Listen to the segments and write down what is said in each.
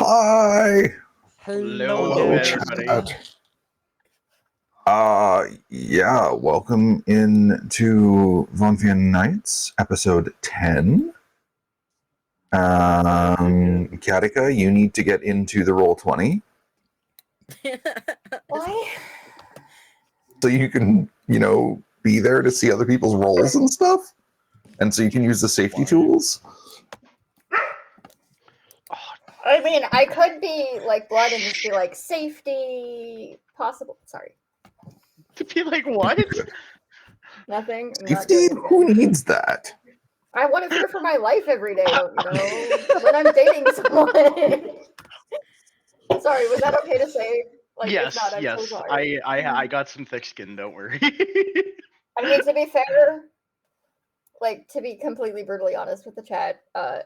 Hi. Hello, Hello, everybody. Chat. Yeah, welcome in to Vonphian Nights, episode 10. Katika, you need to get into the roll 20. Why? So you can, be there to see other people's rolls and stuff. And so you can use the safety tools. I mean, I could be like blood and just be like safety possible. Sorry, To be like, what? nothing. I'm not Safety? doing it Who again. needs that? I want to fear for my life every day. Don't you know? When I'm dating someone. Sorry, was that okay to say? Like, Yes, if not, I'm yes. so sorry. I got some thick skin. Don't worry. I mean, to be fair, like to be completely brutally honest with the chat,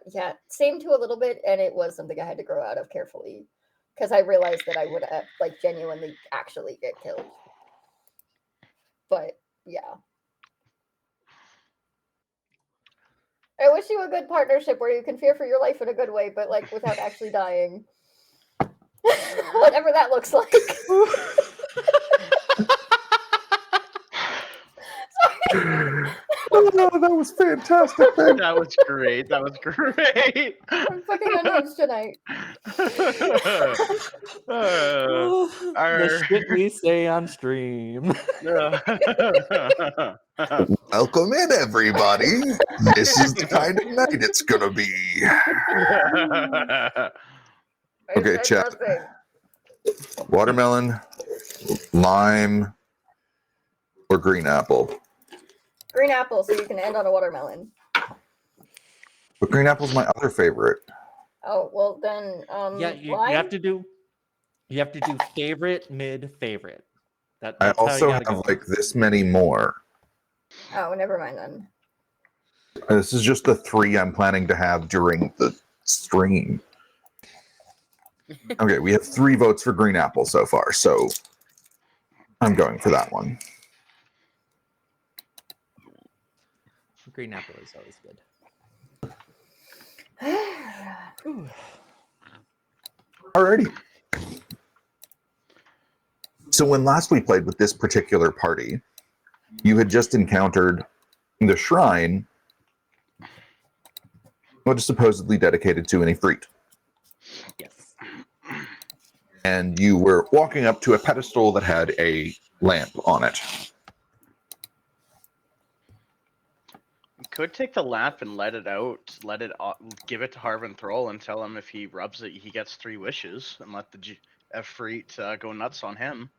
yeah, same to a little bit, and it was something I had to grow out of carefully because I realized that I would like genuinely actually get killed. But yeah, I wish you a good partnership where you can fear for your life in a good way, but like without actually dying. Whatever that looks like. Oh, that was fantastic. Thank That was great. That was great. I'm fucking unhinged tonight. The shit we say on stream. Welcome in, everybody. This is the kind of night it's gonna be. Okay, chat. Nothing. Watermelon, lime, or green apple. Green apple, so you can end on a watermelon. But green apple's my other favorite. Oh well, then Yeah, you lime? have to do. You have to do favorite, mid, favorite. I That's also how you gotta have go. like this many more. Oh, never mind then. This is just the 3 I'm planning to have during the stream. Okay, we have 3 votes for green apple so far, so I'm going for that one. Green apple is always good. Alrighty. So when last we played with this particular party, you had just encountered the shrine, which is supposedly dedicated to an Efreet. Yes. And you were walking up to a pedestal that had a lamp on it. Could take the lamp and let it out. Give it to Harvin Thrall and tell him if he rubs it, he gets 3 wishes, and let the Efreet go nuts on him.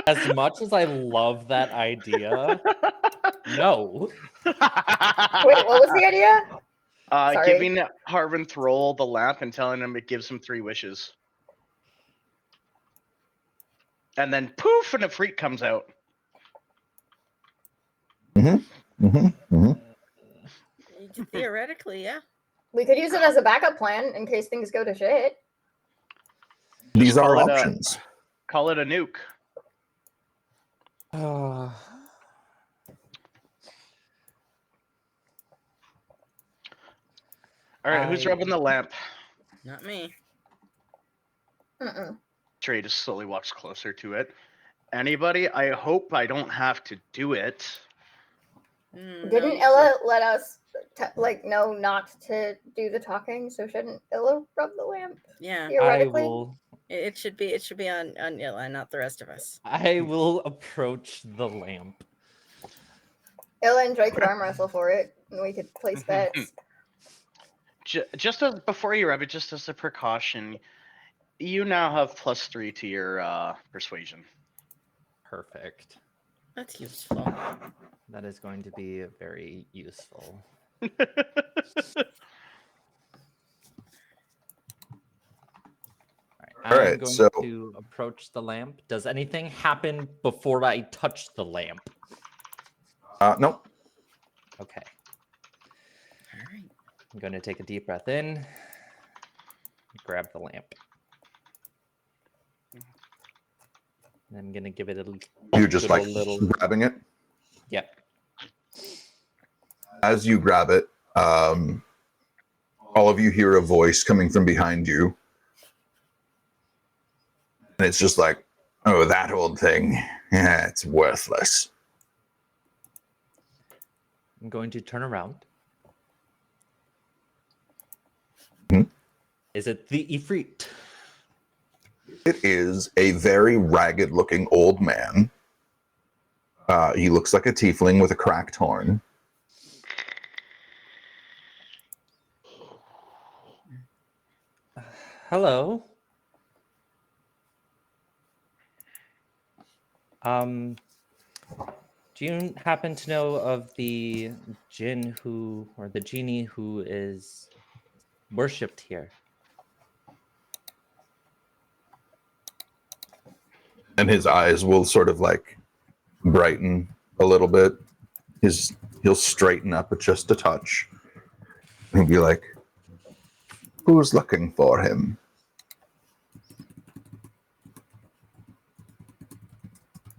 As much as I love that idea, no. Wait, what was the idea? Sorry. Giving Harvin Thrall the lamp and telling him it gives him 3 wishes. And then poof, and a freak comes out. Theoretically, yeah. We could use it as a backup plan in case things go to shit. These are call it options. Call it a nuke. Uh, All right, who's rubbing the lamp? Not me. Trey just slowly walks closer to it. Anybody? I hope I don't have to do it. Didn't Illa let us know not to do the talking? So shouldn't Illa rub the lamp? Yeah, Theoretically, I will. it should be on Illa, not the rest of us. I will approach the lamp. Illa and Dre could arm wrestle for it, and we could place bets. Just before you rub it, just as a precaution, you now have +3 to your persuasion. Perfect. That's useful. That is going to be very useful. All right, I'm going so to approach the lamp. Does anything happen before I touch the lamp? Nope. Okay. All right. I'm going to take a deep breath in, grab the lamp. And I'm going to give it a You're just like little... grabbing it? Yep. As you grab it, all of you hear a voice coming from behind you. And it's just like, oh, that old thing. Yeah, it's worthless. I'm going to turn around. Hmm? Is it the Efreet? It is a very ragged looking old man. He looks like a tiefling with a cracked horn. Hello. Do you happen to know of the djinn who, or the genie who is worshipped here? And his eyes will sort of like brighten a little bit. He'll straighten up just a touch. He'll be like, who's looking for him?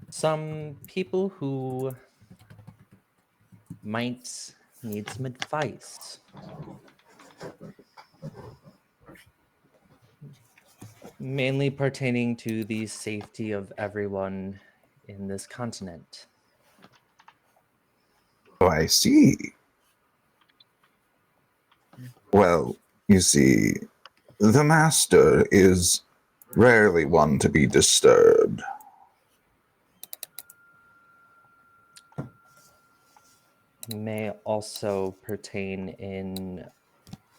Some people who might need some advice. Mainly pertaining to the safety of everyone in this continent. Oh, I see. Well, you see, the master is rarely one to be disturbed. May also pertain in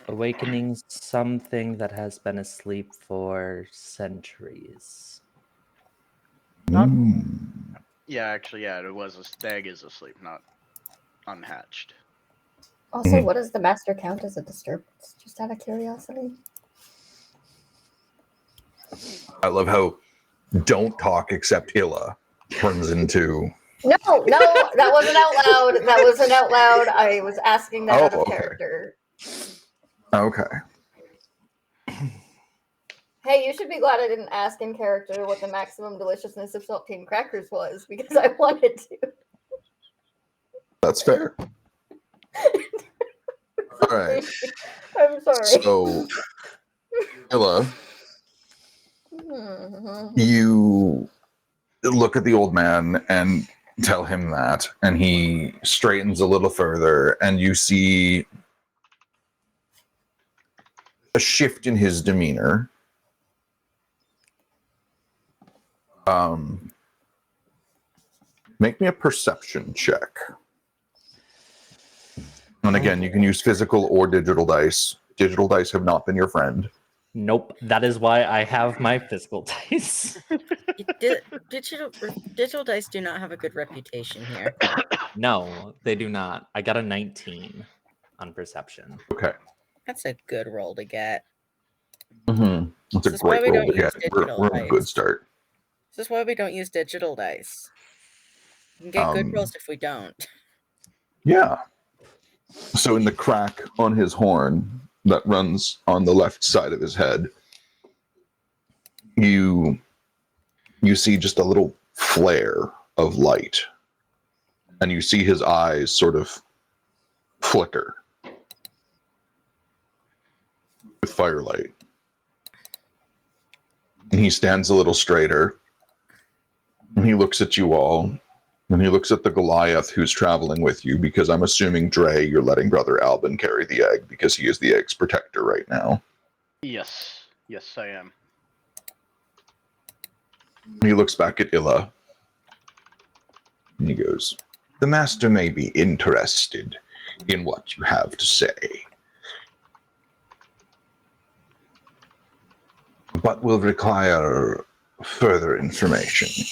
awakening something that has been asleep for centuries. Mm. Yeah, actually, yeah, it was a stag is asleep, not unhatched. Also, Mhm. what does the master count as a disturbance? Just out of curiosity. I love how don't talk except Illa turns into. No, that wasn't out loud. That wasn't out loud. I was asking that out of okay. character. Okay. Hey, you should be glad I didn't ask in character what the maximum deliciousness of saltine crackers was because I wanted to. That's fair. All right. I'm sorry. So, Illa, Mhm. you look at the old man and tell him that, and he straightens a little further, and you see a shift in his demeanor. Make me a perception check. And again, you can use physical or digital dice. Digital dice have not been your friend. Nope, that is why I have my physical dice. Digital dice do not have a good reputation here. No, they do not. I got a 19 on perception. Okay. That's a good roll to get. Mm-hmm. That's a This is why great we roll don't to get. use digital We're on a good dice. start. This is why we don't use digital dice. We can get good rolls if we don't. Yeah. So in the crack on his horn that runs on the left side of his head, you see just a little flare of light. And you see his eyes sort of flicker with firelight. And he stands a little straighter. And he looks at you all. And he looks at the Goliath who's traveling with you, because I'm assuming, Dre, you're letting Brother Albin carry the egg because he is the egg's protector right now. Yes, I am. He looks back at Illa. And he goes, the master may be interested in what you have to say, but will require further information.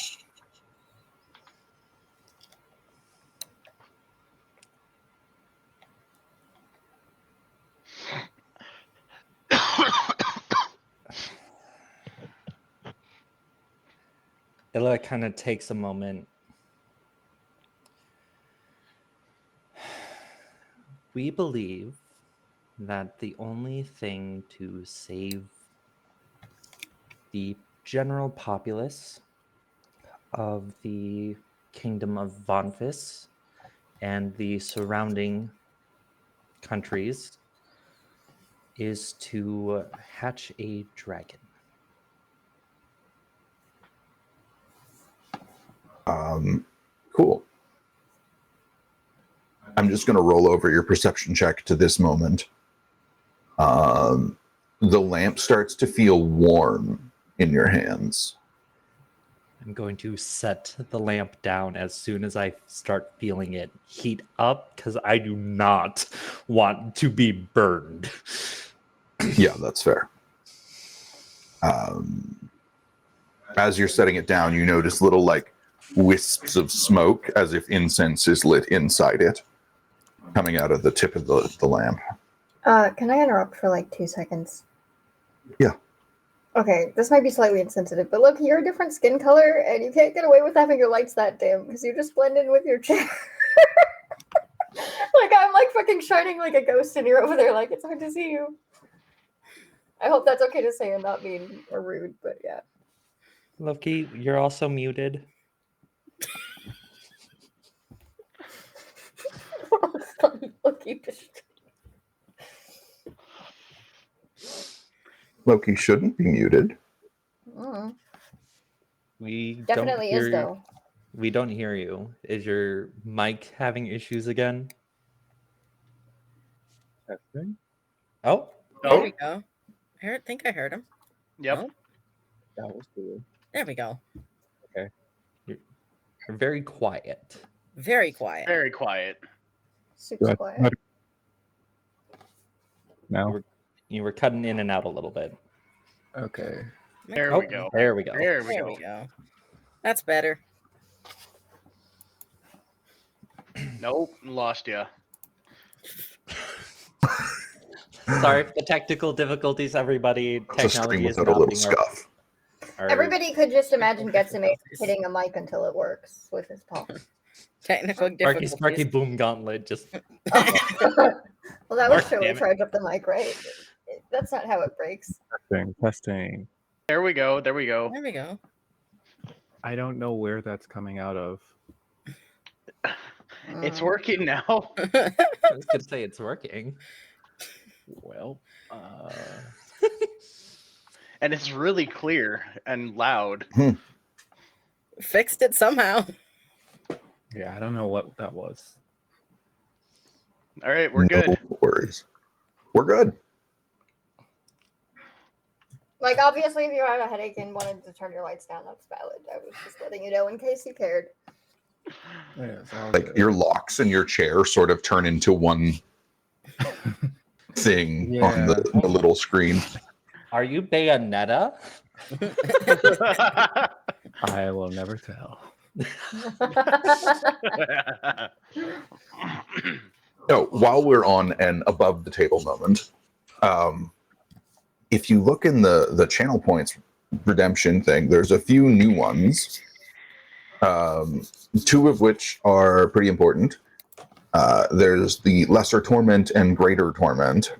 Illa kind of takes a moment. We believe that the only thing to save the general populace of the kingdom of Vonphis and the surrounding countries is to hatch a dragon. Cool. I'm just going to roll over your perception check to this moment. The lamp starts to feel warm in your hands. I'm going to set the lamp down as soon as I start feeling it heat up because I do not want to be burned. Yeah, that's fair. As you're setting it down, you notice little like wisps of smoke as if incense is lit inside it, coming out of the tip of the lamp. Can I interrupt for like 2 seconds? Yeah. Okay, this might be slightly insensitive, but look, you're a different skin color, and you can't get away with having your lights that dim because you just blend in with your chair. Like I'm like fucking shining like a ghost, and you're over there like it's hard to see you. I hope that's okay to say and not mean or rude, but yeah. Loki, you're also muted. Loki. Loki shouldn't be muted. Mm, We definitely don't is hear, though. We don't hear you. Is your mic having issues again? Testing. Oh, There we go. I think I heard him. Yep. No? That was weird. There we go. you're very quiet. Very quiet. Very quiet. Super Good. quiet. Now, You were cutting in and out a little bit. okay. There Oh, we go. there we go. There we There go. we go. That's better. Nope, lost ya. Sorry for the technical difficulties, everybody. It's a stream Technology is without a not little being scuff. our Everybody could just imagine Getsame hitting a mic until it works with his palm. Technical Sparky difficulties. Sparky Boom Gauntlet. Just Well, that would Mark, surely damn it. charge up the mic, right? That's not how it breaks. Testing. There we go. There we go. There we go. I don't know where that's coming out of. It's Mm. working now. I was gonna say it's working. Well, And it's really clear and loud. Fixed it somehow. yeah, I don't know what that was. All right, we're good. No worries. We're good. Like, obviously, if you had a headache and wanted to turn your lights down, that's valid. I was just letting you know in case you cared. Yeah, it's all Like good. your locks in your chair sort of turn into one thing on the little screen. Are you Bayonetta? I will never tell. No, while we're on an above the table moment, if you look in the channel points redemption thing, there's a few new ones. Two of which are pretty important. There's the Lesser Torment and Greater Torment.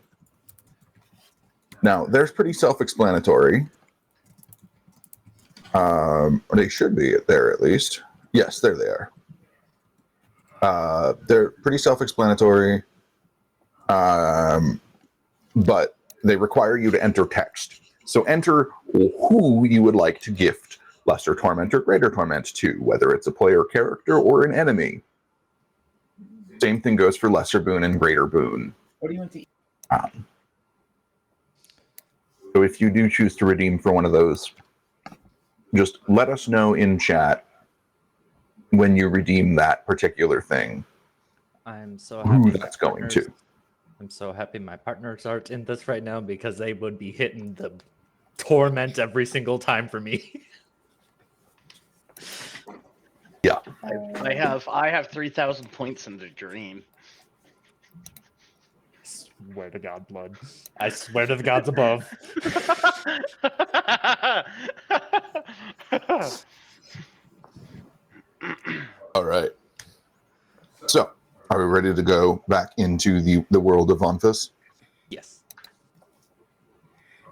Now, they're pretty self-explanatory. They should be there at least. Yes, there they are. They're pretty self-explanatory, but they require you to enter text. So enter who you would like to gift Lesser Torment or Greater Torment to, whether it's a player character or an enemy. Same thing goes for Lesser Boon and Greater Boon. What do you want to eat? So if you do choose to redeem for one of those, just let us know in chat when you redeem that particular thing, I'm so who happy. that's going to. I'm so happy my partners aren't in this right now because they would be hitting the torment every single time for me. Yeah. I have 3,000 points in the dream. Swear to God, blood. I swear to the gods above. All right. So, are we ready to go back into the world of Vonphian? Yes.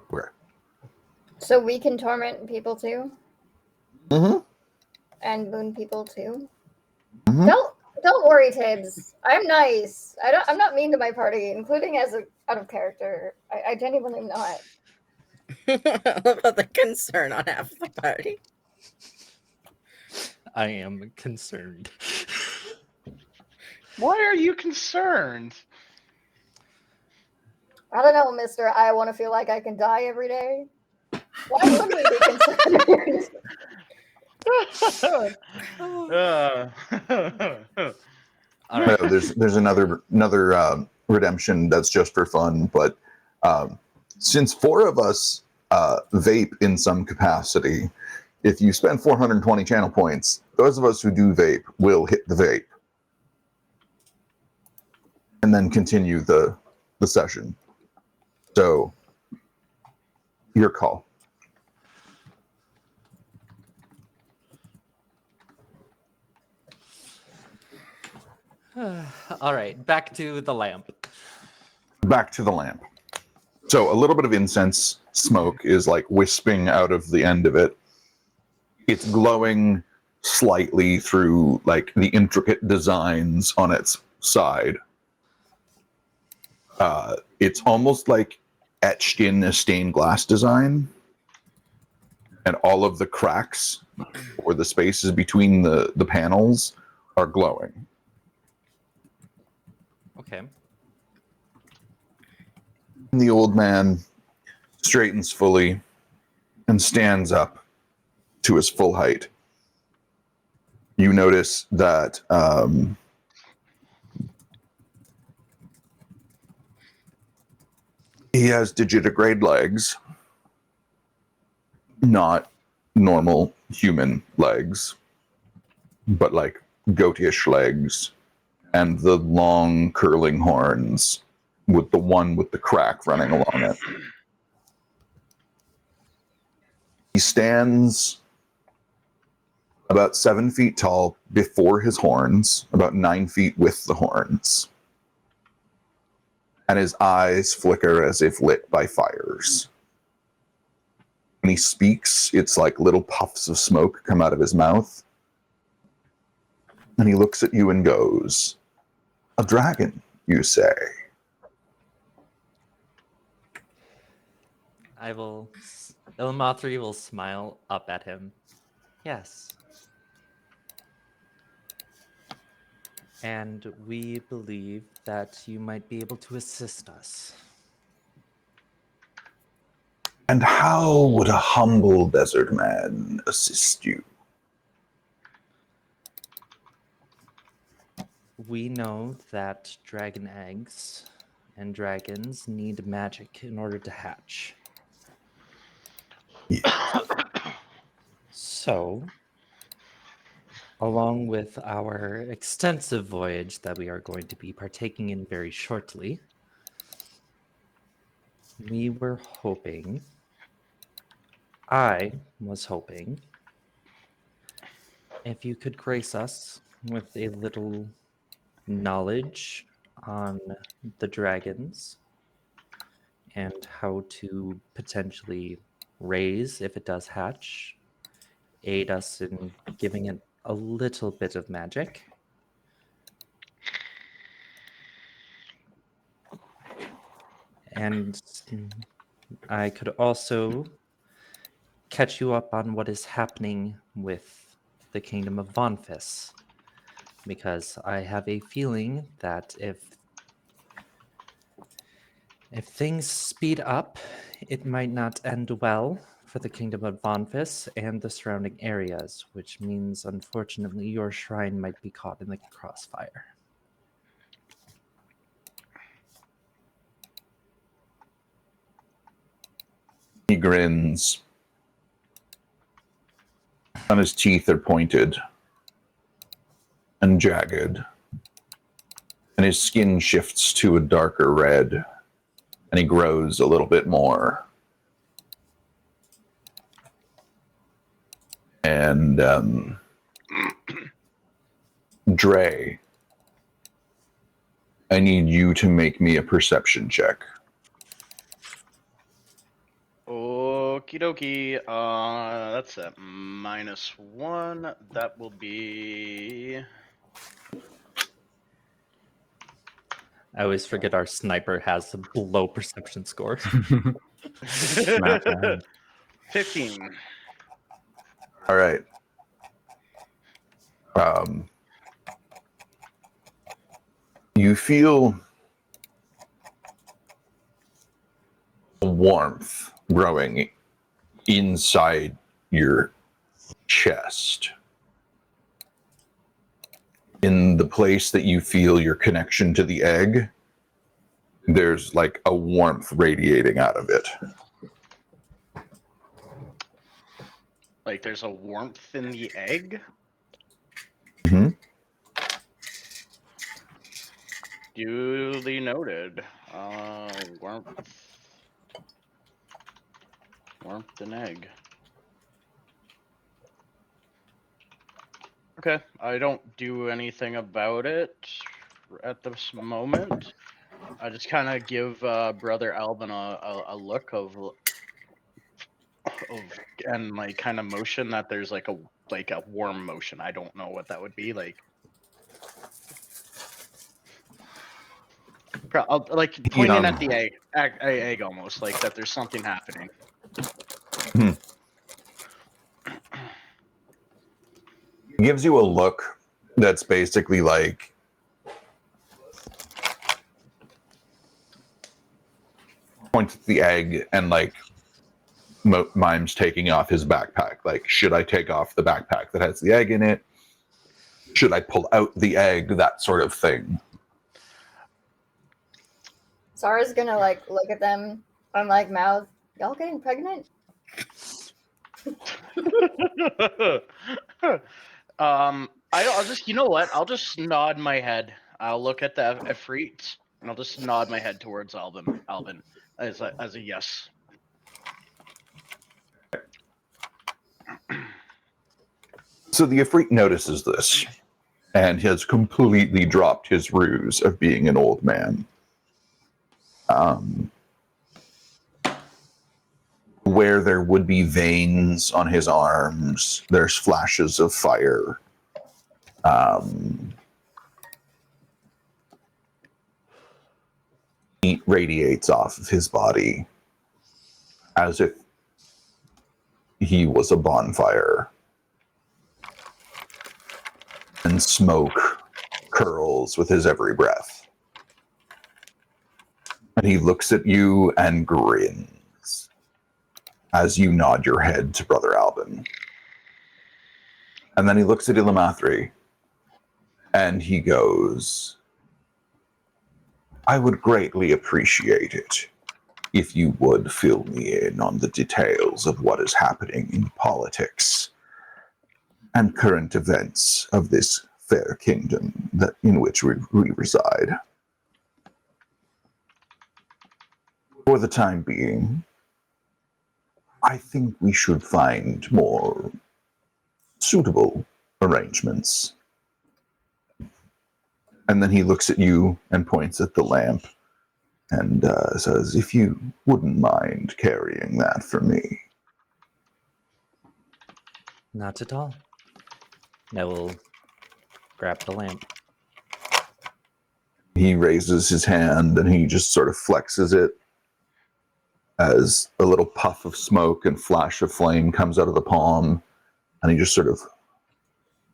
Where? So we can torment people too? Mm-hmm. And boon people too? Mhm. Don't worry, Tibbs. I'm nice. I'm not mean to my party, including as a out of character. I genuinely am not. I love about the concern on half of the party. I am concerned. Why are you concerned? I don't know, Mister. I want to feel like I can die every day. Why would we be concerned? All right. No, there's another redemption that's just for fun, but since 4 of us vape in some capacity, if you spend 420 channel points, those of us who do vape will hit the vape and then continue the session. So, your call. All right, back to the lamp. Back to the lamp. So a little bit of incense smoke is like wisping out of the end of it. It's glowing slightly through like the intricate designs on its side. It's almost like etched in a stained glass design, and all of the cracks or the spaces between the panels are glowing. Okay. And the old man straightens fully and stands up to his full height. You notice that he has digitigrade legs, not normal human legs, but like goatish legs, and the long curling horns with the one with the crack running along it. He stands about 7 feet tall before his horns, about 9 feet with the horns. And his eyes flicker as if lit by fires. When he speaks, it's like little puffs of smoke come out of his mouth. And he looks at you and goes, "A dragon, you say?" Illamathree will smile up at him. Yes. And we believe that you might be able to assist us. And how would a humble desert man assist you? We know that dragon eggs and dragons need magic in order to hatch. So, along with our extensive voyage that we are going to be partaking in very shortly, we were hoping, I was hoping, if you could grace us with a little knowledge on the dragons and how to potentially raise if it does hatch, aid us in giving it a little bit of magic. And I could also catch you up on what is happening with the kingdom of Vonphian, because I have a feeling that if things speed up, it might not end well for the kingdom of Vonphian and the surrounding areas, which means, unfortunately, your shrine might be caught in the crossfire. He grins, and his teeth are pointed and jagged, and his skin shifts to a darker red, and he grows a little bit more. And Dre, I need you to make me a perception check. Okie dokie. That's at -1. That will be I always forget our sniper has a below perception score. Smash ahead. 15. All right. You feel a warmth growing inside your chest. In the place that you feel your connection to the egg, there's like a warmth radiating out of it. Like there's a warmth in the egg. Mm-hmm. Duly noted. Warmth and egg. Okay, I don't do anything about it at this moment. I just kind of give Brother Alvin a look of and like kind of motion that there's like a warm motion. I don't know what that would be like. Like pointing at the egg almost like that. There's something happening. He gives you a look that's basically like points at the egg and like mimes taking off his backpack. Like, should I take off the backpack that has the egg in it? Should I pull out the egg? That sort of thing. Zara's gonna like look at them and like mouth, y'all getting pregnant? I'll just, you know what? I'll just nod my head. I'll look at the Efreet and I'll just nod my head towards Alvin as a yes. So the Efreet notices this and has completely dropped his ruse of being an old man. Where there would be veins on his arms, there's flashes of fire. Heat radiates off of his body as if he was a bonfire. And smoke curls with his every breath. And he looks at you and grins as you nod your head to Brother Alvin. And then he looks at Illamathree and he goes, I would greatly appreciate it if you would fill me in on the details of what is happening in politics and current events of this fair kingdom in which we reside. For the time being, I think we should find more suitable arrangements. And then he looks at you and points at the lamp and says, if you wouldn't mind carrying that for me. Not at all. I will grab the lamp. He raises his hand and he just sort of flexes it as a little puff of smoke and flash of flame comes out of the palm, and he just sort of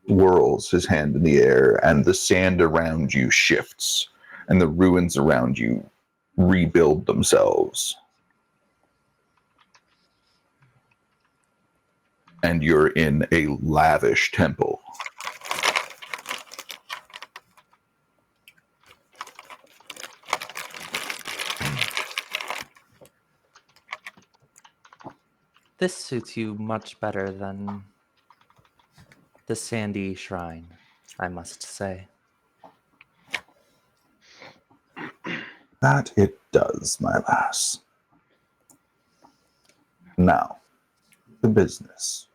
whirls his hand in the air, and the sand around you shifts and the ruins around you rebuild themselves. And you're in a lavish temple. This suits you much better than the sandy shrine, I must say. That it does, my lass. Now, the business.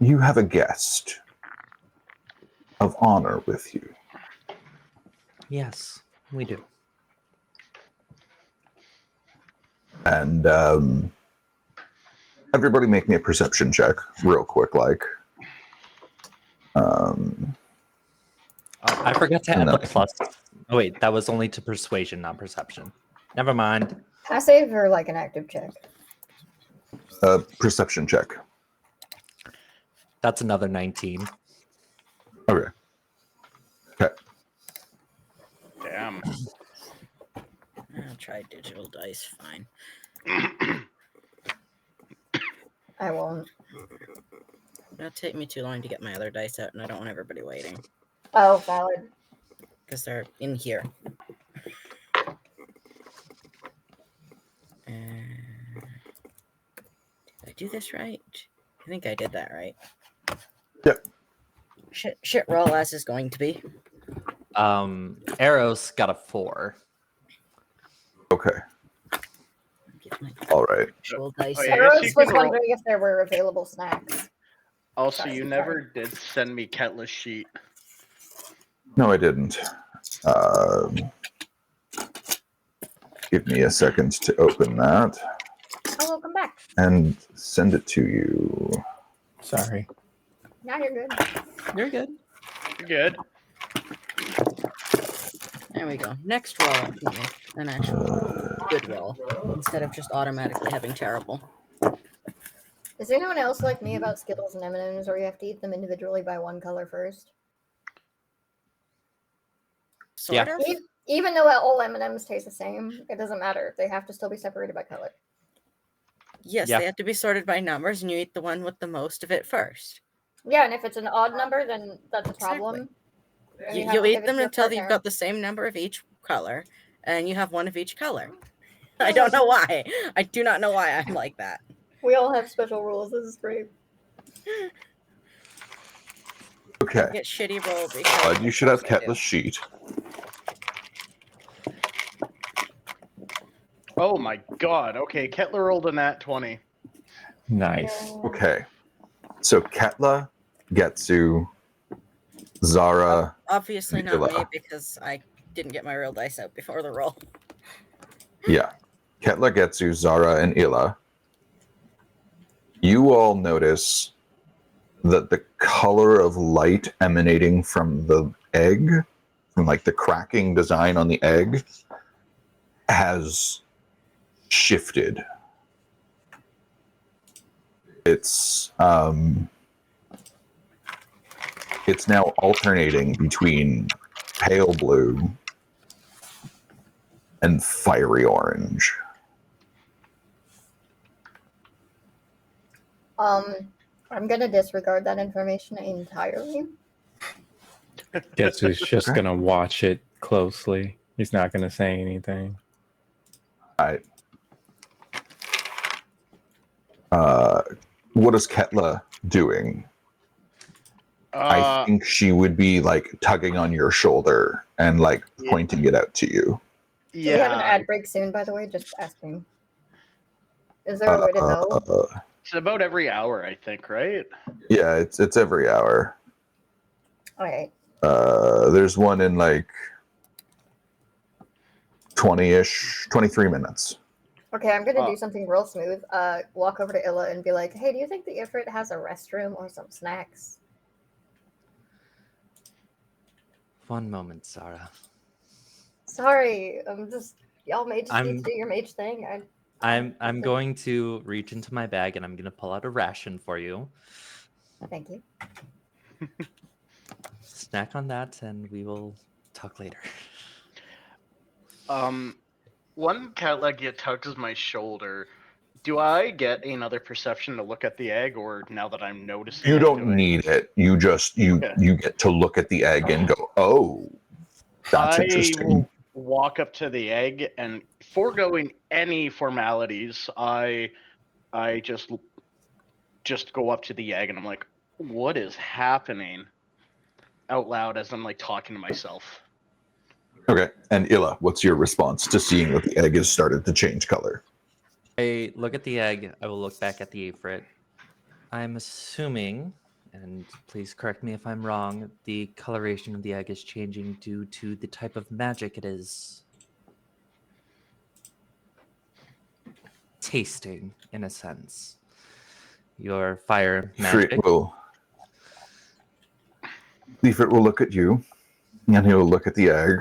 You have a guest of honor with you. Yes, we do. And everybody make me a perception check real quick, like. I forgot to add the plus Oh wait, that was only to persuasion, not perception. Never mind. Passive or like an active check? Perception check. That's another 19. Okay. Okay. Damn. I'll try digital dice. Fine. I won't. It'll take me too long to get my other dice out, and I don't want everybody waiting Oh, valid. because they're in here. Did I do this right? I think I did that right. Yep. Shit roll as is going to be. Eros got a 4. Okay. Get my All right. actual dice Oh, yeah, I out. guess Eros you was can roll- wondering if there were available snacks. Also, Sorry, you sorry. never did send me Ketla's sheet. No, I didn't. Give me a second to open that Oh, welcome back. and send it to you. Sorry. Now you're good. You're good. You're good. There we go. Next roll. An actual good roll instead of just automatically having terrible. Is anyone else like me about Skittles and M&Ms, or you have to eat them individually by one color first? Sort Yeah. of. Even though all M&Ms taste the same, it doesn't matter. They have to still be separated by color. Yes, Yeah. they have to be sorted by numbers, and you eat the one with the most of it first. Yeah, and if it's an odd number, then that's a problem. And you have You'll to eat give it them to your until you've partner. got the same number of each color, and you have one of each color. I don't know why. I do not know why I'm like that. We all have special rules. This is great. Okay. Get shitty roll because You should have of course I do. Ketla's sheet. Oh my god. Okay, Ketla rolled a nat 20. Nice. Okay. So Ketla, Getsu, Zara. Obviously not me Illa. because I didn't get my real dice out before the roll. Yeah. Ketla, Getsu, Zara, and Illa. You all notice that the color of light emanating from the egg, from like the cracking design on the egg, has shifted. It's now alternating between pale blue and fiery orange. I'm gonna disregard that information entirely. Getsu's just Okay. gonna watch it closely. He's not gonna say anything. Right. What is Ketla doing? I think she would be like tugging on your shoulder and like pointing it out to you. Do we have an Yeah, ad break soon, by the way? Just asking. Is there a way to know? it's about every hour, I think, right? Yeah, it's every hour. Alright. There's one in like 20-ish, 23 minutes. Okay, I'm gonna Oh. do something real smooth. Walk over to Illa and be like, hey, do you think the Efreet has a restroom or some snacks? One moment, Sarah. Sorry, I'm just y'all mages need I'm- to do your mage thing. I'm going to reach into my bag and I'm going to pull out a ration for you. Thank you. Snack on that and we will talk later. One Catleggia tugs my shoulder. Do I get another perception to look at the egg, or now that I'm noticing? You it, don't do I- need it. You just you get to look at the egg and go, oh, that's I interesting. will walk up to the egg and, foregoing any formalities, I just go up to the egg and I'm like, "What is happening?" Out loud as I'm like talking to myself. Okay. And Illa, what's your response to seeing that the egg has started to change color? I look at the egg. I will look back at the Efreet. I'm assuming, and please correct me if I'm wrong, the coloration of the egg is changing due to the type of magic it is tasting, in a sense. Your fire magic. Efreet will look at you, and he will look at the egg,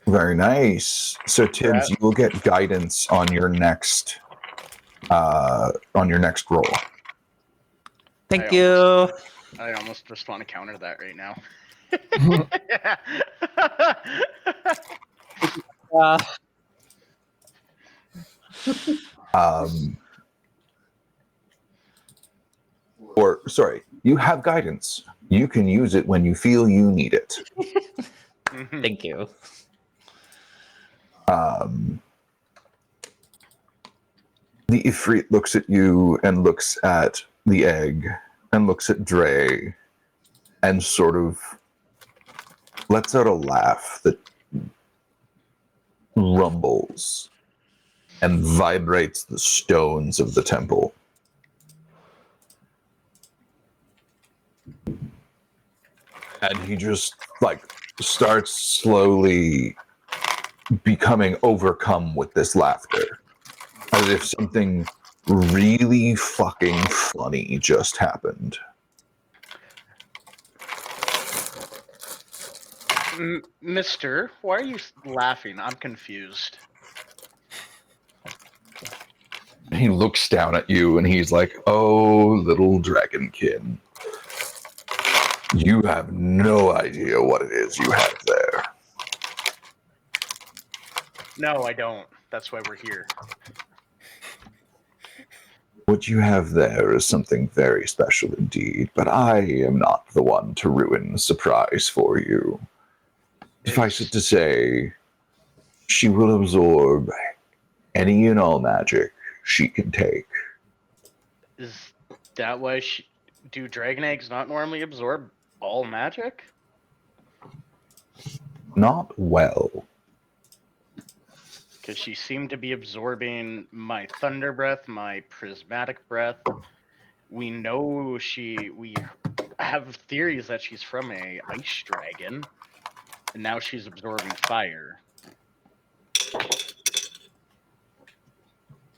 Very nice. So Tibbs, Right. you will get guidance on your next roll. Thank I you. I almost just want to counter that right now. Uh, Or sorry, you have guidance. You can use it when you feel you need it. Mhm. thank you. The Ifrit looks at you and looks at the egg and looks at Dre and sort of lets out a laugh that rumbles and vibrates the stones of the temple. And he just starts slowly becoming overcome with this laughter, as if something really fucking funny just happened. Mister, why are you laughing? I'm confused. He looks down at you and he's like, "Oh, little dragonkin, you have no idea what it is you have there." No, I don't. That's why we're here. What you have there is something very special indeed, but I am not the one to ruin the surprise for you. Suffice it to say, she will absorb any and all magic she can take. Is that why do dragon eggs not normally absorb all magic? Not well. Because she seemed to be absorbing my thunder breath, my prismatic breath. We know we have theories that she's from a ice dragon, and now she's absorbing fire.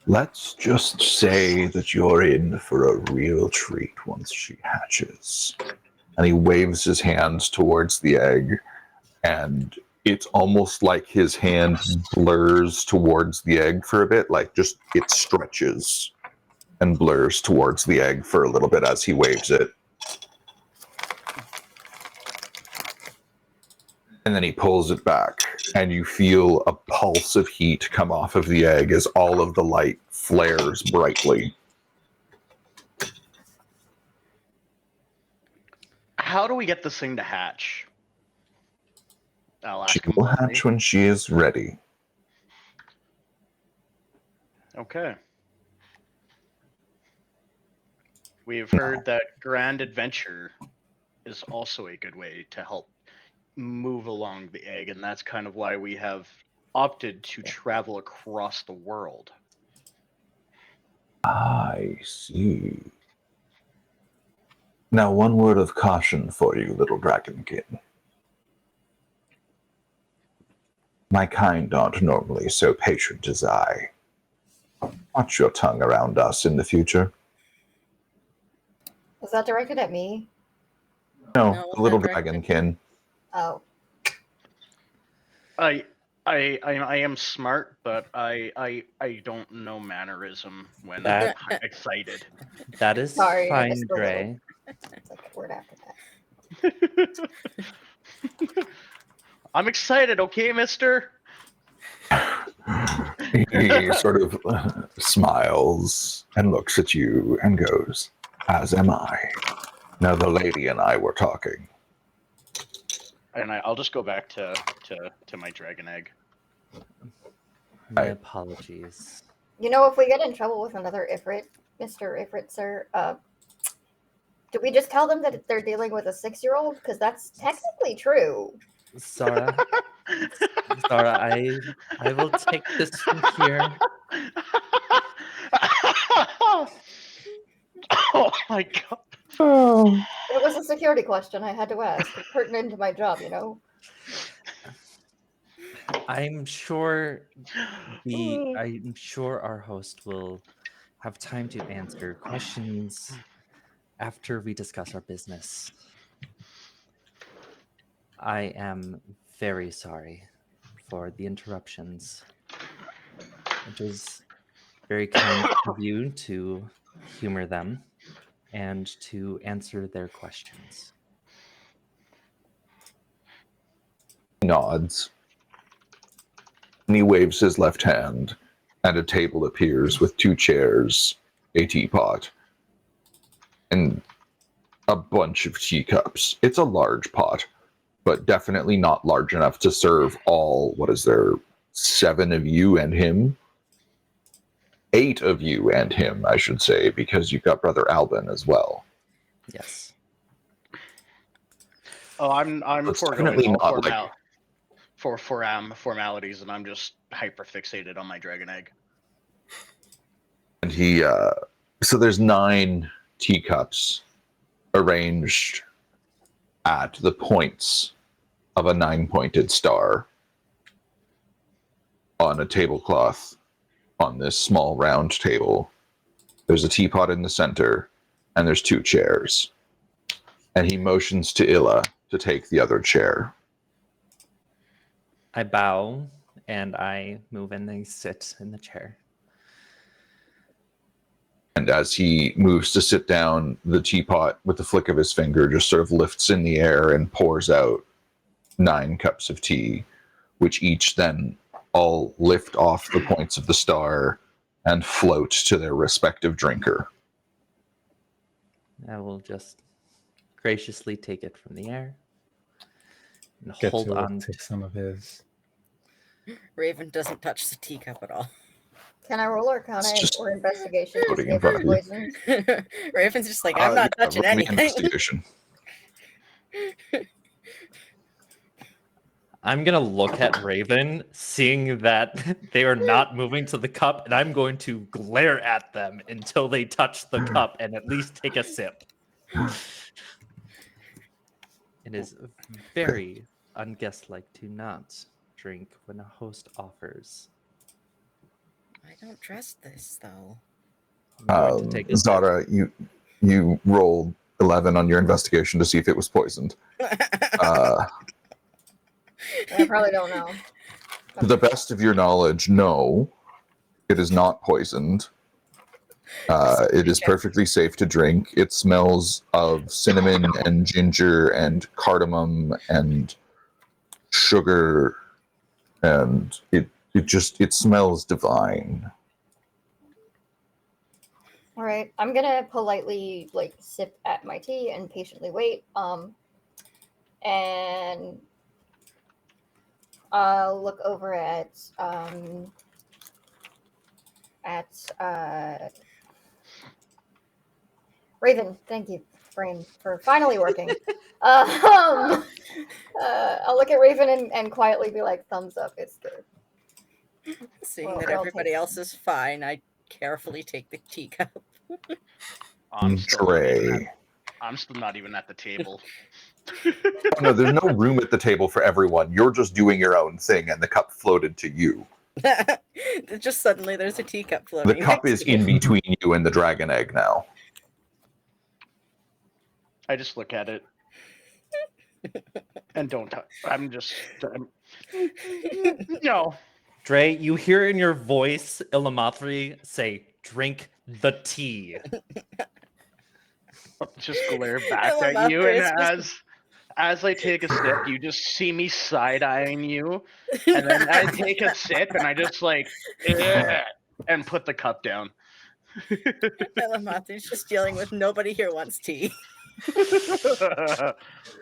Let's just say that you're in for a real treat once she hatches. And he waves his hands towards the egg, and it's almost like his hand blurs towards the egg for a bit, like just it stretches and blurs towards the egg for a little bit as he waves it. And then he pulls it back, and you feel a pulse of heat come off of the egg as all of the light flares brightly. How do we get this thing to hatch? I'll She ask him will bluntly. hatch when she is ready. Okay. We have heard that grand adventure is also a good way to help move along the egg, and that's kind of why we have opted to travel across the world. I see. Now, one word of caution for you, little dragonkin. My kind aren't normally so patient as I. Watch your tongue around us in the future. Was that directed at me? No, No, the little not directed. dragonkin. Oh. I am smart, but I don't know mannerism when That- I'm excited. That is Sorry, I fine, missed a little. Dre. It's like a word after that. I'm excited, okay, mister? He sort of smiles and looks at you and goes, "As am I." Now, the lady and I were talking. And I'll just go back to my dragon egg. My I- apologies. You know, if we get in trouble with another Ifrit, Mr. Ifrit, sir, do we just tell them that they're dealing with a 6-year-old? Because that's technically true. Sora, Sora, I will take this from here. Oh my god. It was a security question I had to ask. It's pertinent to my job, you know? I'm sure I'm sure our host will have time to answer questions after we discuss our business. I am very sorry for the interruptions. It is very kind of you to humor them and to answer their questions. He nods. And he waves his left hand, and a table appears with 2 chairs, a teapot, and a bunch of teacups. It's a large pot, but definitely not large enough to serve all, 7 of you and him? 8 of you and him, I should say, because you've got Brother Albin as well. Yes. Oh, I'm It's foregoing definitely all not like formalities, and I'm just hyper fixated on my dragon egg. And he, so there's 9 teacups arranged at the points of a 9-pointed star on a tablecloth on this small round table. There's a teapot in the center, and there's 2 chairs. And he motions to Illa to take the other chair. I bow and I move and I sit in the chair. And as he moves to sit down, the teapot, with the flick of his finger, just sort of lifts in the air and pours out 9 cups of tea, which each then all lift off the points of the star and float to their respective drinker. I will just graciously take it from the air and Get hold to on. take some of his. Raven doesn't touch the teacup at all. Can I roll Arcana It's just or investigation to floating see in if front it's of you. poisoned? Raven's just like, I'm not touching roll me anything. investigation. I'm going to look at Raven, seeing that they are not moving to the cup, and I'm going to glare at them until they touch the cup and at least take a sip. It is very unguest-like to not drink when a host offers. I don't trust this, though. I'm going to take a sip. Zara, you rolled 11 on your investigation to see if it was poisoned. I probably don't know. To the best of your knowledge, no, it is not poisoned. It is perfectly safe to drink. It smells of cinnamon and ginger and cardamom and sugar, and it smells divine. All right, I'm gonna politely sip at my tea and patiently wait. And I'll look over at Raven. Thank you, brain, for finally working. I'll look at Raven and quietly be like, "Thumbs up, it's good." Seeing Well, that I'll everybody take else is fine, I carefully take the teacup. I'm still Tray. not even at the table. Oh, no, there's no room at the table for everyone. You're just doing your own thing, and the cup floated to you. Just suddenly there's a teacup floating. The cup next is to in me. between you and the dragon egg now. I just look at it and don't touch. No. Dre, you hear in your voice Illamathree say, "Drink the tea." Just glare back at you, and as I take a sip, you just see me side-eyeing you, and then I take a sip, and I just "Ugh," and put the cup down. Illamathree just dealing with nobody here wants tea. Okay,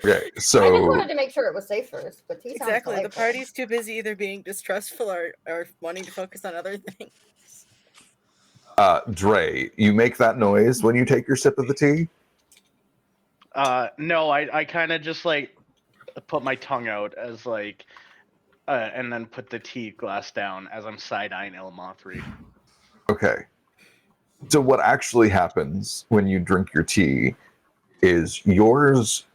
I just so wanted to make sure it was safe first, but tea sounds Exactly. The delightful. party's too busy either being distrustful or wanting to focus on other things. Dre, you make that noise when you take your sip of the tea? No, I kind of just put my tongue out as and then put the tea glass down as I'm side-eyeing Illamathree. Okay. So what actually happens when you drink your tea is yours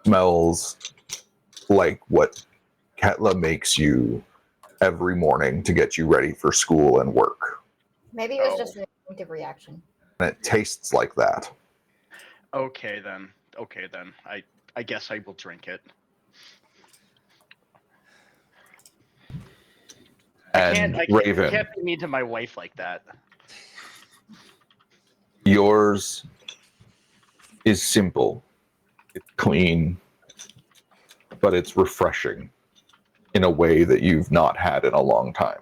smells like what Ketla makes you every morning to get you ready for school and work. Maybe it was just an instinctive reaction. And it tastes like that. Okay then. I guess I will drink it. And I Raven, can't be mean to my wife like that. yours is simple. It's clean, but it's refreshing in a way that you've not had in a long time.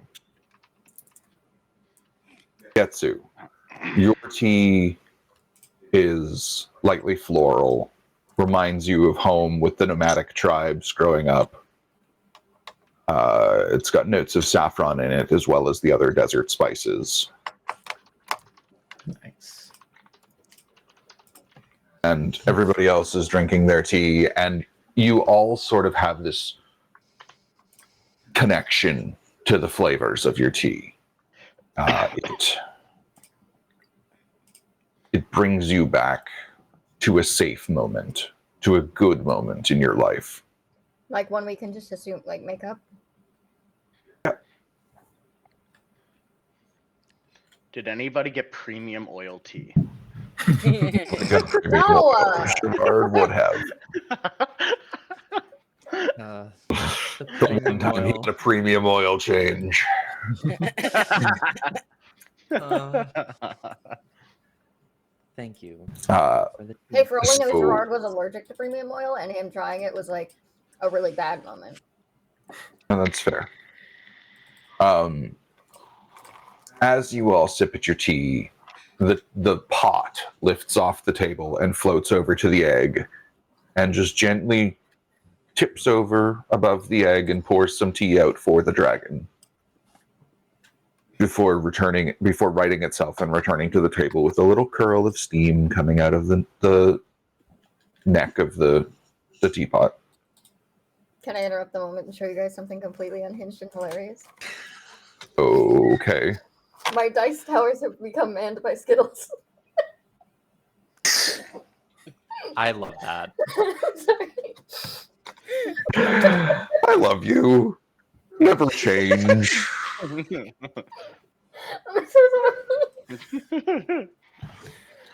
Getsu, your tea is lightly floral, reminds you of home with the nomadic tribes growing up. It's got notes of saffron in it, as well as the other desert spices. Nice. And everybody else is drinking their tea, and you all sort of have this connection to the flavors of your tea. It brings you back to a safe moment, to a good moment in your life. Like one we can just assume, like, make up. Did anybody get premium oil tea? No! Shagard would have. The The one premium time he oil. had a premium oil change. Thank you. Uh, For the Hey, for all we know, So- Gerard was allergic to premium oil, and him trying it was like a really bad moment. and that's fair. As you all sip at your tea, the pot lifts off the table and floats over to the egg, and just gently tips over above the egg and pours some tea out for the dragon. Before righting itself and returning to the table with a little curl of steam coming out of the neck of the teapot. Can I interrupt the moment and show you guys something completely unhinged and hilarious? Okay. My dice towers have become manned by Skittles. I love that. Sorry. I love you. Never change. I'm so sorry.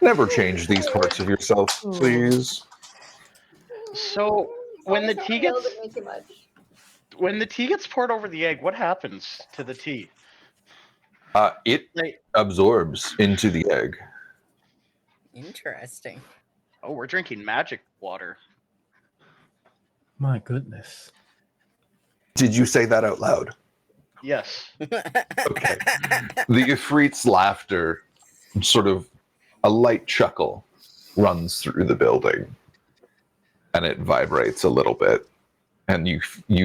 Never change these parts of yourself, please. So when the tea Yells gets at me too much. when the tea gets poured over the egg, what happens to the tea? It Like, absorbs into the egg. Interesting. oh, we're drinking magic water. My goodness. Did you say that out loud? Yes. Okay. The Efreet's laughter, sort of a light chuckle, runs through the building, and it vibrates a little bit. And you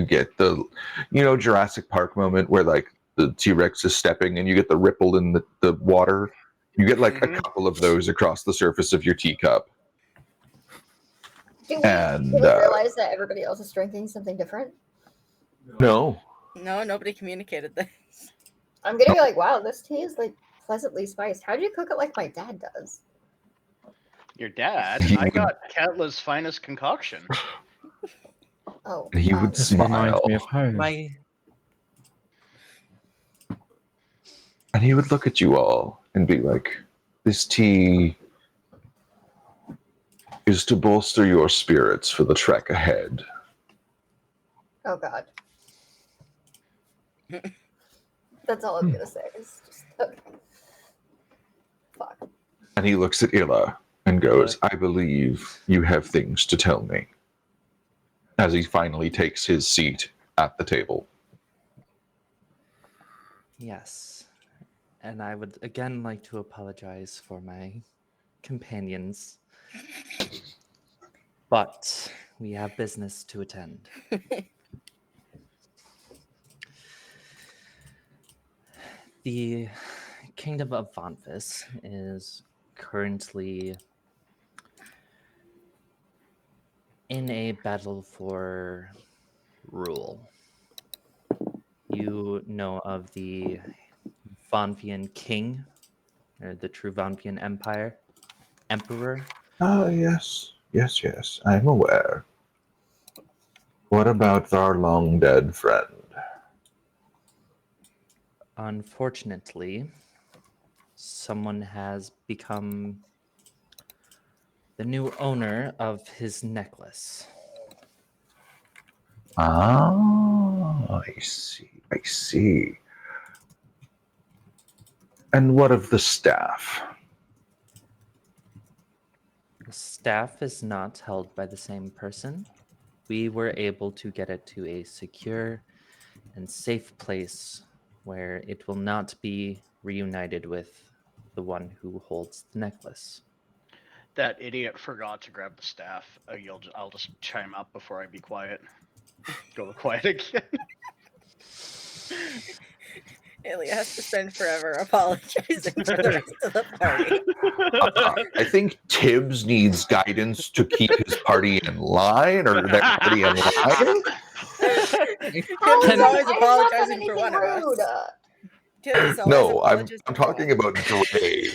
get the, Jurassic Park moment where like the T-Rex is stepping, and you get the ripple in the water. You get like a couple of those across the surface of your teacup. Do And, we realize that everybody else is drinking something different? No, No, nobody communicated this. I'm gonna be like, wow, this tea is like pleasantly spiced. How do you cook it like my dad does? Your dad? He I would- got Katla's finest concoction. Oh, he would This reminds smile, me of home. My and he would look at you all and be like, "This tea is to bolster your spirits for the trek ahead." oh God. That's all I'm gonna say. Is just okay. Fuck. And he looks at Illa and goes, "I believe you have things to tell me." As he finally takes his seat at the table. yes. And I would again like to apologize for my companions. But we have business to attend. The Kingdom of Vonphis is currently in a battle for rule. You know of the Vonphian king, or the true Vonphian emperor. Ah, yes. Yes, I'm aware. What about our long dead friend? Unfortunately, someone has become the new owner of his necklace. Ah, I see. And what of the staff? The staff is not held by the same person. We were able to get it to a secure and safe place where it will not be reunited with the one who holds the necklace. That idiot forgot to grab the staff. I'll just chime up before I be quiet. Go quiet again. Ilya has to spend forever apologizing to the rest of the party. I think Tibbs needs guidance to keep his party in line, or their party in line. Tibbs is always I have not done apologizing for anything one of rude. us. Tibbs is always No, I'm apologizing for talking one. about Dre.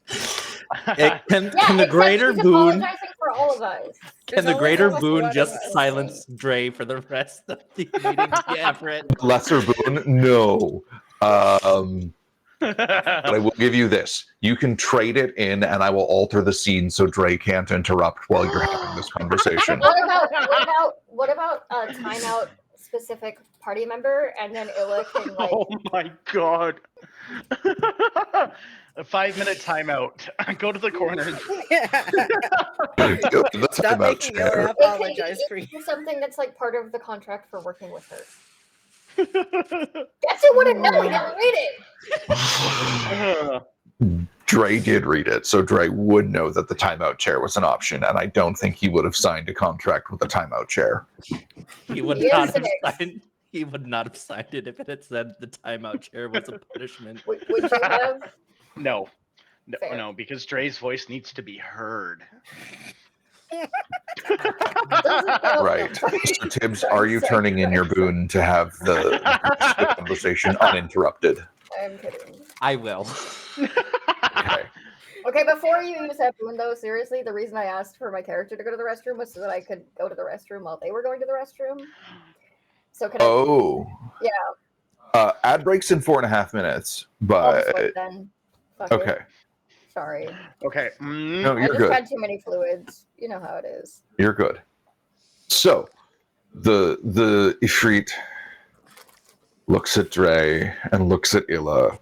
Can Yeah, the except greater he's boon apologizing for all of us. can There's the always greater one boon of just us. silence Dre for the rest of the meeting? Yeah, Everett. Lesser boon? No. But I will give you this. You can trade it in, and I will alter the scene so Dre can't interrupt while you're having this conversation. What about a timeout specific party member, and then Illa can like. Oh my god. A 5-minute timeout. Go to the corner. Go to the Stop timeout making chair. Ilya apologize for you. It's something that's like part of the contract for working with her. That's who would have known. He didn't read it. Dre did read it, so Dre would know that the timeout chair was an option, and I don't think he would have signed a contract with a timeout chair. He would He not is have six. signed. He would not have signed it if it had said the timeout chair was a punishment. Would you have? No. No, Fair. no, because Dre's voice needs to be heard. Right. So, Tibbs, are you turning in your boon to have the conversation uninterrupted? I'm kidding. I will. Okay. Okay, before you use that boon, though, seriously, the reason I asked for my character to go to the restroom was so that I could go to the restroom while they were going to the restroom. So can I? Oh. Yeah. Ad breaks in 4.5 minutes, I'll just but wait then. Fuck it. okay. Sorry. Okay. No, I you're just good. had too many fluids. You know how it is. You're good. So, the Ifrit looks at Dre and looks at Illa,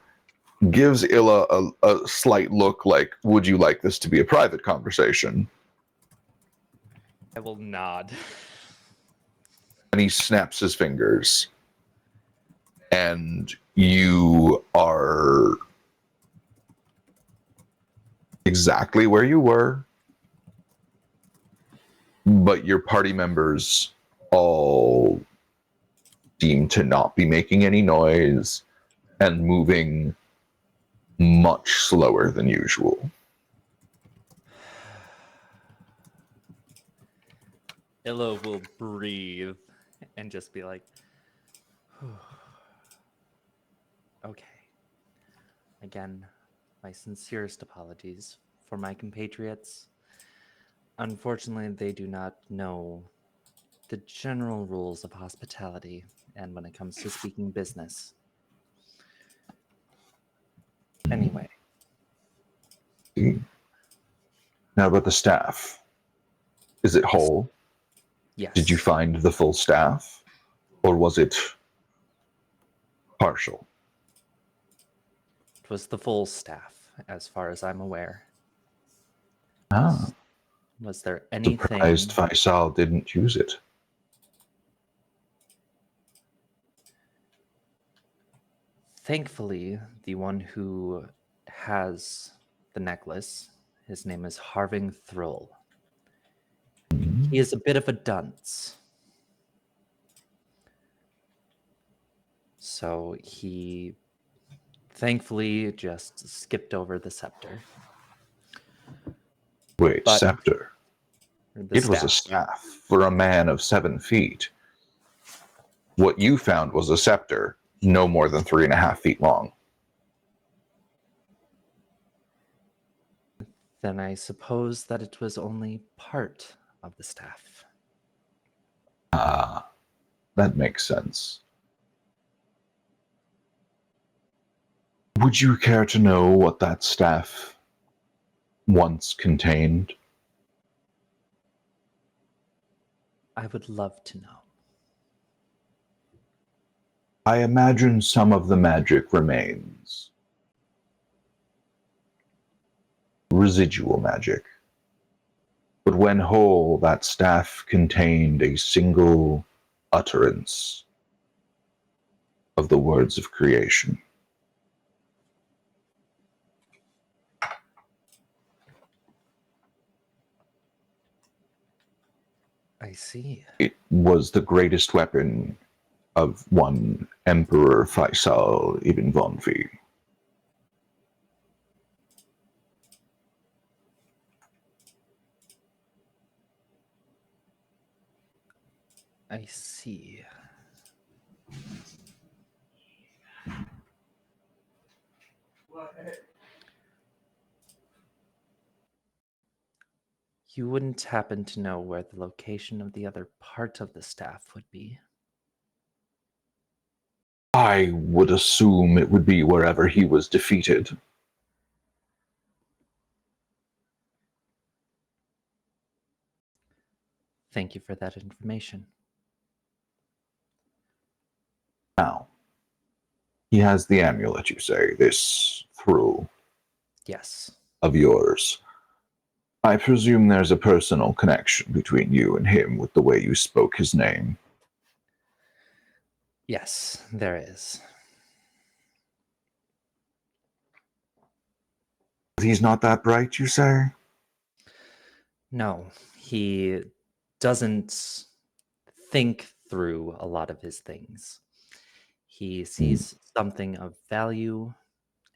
gives Illa a slight look like, would you like this to be a private conversation? I will nod. And he snaps his fingers. And you are exactly where you were, but your party members all seem to not be making any noise and moving much slower than usual. Illa will breathe and just be like, okay. Again, my sincerest apologies for my compatriots. Unfortunately, they do not know the general rules of hospitality and when it comes to speaking business. Anyway. Now about the staff. Is it whole? Yes. Did you find the full staff? Or was it partial? It was the full staff, as far as I'm aware. Ah. Was there anything... Surprised Faisal didn't use it. Thankfully, the one who has the necklace, his name is Harving Thrull. He is a bit of a dunce. So he thankfully just skipped over the scepter. Wait, But- scepter? The It was a staff for a man of 7 feet. What you found was a scepter, no more than 3.5 feet long. Then I suppose that it was only part of the staff. Ah, that makes sense. Would you care to know what that staff once contained? I would love to know. I imagine some of the magic remains. residual magic. But when whole, that staff contained a single utterance of the words of creation. I see. It was the greatest weapon of one Emperor Faisal ibn Vonphian. I see. You wouldn't happen to know where the location of the other part of the staff would be? I would assume it would be wherever he was defeated. Thank you for that information. Now, he has the amulet, you say, this through Yes. of yours. I presume there's a personal connection between you and him with the way you spoke his name. Yes, there is. He's not that bright, you say? No, he doesn't think through a lot of his things. He sees something of value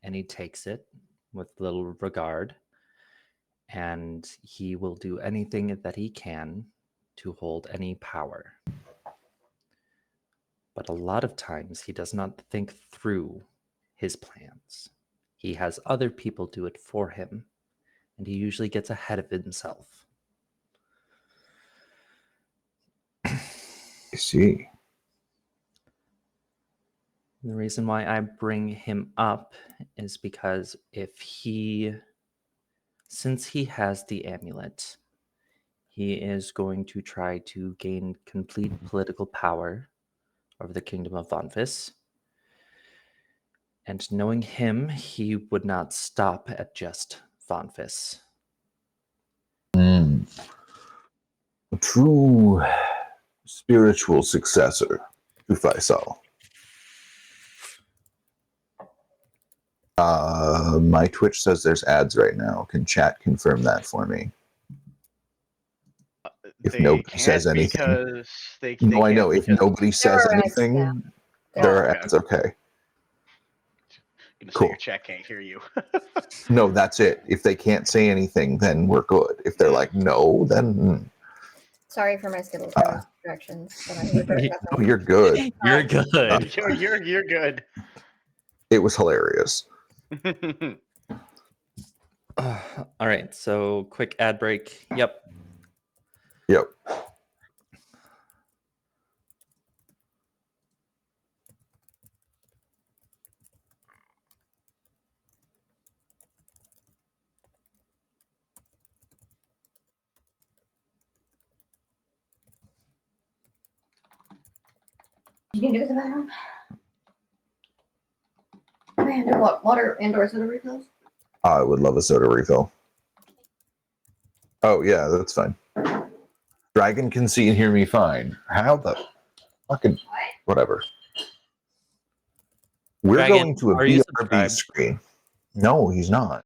and he takes it with little regard, and he will do anything that he can to hold any power. But a lot of times he does not think through his plans. He has other people do it for him, and he usually gets ahead of himself. I see. The reason why I bring him up is because since he has the amulet, he is going to try to gain complete political power over the kingdom of Vonphis. And knowing him, he would not stop at just Vonphis. A true spiritual successor to Faisal. My Twitch says there's ads right now. Can chat confirm that for me? If They nobody can't says anything. because they No, I can't know. If because nobody says are ads, anything, yeah. there are okay. ads. Okay. Gonna say Cool. your chat can't hear you. No, that's it. If they can't say anything, then we're good. If they're like, no, then Sorry for my Skittles distractions, but I regret no, nothing. you're good. You're good. You're good. It was hilarious. All right, so quick ad break. Yep. Yep. You can do the bathroom. Man, do what? Water and/or soda refills? I would love a soda refill. Oh, yeah, that's fine. Dragon can see and hear me fine. How the fucking whatever. We're Dragon, going to a are you BRB subscribed? screen. No, he's not.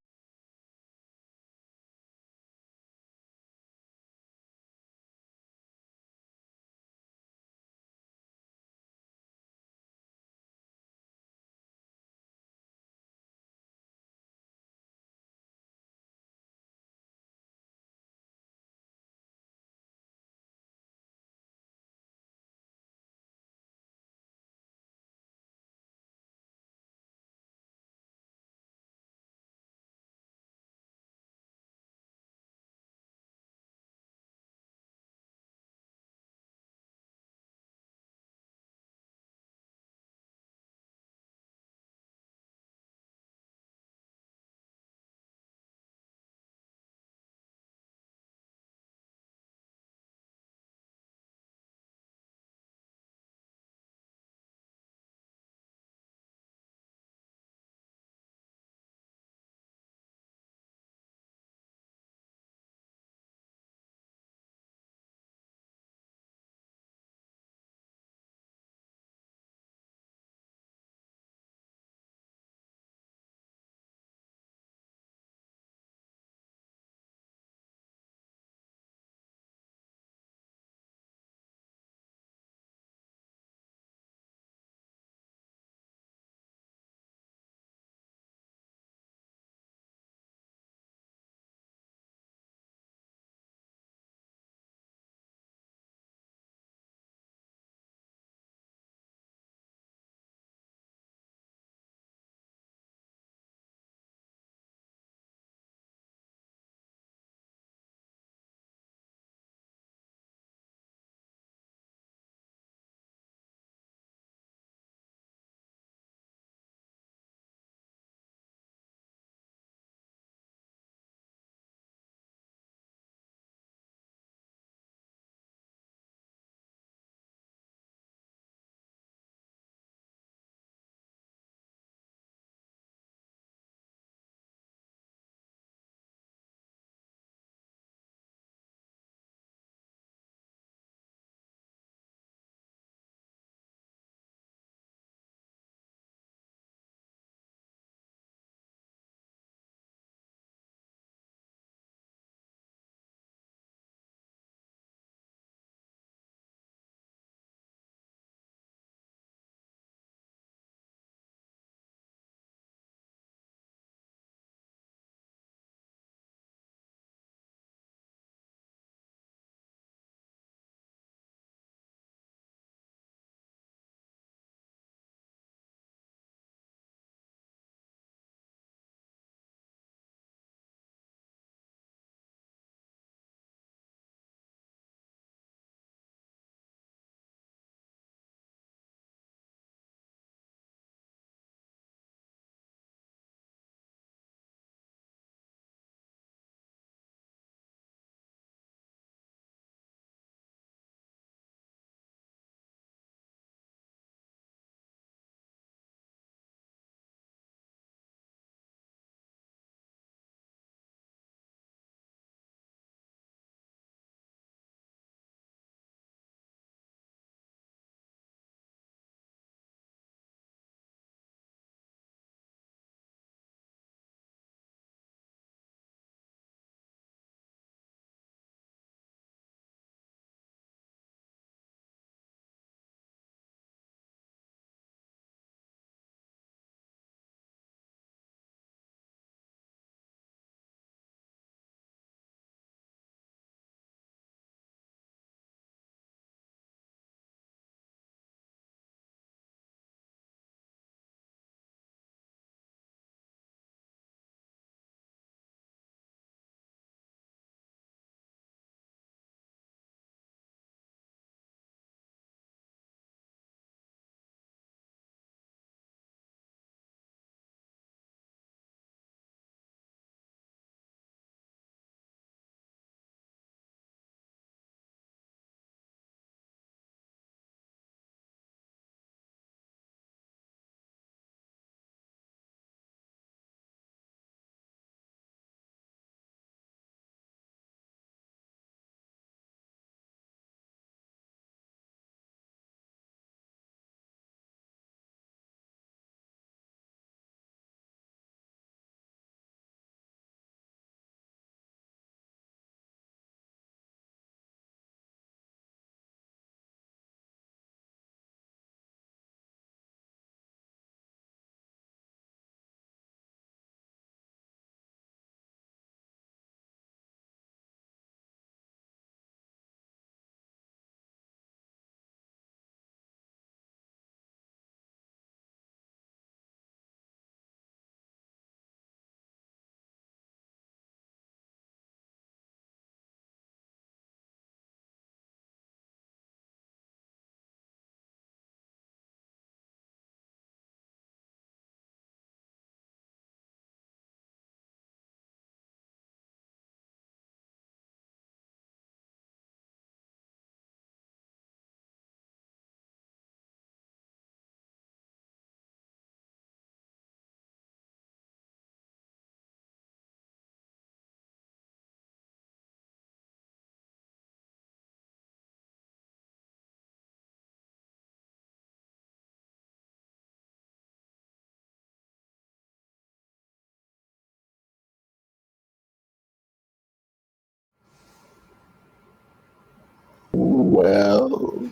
Well,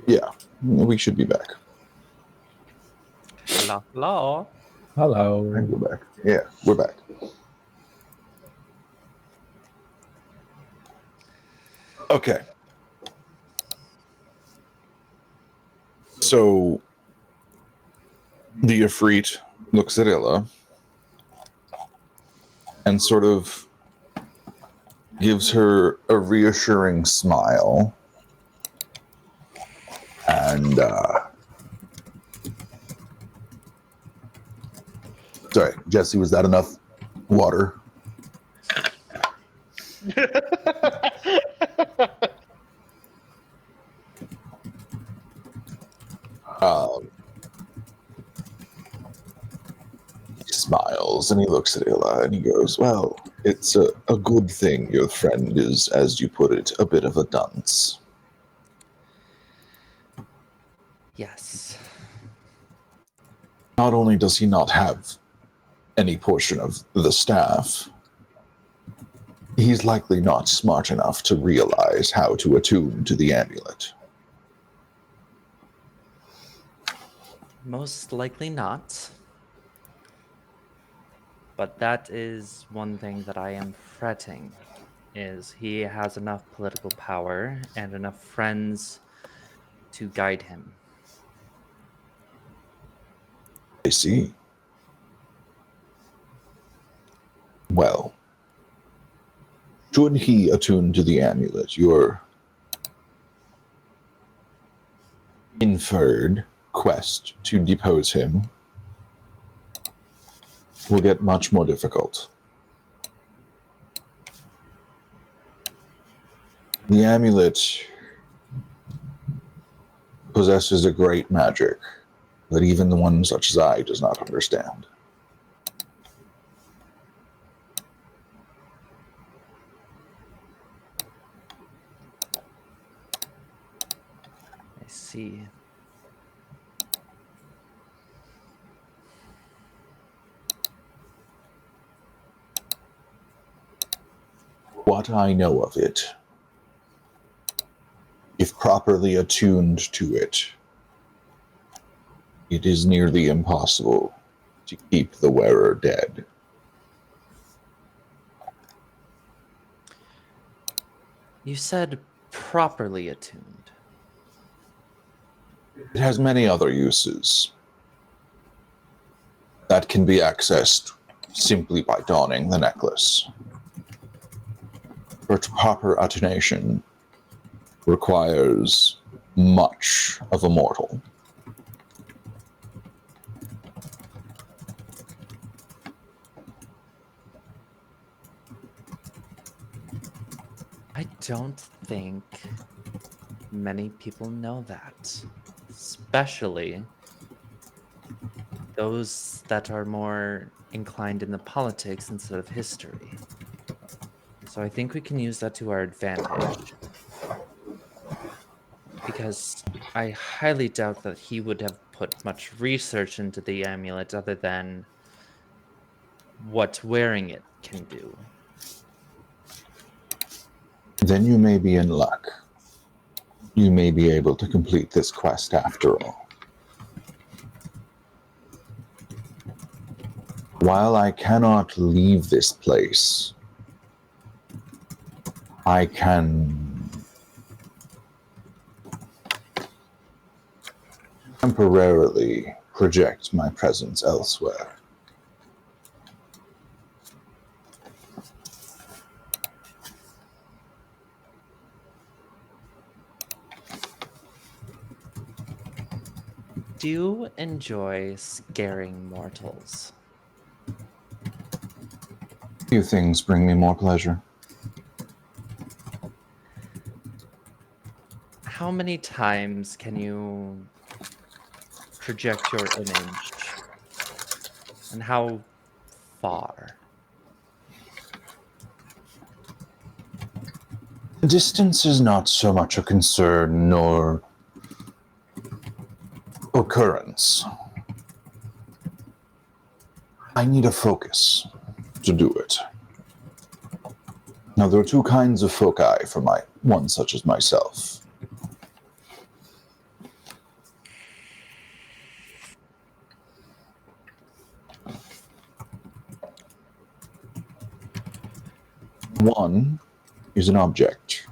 yeah, we should be back. Hello, hello. Hello. We're back. Yeah, we're back. Okay. So the Efreet looks at Illa and sort of gives her a reassuring smile. And, sorry, Jesse, was that enough water? He smiles and he looks at Illa and he goes, well, it's a good thing your friend is, as you put it, a bit of a dunce. Yes. Not only does he not have any portion of the staff, he's likely not smart enough to realize how to attune to the amulet. Most likely not. But that is one thing that I am fretting, is he has enough political power and enough friends to guide him. I see. Well, should he attune to the amulet, your inferred quest to depose him will get much more difficult. The amulet possesses a great magic that even the one such as I does not understand. I see. What I know of it, if properly attuned to it, it is nearly impossible to keep the wearer dead. You said properly attuned. It has many other uses that can be accessed simply by donning the necklace. But proper attunation requires much of a mortal. I don't think many people know that, especially those that are more inclined in the politics instead of history. So I think we can use that to our advantage. Because I highly doubt that he would have put much research into the amulet other than what wearing it can do. Then you may be in luck. You may be able to complete this quest after all. While I cannot leave this place, I can temporarily project my presence elsewhere. Do you enjoy scaring mortals? Few things bring me more pleasure. How many times can you project your image? And how far? Distance is not so much a concern nor occurrence. I need a focus to do it. Now, there are two kinds of foci for one such as myself. One is an object,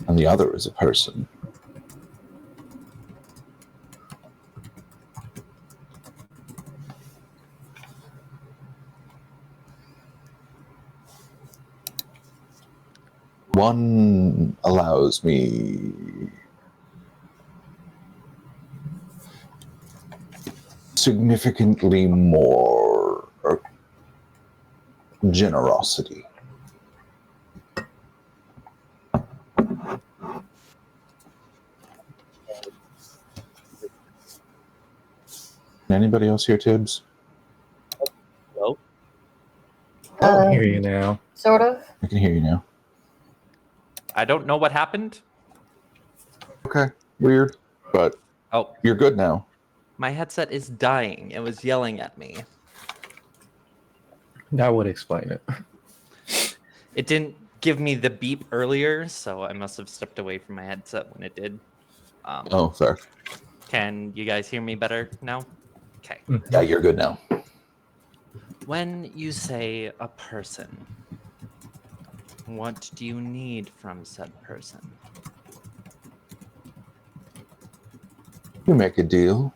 and the other is a person. One allows me significantly more generosity. Anybody else hear Tibbs? Hello? I hear you now. Sort of. I can hear you now. I don't know what happened. Okay, weird, but Oh, you're good now. my headset is dying. It was yelling at me. That would explain it. It didn't give me the beep earlier, so I must have stepped away from my headset when it did. Oh, fair. Can you guys hear me better now? Okay. Yeah, you're good now. When you say a person, what do you need from said person? You make a deal.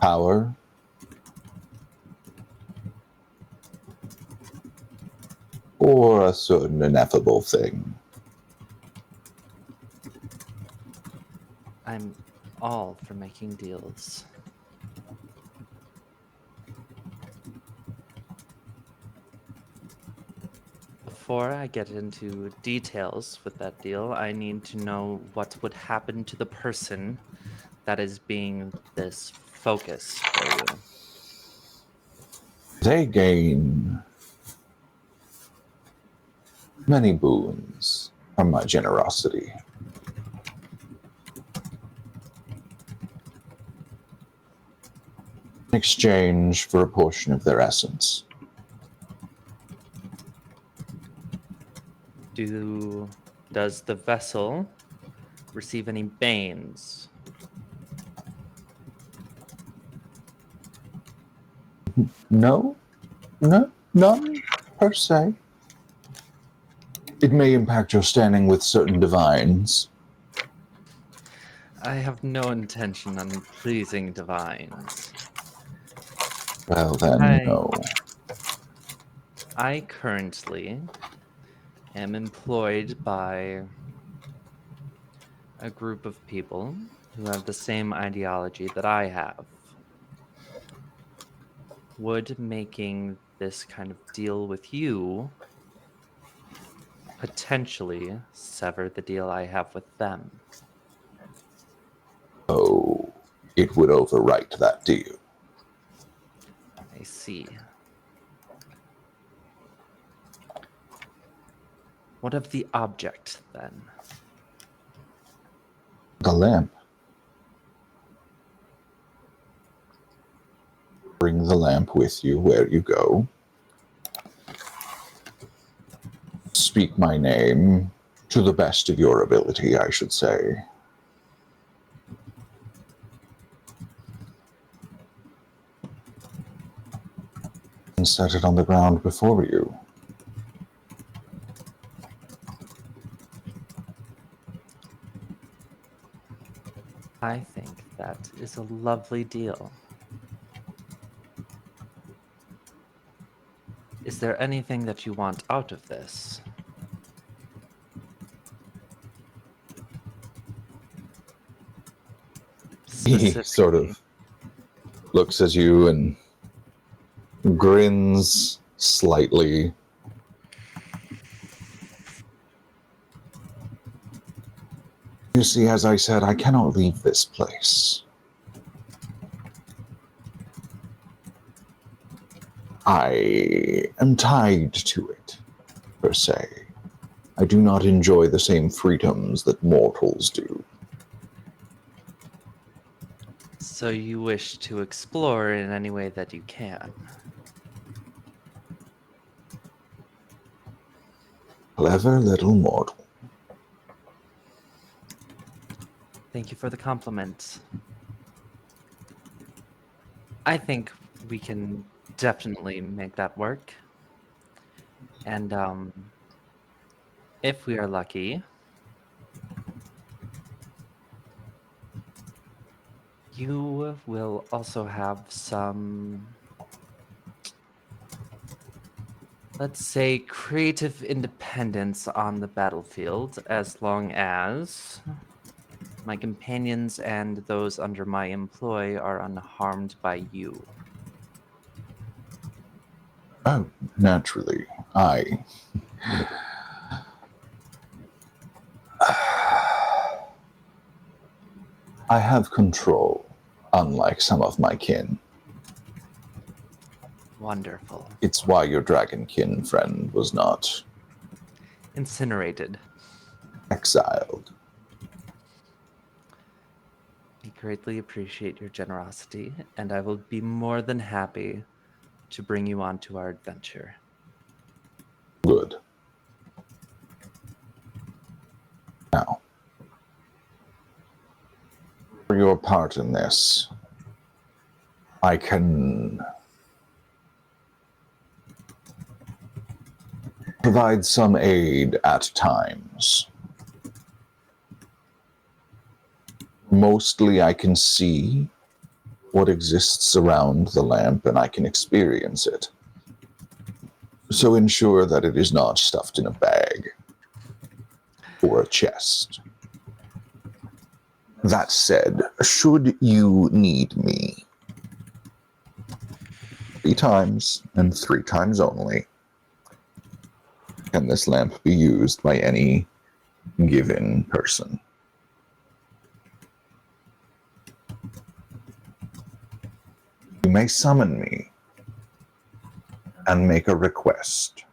Power. Or a certain ineffable thing. I'm all for making deals. Before I get into details with that deal, I need to know what would happen to the person that is being this focus for you. They gain many boons from my generosity. In exchange for a portion of their essence. Does the vessel receive any banes? No, none per se. It may impact your standing with certain divines. I have no intention on pleasing divines. Well, then, I- no. I currently am employed by a group of people who have the same ideology that I have. Would making this kind of deal with you potentially sever the deal I have with them? Oh, it would overwrite that deal. I see. What of the object, then? The lamp. Bring the lamp with you where you go. Speak my name to the best of your ability, I should say. And set it on the ground before you. I think that is a lovely deal. Is there anything that you want out of this? He sort Specifically. of looks at you and grins slightly. You see, as I said, I cannot leave this place. I am tied to it, per se. I do not enjoy the same freedoms that mortals do. So you wish to explore in any way that you can. Clever little mortal. Thank you for the compliment. I think we can definitely make that work. And if we are lucky, you will also have some, let's say, creative independence on the battlefield, as long as my companions and those under my employ are unharmed by you. Oh, naturally. I have control, unlike some of my kin. Wonderful. It's why your dragonkin friend was not Incinerated. exiled. I greatly appreciate your generosity, and I will be more than happy to bring you on to our adventure. Good. Now, for your part in this, I can provide some aid at times. Mostly I can see what exists around the lamp and I can experience it. So ensure that it is not stuffed in a bag or a chest. That said, should you need me 3 times and 3 times only, can this lamp be used by any given person? You may summon me and make a request.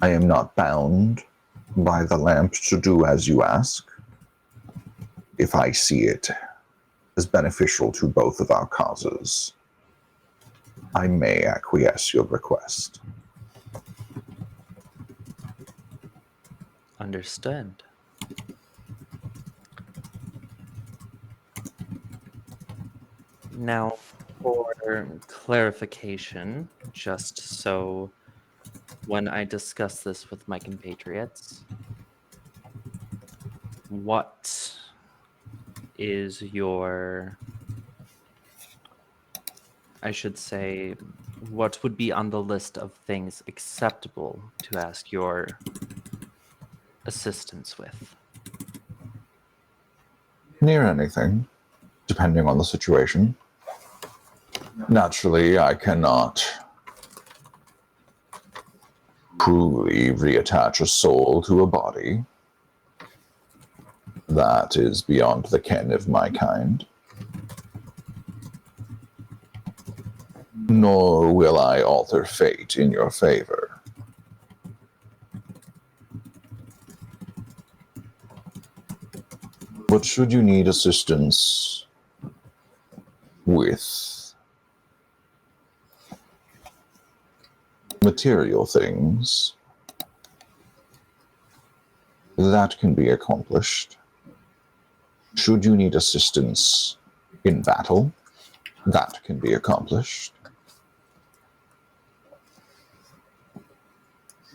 I am not bound by the lamp to do as you ask. If I see it as beneficial to both of our causes, I may acquiesce your request. Understood. Now, for clarification, just so when I discuss this with my compatriots, what is your, I should say, what would be on the list of things acceptable to ask your assistance with? Near anything, depending on the situation. Naturally, I cannot truly reattach a soul to a body. That is beyond the ken of my kind. Nor will I alter fate in your favor. But should you need assistance with material things, that can be accomplished. Should you need assistance in battle, that can be accomplished.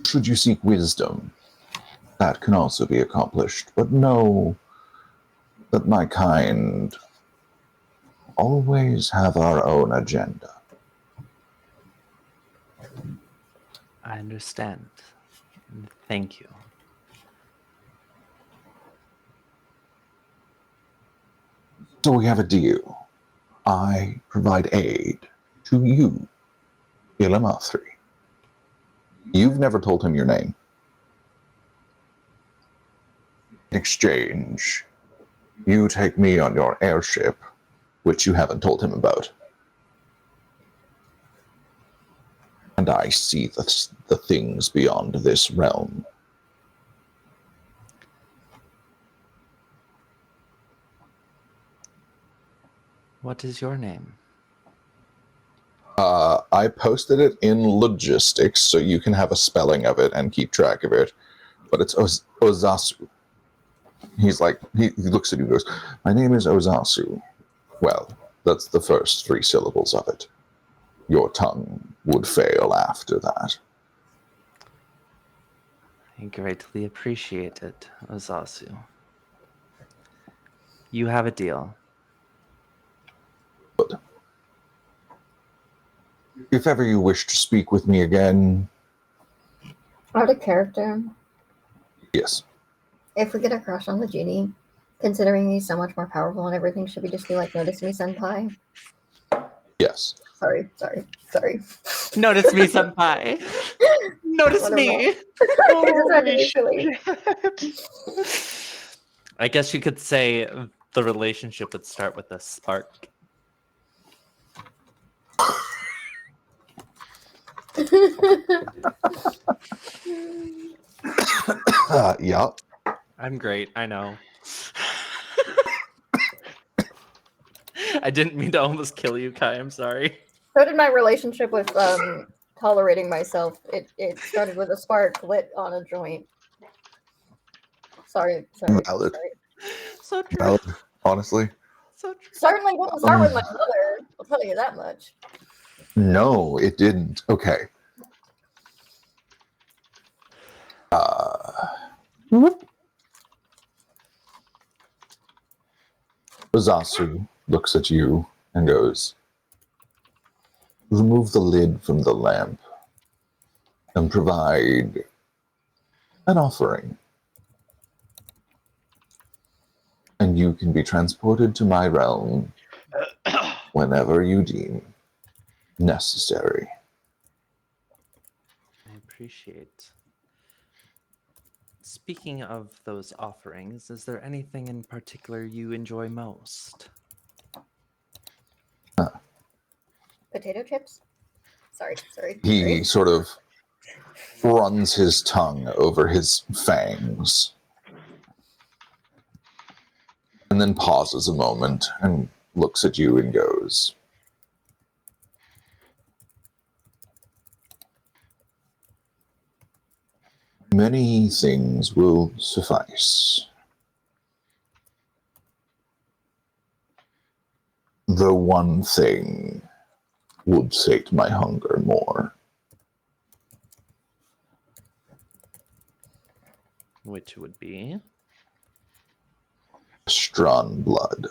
Should you seek wisdom, that can also be accomplished. But know that my kind always have our own agenda. I understand. Thank you. So we have a deal. I provide aid to you, Illamathree. You've never told him your name. In exchange, you take me on your airship, which you haven't told him about. And I see the things beyond this realm. What is your name? I posted it in logistics so you can have a spelling of it and keep track of it. But it's Ozasu. He's like, he looks at you and goes, my name is Ozasu. Well, that's the first 3 syllables of it. Your tongue would fail after that. I greatly appreciate it, Ozasu. You have a deal. But if ever you wish to speak with me again, Out of character, yes. if we get a crush on the genie, considering he's so much more powerful and everything, should we just be like, notice me, senpai? Yes. Sorry. Notice me, senpai. Notice Whatever. me. I just had to be silly. I guess you could say the relationship would start with a spark. Yeah. I'm great, I know. I didn't mean to almost kill you, Kai. I'm sorry. So did my relationship with tolerating myself. It started with a spark lit on a joint. Sorry. Valid. So true. Valid. Honestly. So true. Certainly didn't start with my mother. I'll tell you that much. No, it didn't. Okay. Ozasu looks at you and goes, remove the lid from the lamp and provide an offering. And you can be transported to my realm whenever you deem necessary. I appreciate. Speaking of those offerings, is there anything in particular you enjoy most? Potato chips? Sorry. He sort of runs his tongue over his fangs and then pauses a moment and looks at you and goes, many things will suffice. The one thing would sate my hunger more. Which would be? Strawn blood.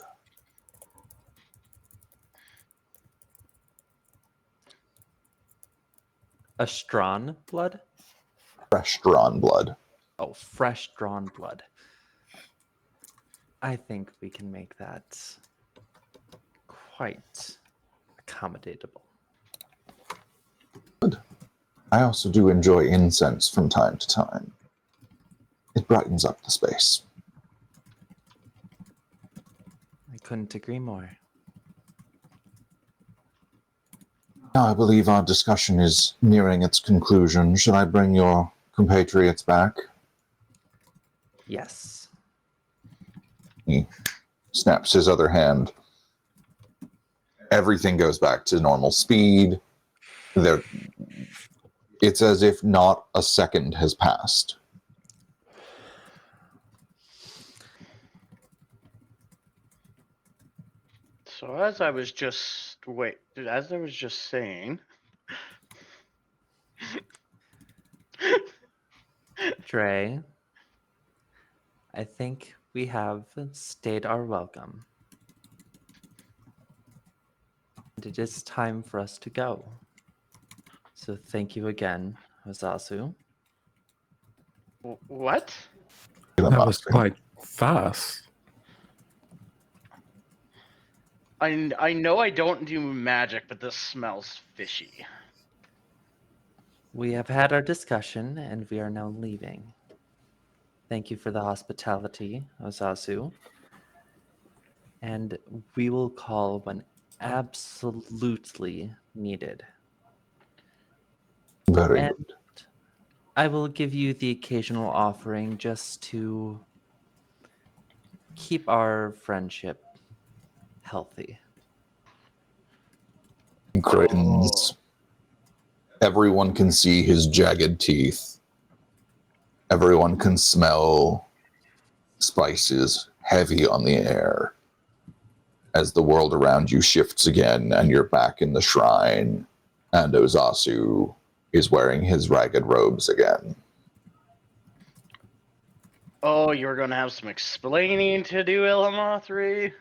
A strawn blood? Fresh drawn blood. Oh, fresh drawn blood. I think we can make that quite accommodatable. Good. I also do enjoy incense from time to time. It brightens up the space. I couldn't agree more. Now I believe our discussion is nearing its conclusion. Should I bring your compatriots back? Yes. He snaps his other hand. Everything goes back to normal speed. It's as if not a second has passed. So as I was just saying, Dre, I think we have stayed our welcome. And it is time for us to go. So thank you again, Ozasu. what? That was quite fast. I know I don't do magic, but this smells fishy. We have had our discussion and we are now leaving. Thank you for the hospitality, Ozasu. And we will call when absolutely needed. Very And good. I will give you the occasional offering just to keep our friendship healthy. Grins. Everyone can see his jagged teeth. Everyone can smell spices heavy on the air as the world around you shifts again and you're back in the shrine and Ozasu is wearing his ragged robes again. Oh, you're gonna have some explaining to do, Illamathree.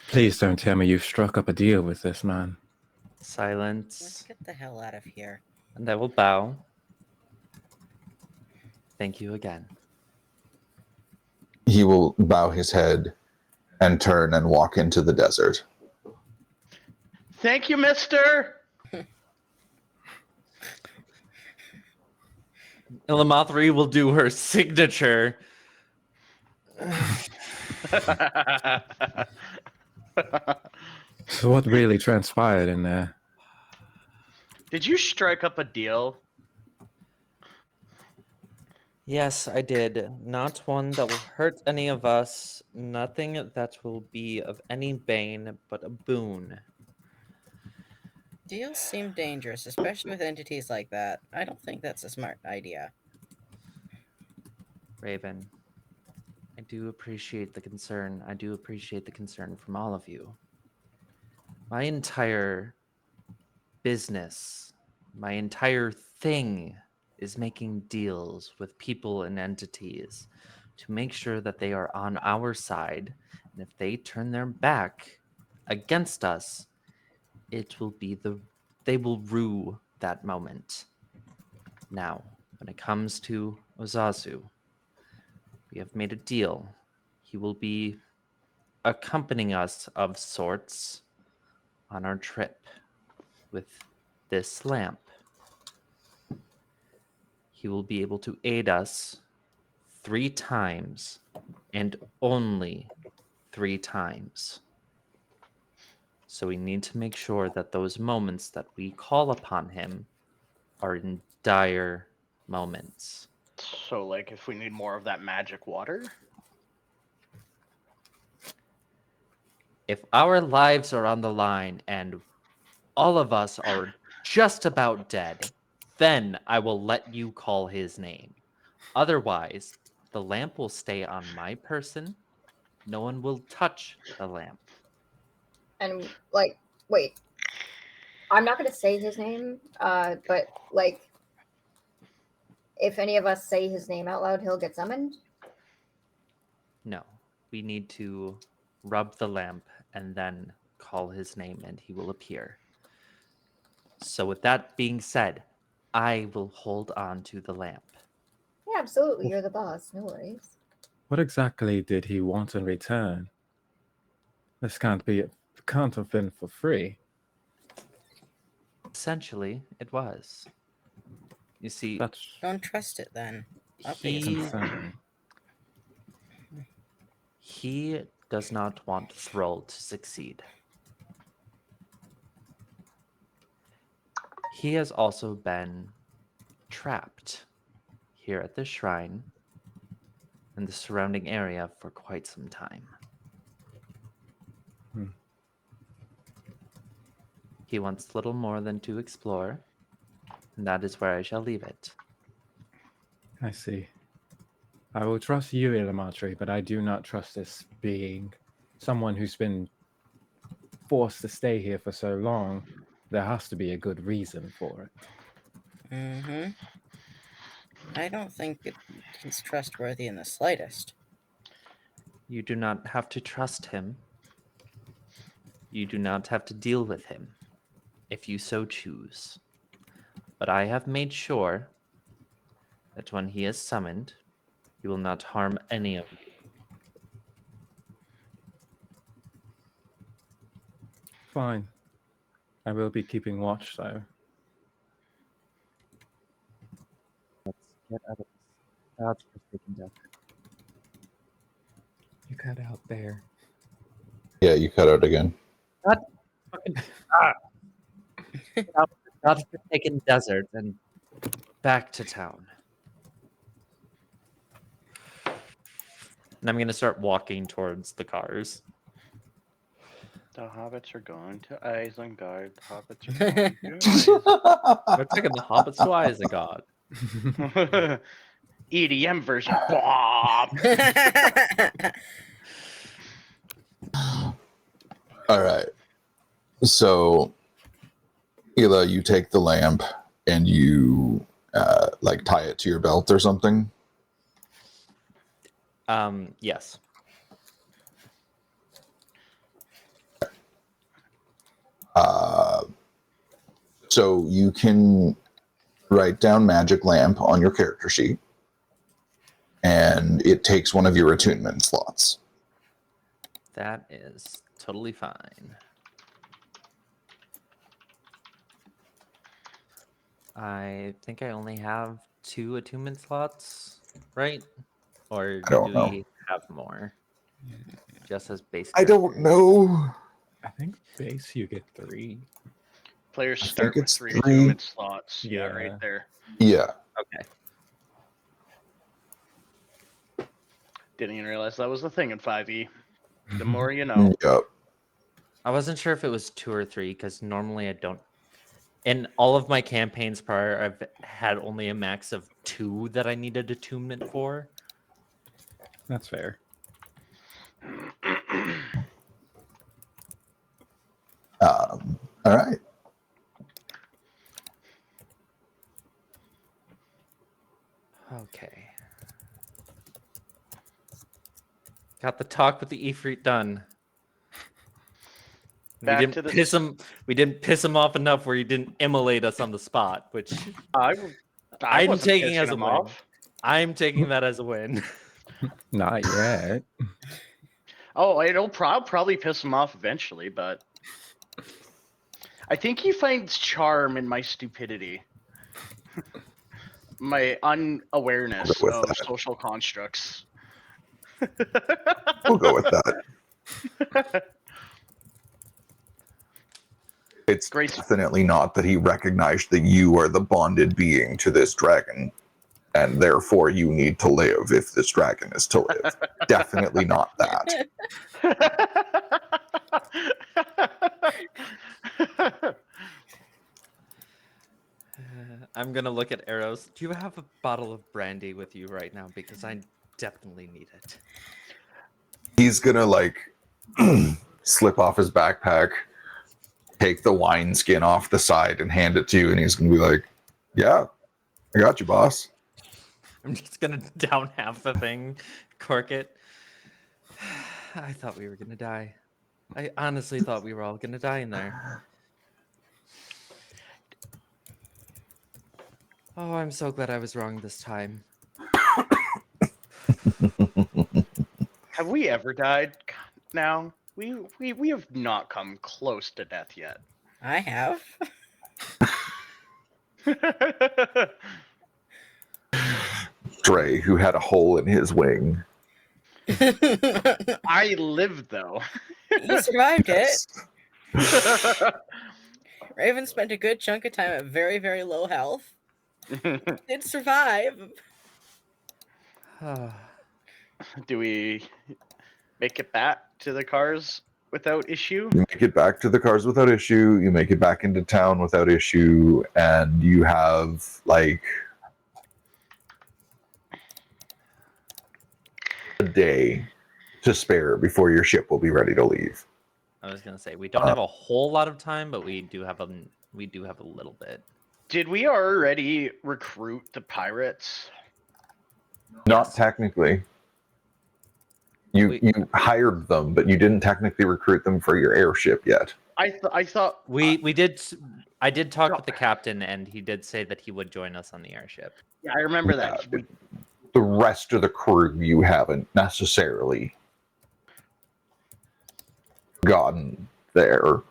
Please don't tell me you've struck up a deal with this man. Let's Silence, get the hell out of here. and I will bow. Thank you again. He will bow his head and turn and walk into the desert. Thank you, mister. Illamathree will do her signature. So what really transpired in there? Did you strike up a deal? Yes, I did. Not one that will hurt any of us. Nothing that will be of any bane, but a boon. Deals seem dangerous, especially with entities like that. I don't think that's a smart idea. Raven, I do appreciate the concern. I do appreciate the concern from all of you. My entire business, my entire thing is making deals with people and entities to make sure that they are on our side. And if they turn their back against us, it will be they will rue that moment. Now, when it comes to Ozazu, we have made a deal. He will be accompanying us of sorts on our trip with this lamp. He will be able to aid us 3 times and only 3 times. So we need to make sure that those moments that we call upon him are in dire moments. So, like, if we need more of that magic water? If our lives are on the line and all of us are just about dead, then I will let you call his name. Otherwise, the lamp will stay on my person. No one will touch the lamp. And like, wait, I'm not gonna say his name, but like, if any of us say his name out loud, he'll get summoned. No, we need to rub the lamp and then call his name and he will appear. So, with that being said, I will hold on to the lamp. Yeah, absolutely. You're the boss. No worries. What exactly did he want in return? This can't have been for free. Essentially, it was. You see, That's Don't trust it then. he concerning. he does not want Thrall to succeed. He has also been trapped here at the shrine and the surrounding area for quite some time. Hmm. He wants little more than to explore, and that is where I shall leave it. I see. I will trust you, Illamathree, but I do not trust this being. Someone who's been forced to stay here for so long, there has to be a good reason for it. Mm-hmm. I don't think he's trustworthy in the slightest. You do not have to trust him. You do not have to deal with him, if you so choose. But I have made sure that when he is summoned, he will not harm any of you. Fine. I will be keeping watch, though. Let's get out of this godforsaken desert. You cut out there. Yeah, you cut out again. Fucking get out of this godforsaken desert and back to town. And I'm going to start walking towards the cars. The hobbits are going to Isengard. The hobbits are going to We're taking the hobbits to Isengard. Isengard. EDM version. Bop. All right. So, Hila, you take the lamp and you like tie it to your belt or something. Yes. So you can write down magic lamp on your character sheet, and it takes one of your attunement slots. That is totally fine. I think I only have 2 attunement slots, right? Or I don't do know. we have more? Just as base. I don't characters? know. I think base you get 3. Players I start think with it's 3 3. attunement slots. Yeah, Yeah. right there. Yeah. Okay. Didn't even realize that was the thing in 5e. The more you know. Yep. I wasn't sure if it was 2 or 3 because normally I don't. In all of my campaigns prior, I've had only a max of 2 that I needed attunement for. That's fair. All right. Okay. Got the talk with the Efreet done. Back we to didn't the- piss him. We didn't piss him off enough where he didn't immolate us on the spot, which I'm I'm taking pissing as a him win. off. I'm taking that as a win. Not yet. Oh, it'll probably piss him off eventually, but I think he finds charm in my stupidity, my unawareness I'll go with of that. social constructs. We'll go with that. It's Great. definitely not that he recognized that you are the bonded being to this dragon, and therefore you need to live if this dragon is to live. Definitely not that. I'm gonna look at arrows. Do you have a bottle of brandy with you right now? Because I definitely need it. He's gonna like slip off his backpack, take the wine skin off the side and hand it to you, and he's gonna be like, "Yeah, I got you, boss." I'm just gonna down half the thing, cork it. I thought we were gonna die. I honestly thought we were all gonna die in there. Oh, I'm so glad I was wrong this time. Have we ever died? Now we have not come close to death yet. I have. Dre, who had a hole in his wing. I lived though. You survived Yes. it. Raven spent a good chunk of time at very, very low health. Did survive. Do we make it back to the cars without issue? You make it back to the cars without issue. You make it back into town without issue, and you have like a day to spare before your ship will be ready to leave. I was gonna say we don't have a whole lot of time, but we do have a little bit. Did we already recruit the pirates? Not Yes. technically. You hired them, but you didn't technically recruit them for your airship yet. I thought We did. I did talk with the captain, and he did say that he would join us on the airship. yeah, I remember that. Yeah, the rest of the crew you haven't necessarily gotten there,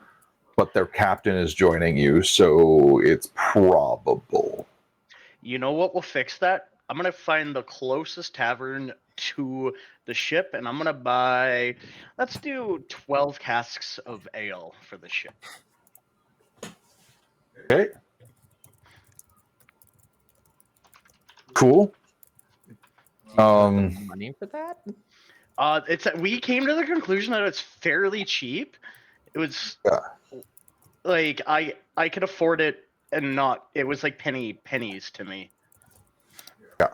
but their captain is joining you, so it's probable. You know what will fix that? I'm gonna find the closest tavern to the ship, and I'm gonna buy. Let's do 12 casks of ale for the ship. Okay. Cool. Money for that? We came to the conclusion that it's fairly cheap. It was Yeah. like I could afford it and not. It was like pennies to me. Yeah.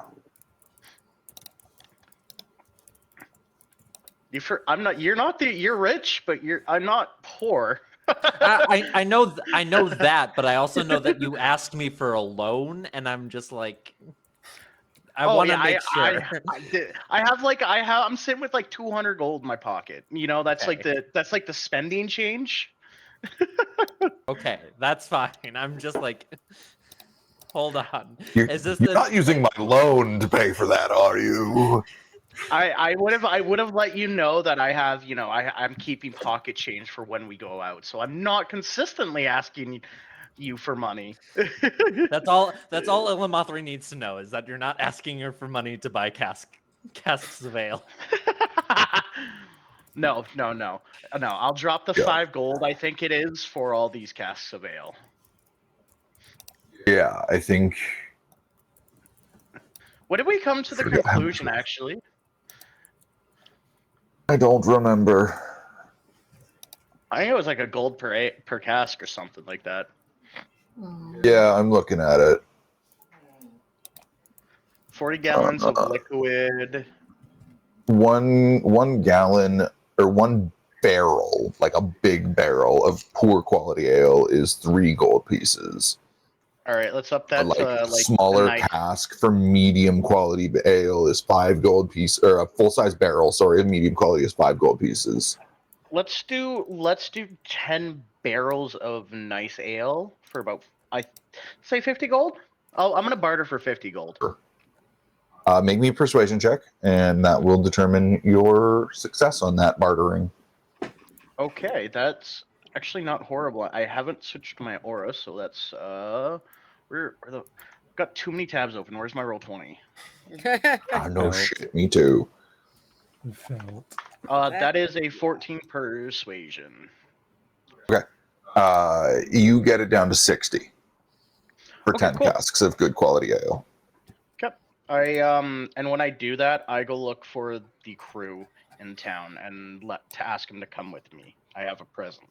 I'm not. You're not the. You're rich, but I'm not poor. I know that, but I also know that you asked me for a loan, and I'm just like, I want to make sure. I'm sitting with like 200 gold in my pocket. You know, that's like Okay. the spending change. Okay, that's fine. I'm just like, hold on. You're Is this not using my loan to pay for that, are you? I would have let you know that I have, you know, I'm keeping pocket change for when we go out. So I'm not consistently asking you for money. That's all Illamathree needs to know, is that you're not asking her for money to buy casks of ale. No. I'll drop the Yeah. 5 gold, I think it is, for all these casks of ale. Yeah, I think. What did we come to the Forget how conclusion, much- actually? I don't remember. I think it was like a gold per cask or something like that. Yeah, I'm looking at it. 40 gallons of liquid. One gallon or one barrel, like a big barrel of poor quality ale, is 3 gold pieces. All right, let's up A that to like a smaller nice. cask for medium quality ale is 5 gold pieces, or a full size barrel, sorry, of medium quality is 5 gold pieces. Let's do 10 barrels of nice ale for about, I say, 50 gold. I'm gonna barter for 50 gold. Make me a persuasion check, and that will determine your success on that bartering. Okay, that's actually not horrible. I haven't switched my aura, so that's where the got too many tabs open. Where's my roll 20? No Felt. shit, me too. Felt. That is a 14 persuasion. You get it down to 60 for Okay, 10 cool. casks of good quality ale. And when I do that, I go look for the crew in town and to ask them to come with me. I have a present.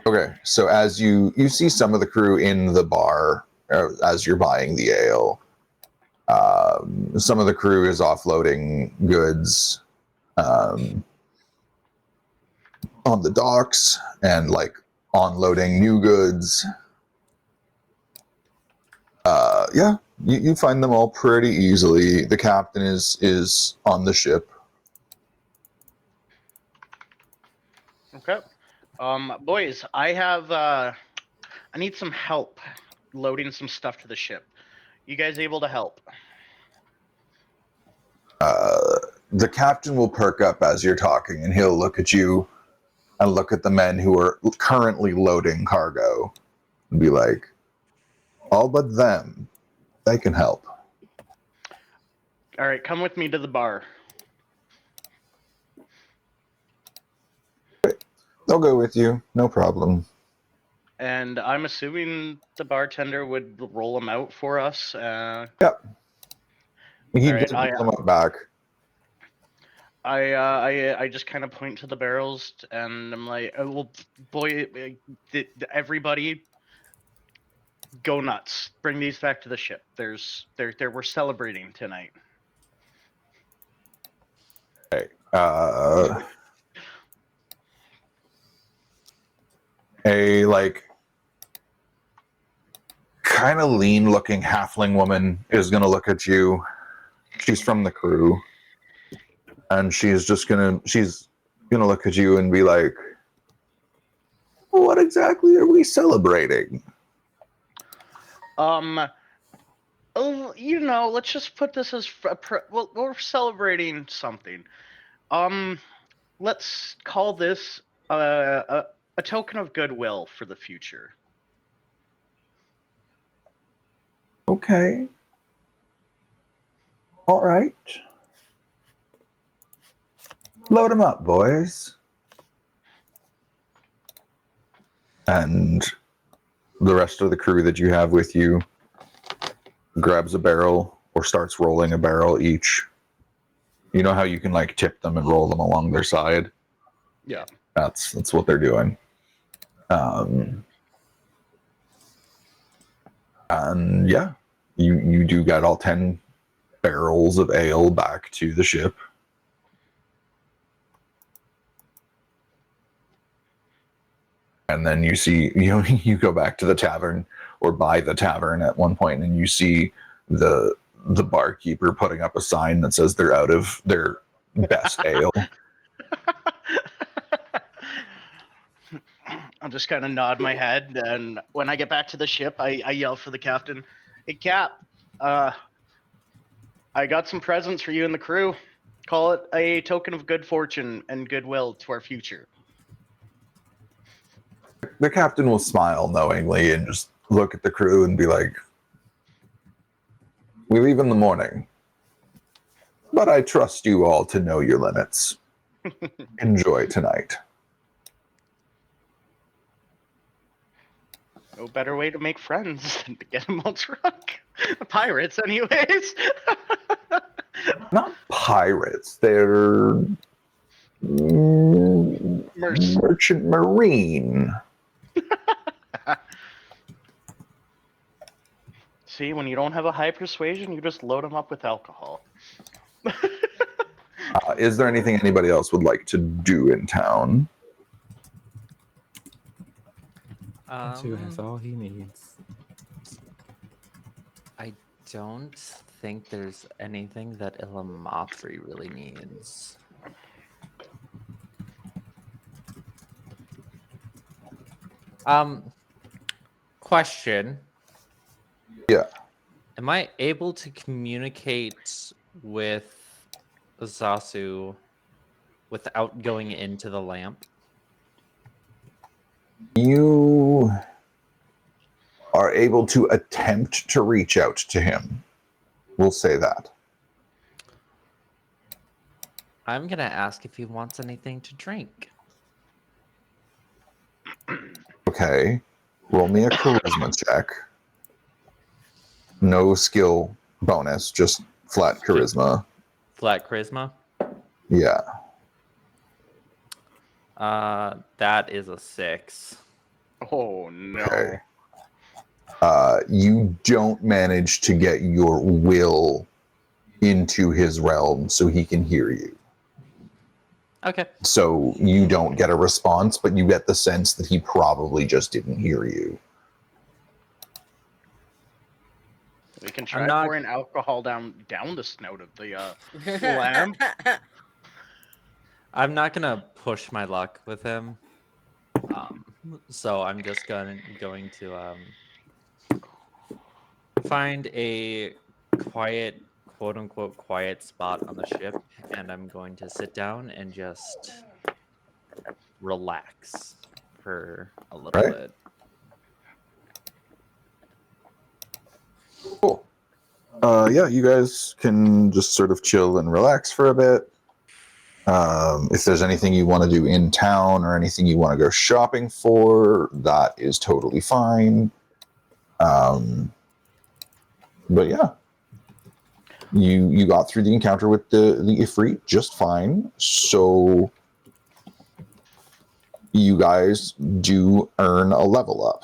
Okay, so as you see some of the crew in the bar as you're buying the ale, some of the crew is offloading goods on the docks and like onloading new goods. Yeah, you find them all pretty easily. The captain is on the ship. Okay. Boys, I need some help loading some stuff to the ship. You guys able to help? The captain will perk up as you're talking, and he'll look at you and look at the men who are currently loading cargo and be like, all but them, they can help. All right, come with me to the bar. They'll go with you, no problem. And I'm assuming the bartender would roll them out for us. Yep. He All right, doesn't come up back. I just kind of point to the barrels and I'm like, oh, well, boy, everybody, go nuts! Bring these back to the ship. We're celebrating tonight. Okay. A like kind of lean looking halfling woman is gonna look at you. She's from the crew. And she's gonna look at you and be like, what exactly are we celebrating? You know, let's just put this as well, we're celebrating something. Let's call this a token of goodwill for the future. Okay. All right. Load them up, boys. And the rest of the crew that you have with you grabs a barrel or starts rolling a barrel each. You know how you can like tip them and roll them along their side? Yeah. That's what they're doing. And yeah, you do get all 10 barrels of ale back to the ship. And then you see, you go back to the tavern or by the tavern at one point, and you see the barkeeper putting up a sign that says they're out of their best ale. I'll just kind of nod my head, and when I get back to the ship, I yell for the captain, "Hey, Cap, I got some presents for you and the crew. Call it a token of good fortune and goodwill to our future." The captain will smile knowingly and just look at the crew and be like, "We leave in the morning, but I trust you all to know your limits. Enjoy tonight." No better way to make friends than to get them all drunk. Pirates, anyways. Not pirates, they're merchant marine. See, when you don't have a high persuasion, you just load them up with alcohol. Is there anything anybody else would like to do in town? Two has all he needs. I don't think there's anything that Illamathree really needs. Question. Yeah. Am I able to communicate with Zasu without going into the lamp? You are able to attempt to reach out to him. We'll say that. I'm gonna ask if he wants anything to drink. Okay. Roll me a charisma check. No skill bonus, just flat charisma. Flat charisma? Yeah. That is a 6. Oh no. Okay. You don't manage to get your will into his realm so he can hear you. Okay. So you don't get a response, but you get the sense that he probably just didn't hear you. We can try not- pouring alcohol down the snout of the lamb. I'm not gonna push my luck with him. So I'm just going to find a quiet, quote unquote, quiet spot on the ship, and I'm going to sit down and just relax for a little Right. bit. Cool. Yeah, you guys can just sort of chill and relax for a bit. If there's anything you want to do in town or anything you want to go shopping for, that is totally fine. But yeah, you got through the encounter with the Ifrit just fine. So you guys do earn a level up.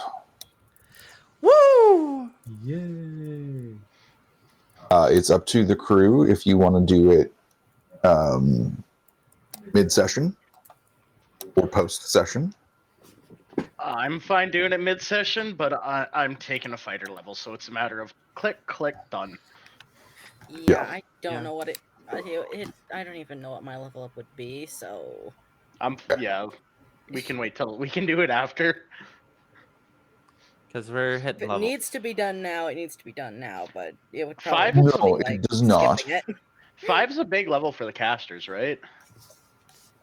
Woo! Yay! It's up to the crew if you want to do it mid-session or post-session. I'm fine doing it mid-session, but I'm taking a fighter level, so it's a matter of click, click, done. Yeah, Yeah. I don't know what I don't even know what my level up would be, so Yeah. We can wait till we can do it after. Because we're if hitting it level. needs to be done now, it needs to be done now. But it would Five probably is be No, like it does not. skipping it. 5's a big level for the casters, right?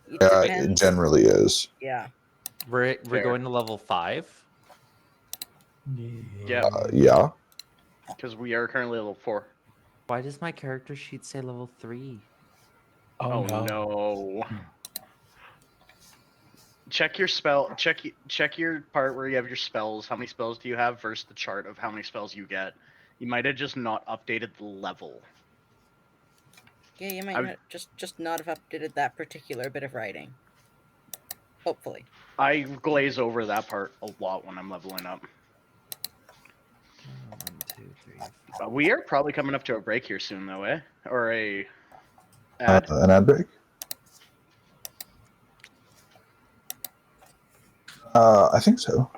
It It depends. generally is. Yeah. We're Fair. going to level 5. Yeah. Yeah. Because we are currently level 4. Why does my character sheet say level 3? Oh no. Check your spell. Check your part where you have your spells. How many spells do you have versus the chart of how many spells you get? You might have just not updated the level. Yeah, you might not just not have updated that particular bit of writing. Hopefully. I glaze over that part a lot when I'm leveling up. 1, 2, 3, 4. We are probably coming up to a break here soon, though, eh? Or a ad. An ad break? I think so.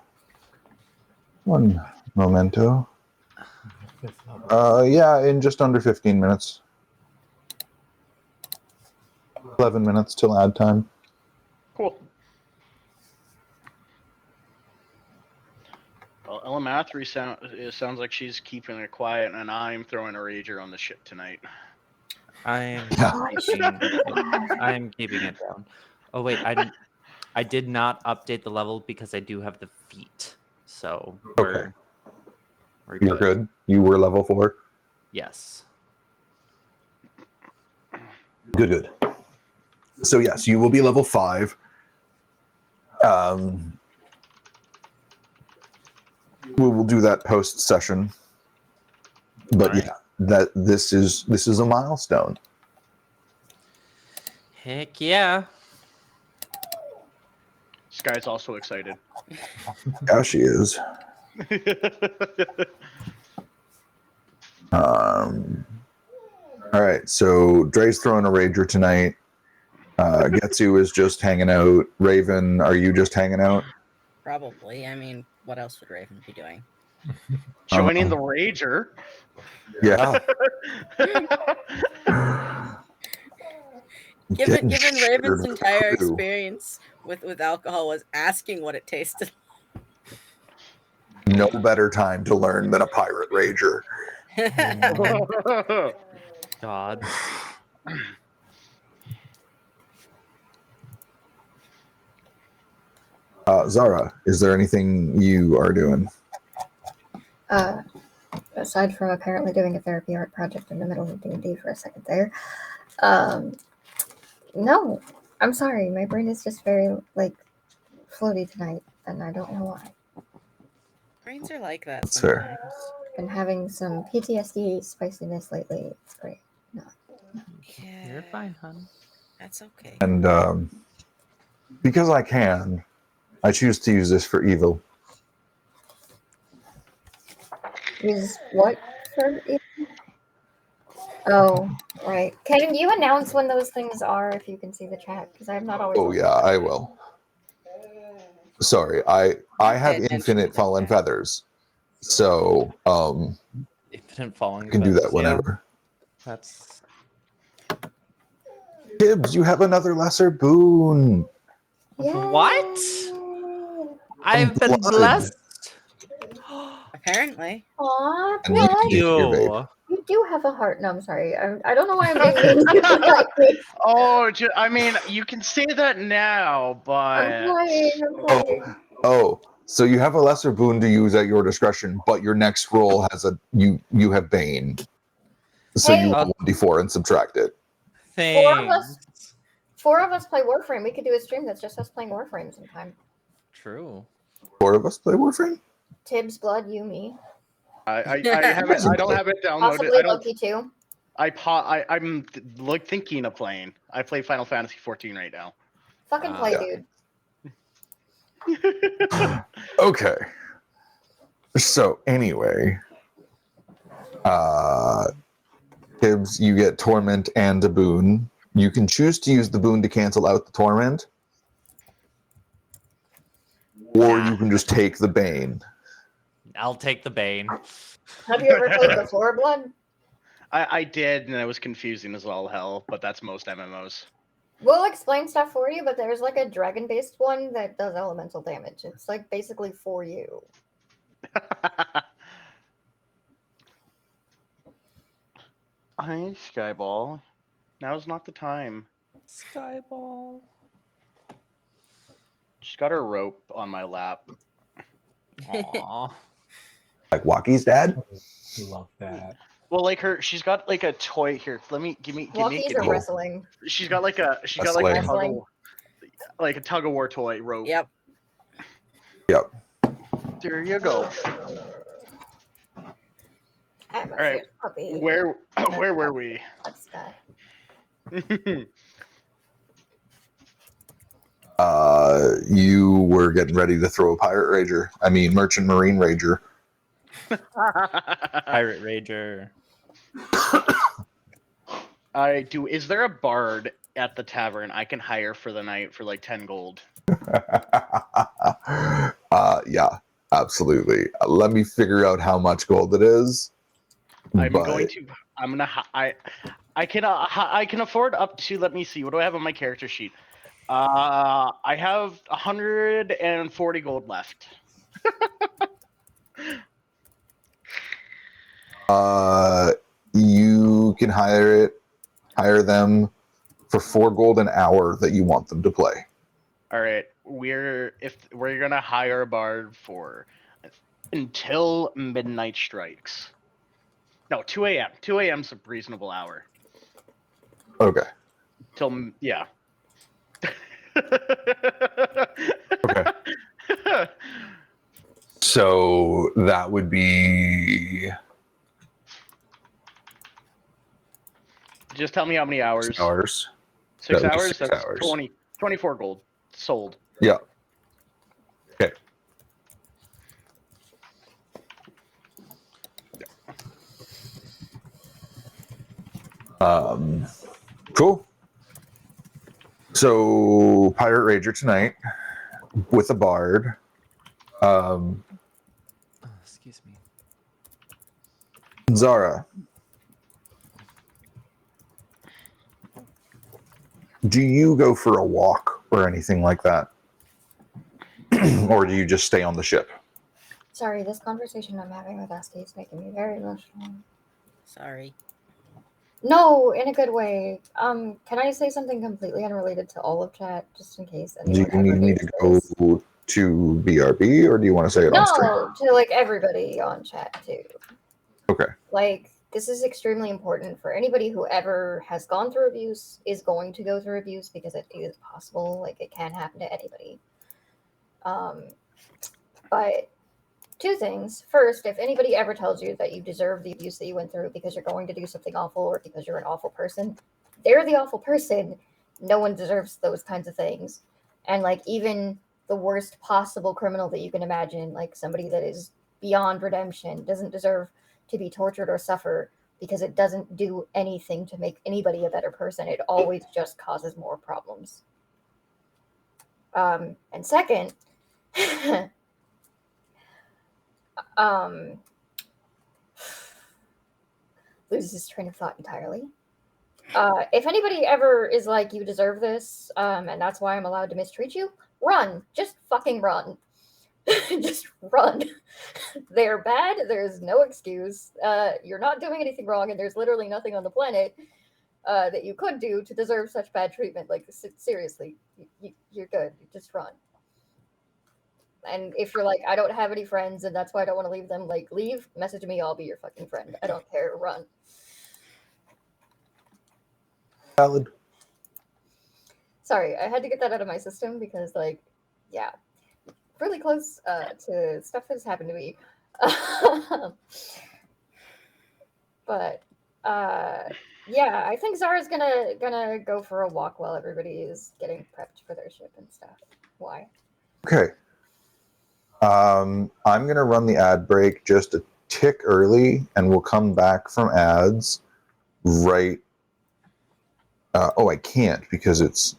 One momento. Yeah, in just under 15 minutes. 11 minutes till ad time. Cool. Well, Illamathree sounds like she's keeping it quiet, and I'm throwing a rager on the ship tonight. I'm Yeah. keeping it down. Oh wait, I did not update the level because I do have the feat. So we're You're good. You were level 4. Yes. Good. So yes, you will be level 5. We will do that post session. But Right. yeah, this is a milestone. Heck yeah. Sky's also excited. Yeah, she is. All right, so Dre's throwing a rager tonight. Getsu is just hanging out. Raven, are you just hanging out? Probably. I mean, what else would Raven be doing? Joining the rager. Yeah. Given Getting Raven's shared with entire crew. experience with alcohol was asking what it tasted. No better time to learn than a pirate rager. God. Zara, is there anything you are doing? Aside from apparently doing a therapy art project in the middle of D&D for a second there, no, I'm sorry. My brain is just very floaty tonight, and I don't know why. Brains are like that That's fair. sometimes. Been having some PTSD spiciness lately. It's great. Yeah, You're fine, hon. that's okay. And because I can, I choose to use this for evil. Use what for? Oh, right. Can you announce when those things are if you can see the chat? Because I'm not always. Oh yeah, I will. Sorry, I have attention infinite to fallen that. feathers, so Infinite falling. I can do that feathers, yeah. whenever. That's Gibbs, you have another lesser boon. What? I've been blood. blessed. Apparently. Aw, And you can Blood, use your vape. you do have a heart. No, I'm sorry. I don't know why I'm being mean. Like me. Oh, I mean, you can say that now, but I'm playing. Oh, so you have a lesser boon to use at your discretion, but your next roll has you have Bane. So Hey. you roll 1d4 and subtract it. Thanks. Four of us play Warframe. We could do a stream that's just us playing Warframe sometime. True. 4 of us play Warframe? Tibbs, Blood, you, me. I haven't. I don't have it downloaded. Possibly I don't. Loki too. I'm like thinking of playing. I play Final Fantasy 14 right now. Fucking play, yeah. dude. Okay. So anyway, Tibbs, you get torment and a boon. You can choose to use the boon to cancel out the torment, or you can just take the bane. I'll take the Bane. Have you ever played before, Blood? I did, and it was confusing as all hell, but that's most MMOs. We'll explain stuff for you, but there's like a dragon-based one that does elemental damage. It's like basically for you. Hi, Skyball. Now's not the time. Skyball. She's got her rope on my lap. Aww. Like Walkie's dad? Love that. Well, she's got like a toy here. Give me. Walkies are wrestling. She's got like a Wrestling. tug of war toy rope. Yep. There you go. I'm a Alright, puppy. Where were we? That's you were getting ready to throw a pirate rager. I mean, merchant marine rager. Pirate Rager. I do. Is there a bard at the tavern I can hire for the night for like 10 gold? Yeah, absolutely. Let me figure out how much gold it is. I'm but- going to. I'm gonna. I can afford up to. Let me see. What do I have on my character sheet? I have 140 gold left. You can hire them for 4 gold an hour that you want them to play. All right, if we're gonna hire a bard for until midnight strikes. No, 2 a.m. 2 a.m.'s a reasonable hour. Okay. Yeah. Okay. So that would be Just tell me how many hours. 6 hours. 6 That would be hours? 6 That's hours. 24 gold. Sold. Yeah. Okay. Cool. So Pirate Rager tonight with a bard. Oh, excuse me. Zara, do you go for a walk or anything like that? Or do you just stay on the ship? Sorry, this conversation I'm having with Asti is making me very emotional. Sorry. No, in a good way. Can I say something completely unrelated to all of chat, just in case Do anyone you ever need me hears to go this? to BRB or do you want to say it on stream? No, to like everybody on chat too. Okay. Like, this is extremely important for anybody who ever has gone through abuse, is going to go through abuse, because it is possible. Like, it can happen to anybody. But 2 things. First, if anybody ever tells you that you deserve the abuse that you went through because you're going to do something awful or because you're an awful person, they're the awful person. No one deserves those kinds of things. And like, even the worst possible criminal that you can imagine, like somebody that is beyond redemption, doesn't deserve to be tortured or suffer, because it doesn't do anything to make anybody a better person. It always just causes more problems. And second, loses his train of thought entirely. If anybody ever is like, you deserve this, and that's why I'm allowed to mistreat you, run. Just fucking run. Just run. They're bad. There's no excuse. You're not doing anything wrong, and there's literally nothing on the planet that you could do to deserve such bad treatment. Like, seriously, you're good. Just run. And if you're like, I don't have any friends, and that's why I don't want to leave them, like, leave, message me, I'll be your fucking friend. I don't care. Run. Valid. Sorry, I had to get that out of my system because, like, yeah, really close to stuff that's happened to me. But yeah, I think Zara's gonna go for a walk while everybody is getting prepped for their ship and stuff. Why? Okay. I'm going to run the ad break just a tick early, and we'll come back from ads right. Oh, I can't because it's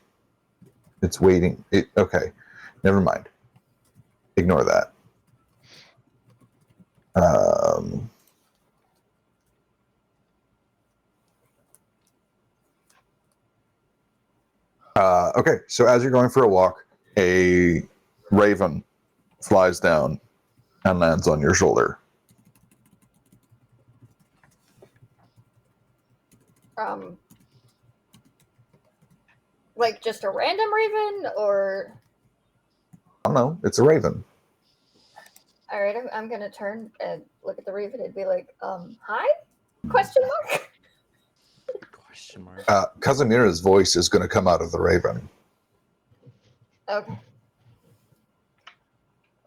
waiting. Okay, never mind. Ignore that. Okay, so as you're going for a walk, a raven flies down and lands on your shoulder. Like just a random raven, or I don't know. It's a raven. all right, I'm gonna turn and look at the raven and be like, hi? Question mark. Question mark. Kazimira's voice is going to come out of the raven. Okay.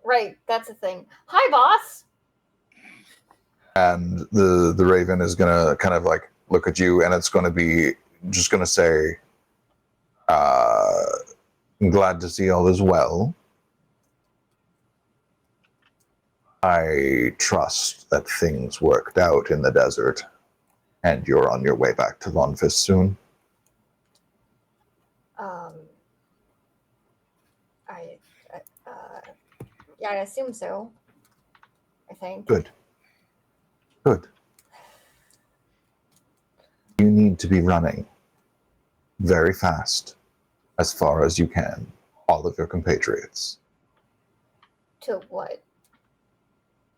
Right, that's a thing. Hi, boss. And the raven is going to kind of like look at you, and it's going to be just going to say, I'm glad to see all is well. I trust that things worked out in the desert, and you're on your way back to Vonphian soon. Um, I, yeah, I assume so. I think. Good. Good. You need to be running very fast, as far as you can, all of your compatriots, To what?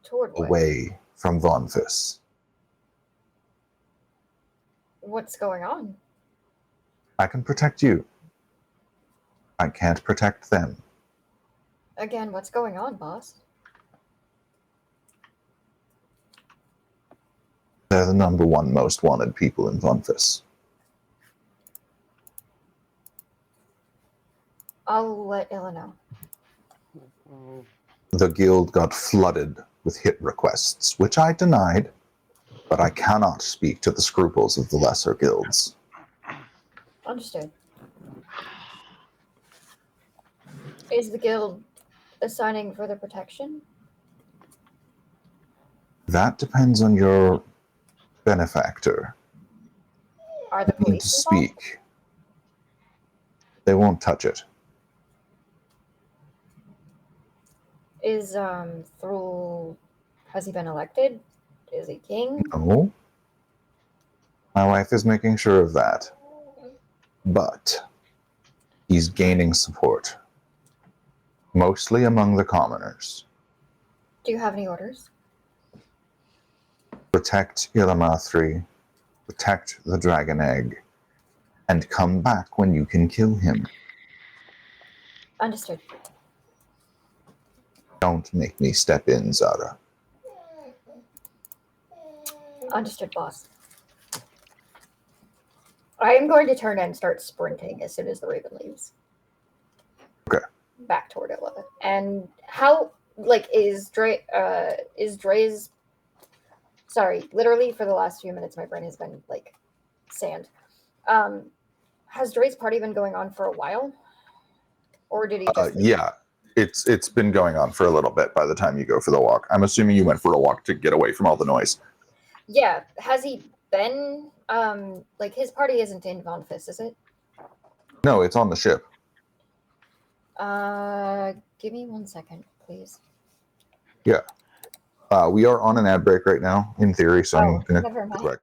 Toward what? away from Vonphian. What's going on? I can protect you. I can't protect them. Again, what's going on, boss? They're the number one most wanted people in Vonphian. I'll let Illa know. The guild got flooded with hit requests, which I denied, but I cannot speak to the scruples of the lesser guilds. Understood. Is the guild assigning further protection? That depends on your benefactor. Are the You need police to involved? speak. They won't touch it. Is Thrul, has he been elected? Is he king? No. My wife is making sure of that. But he's gaining support, mostly among the commoners. Do you have any orders? Protect Illamathree, protect the dragon egg, and come back when you can kill him. Understood. Don't make me step in, Zara. Understood, boss. I am going to turn and start sprinting as soon as the raven leaves. Okay. Back toward Illa. And how, like, is Dre's, sorry, literally for the last few minutes my brain has been like sand. Has Dre's party been going on for a while? Or did he just leave? Yeah, it's been going on for a little bit by the time you go for the walk. I'm assuming you went for a walk to get away from all the noise. Yeah. Has he been like his party isn't in Vonphian, is it? No, it's on the ship. Give me 1 second, please. Yeah. We are on an ad break right now, in theory, so I'm going Never mind. to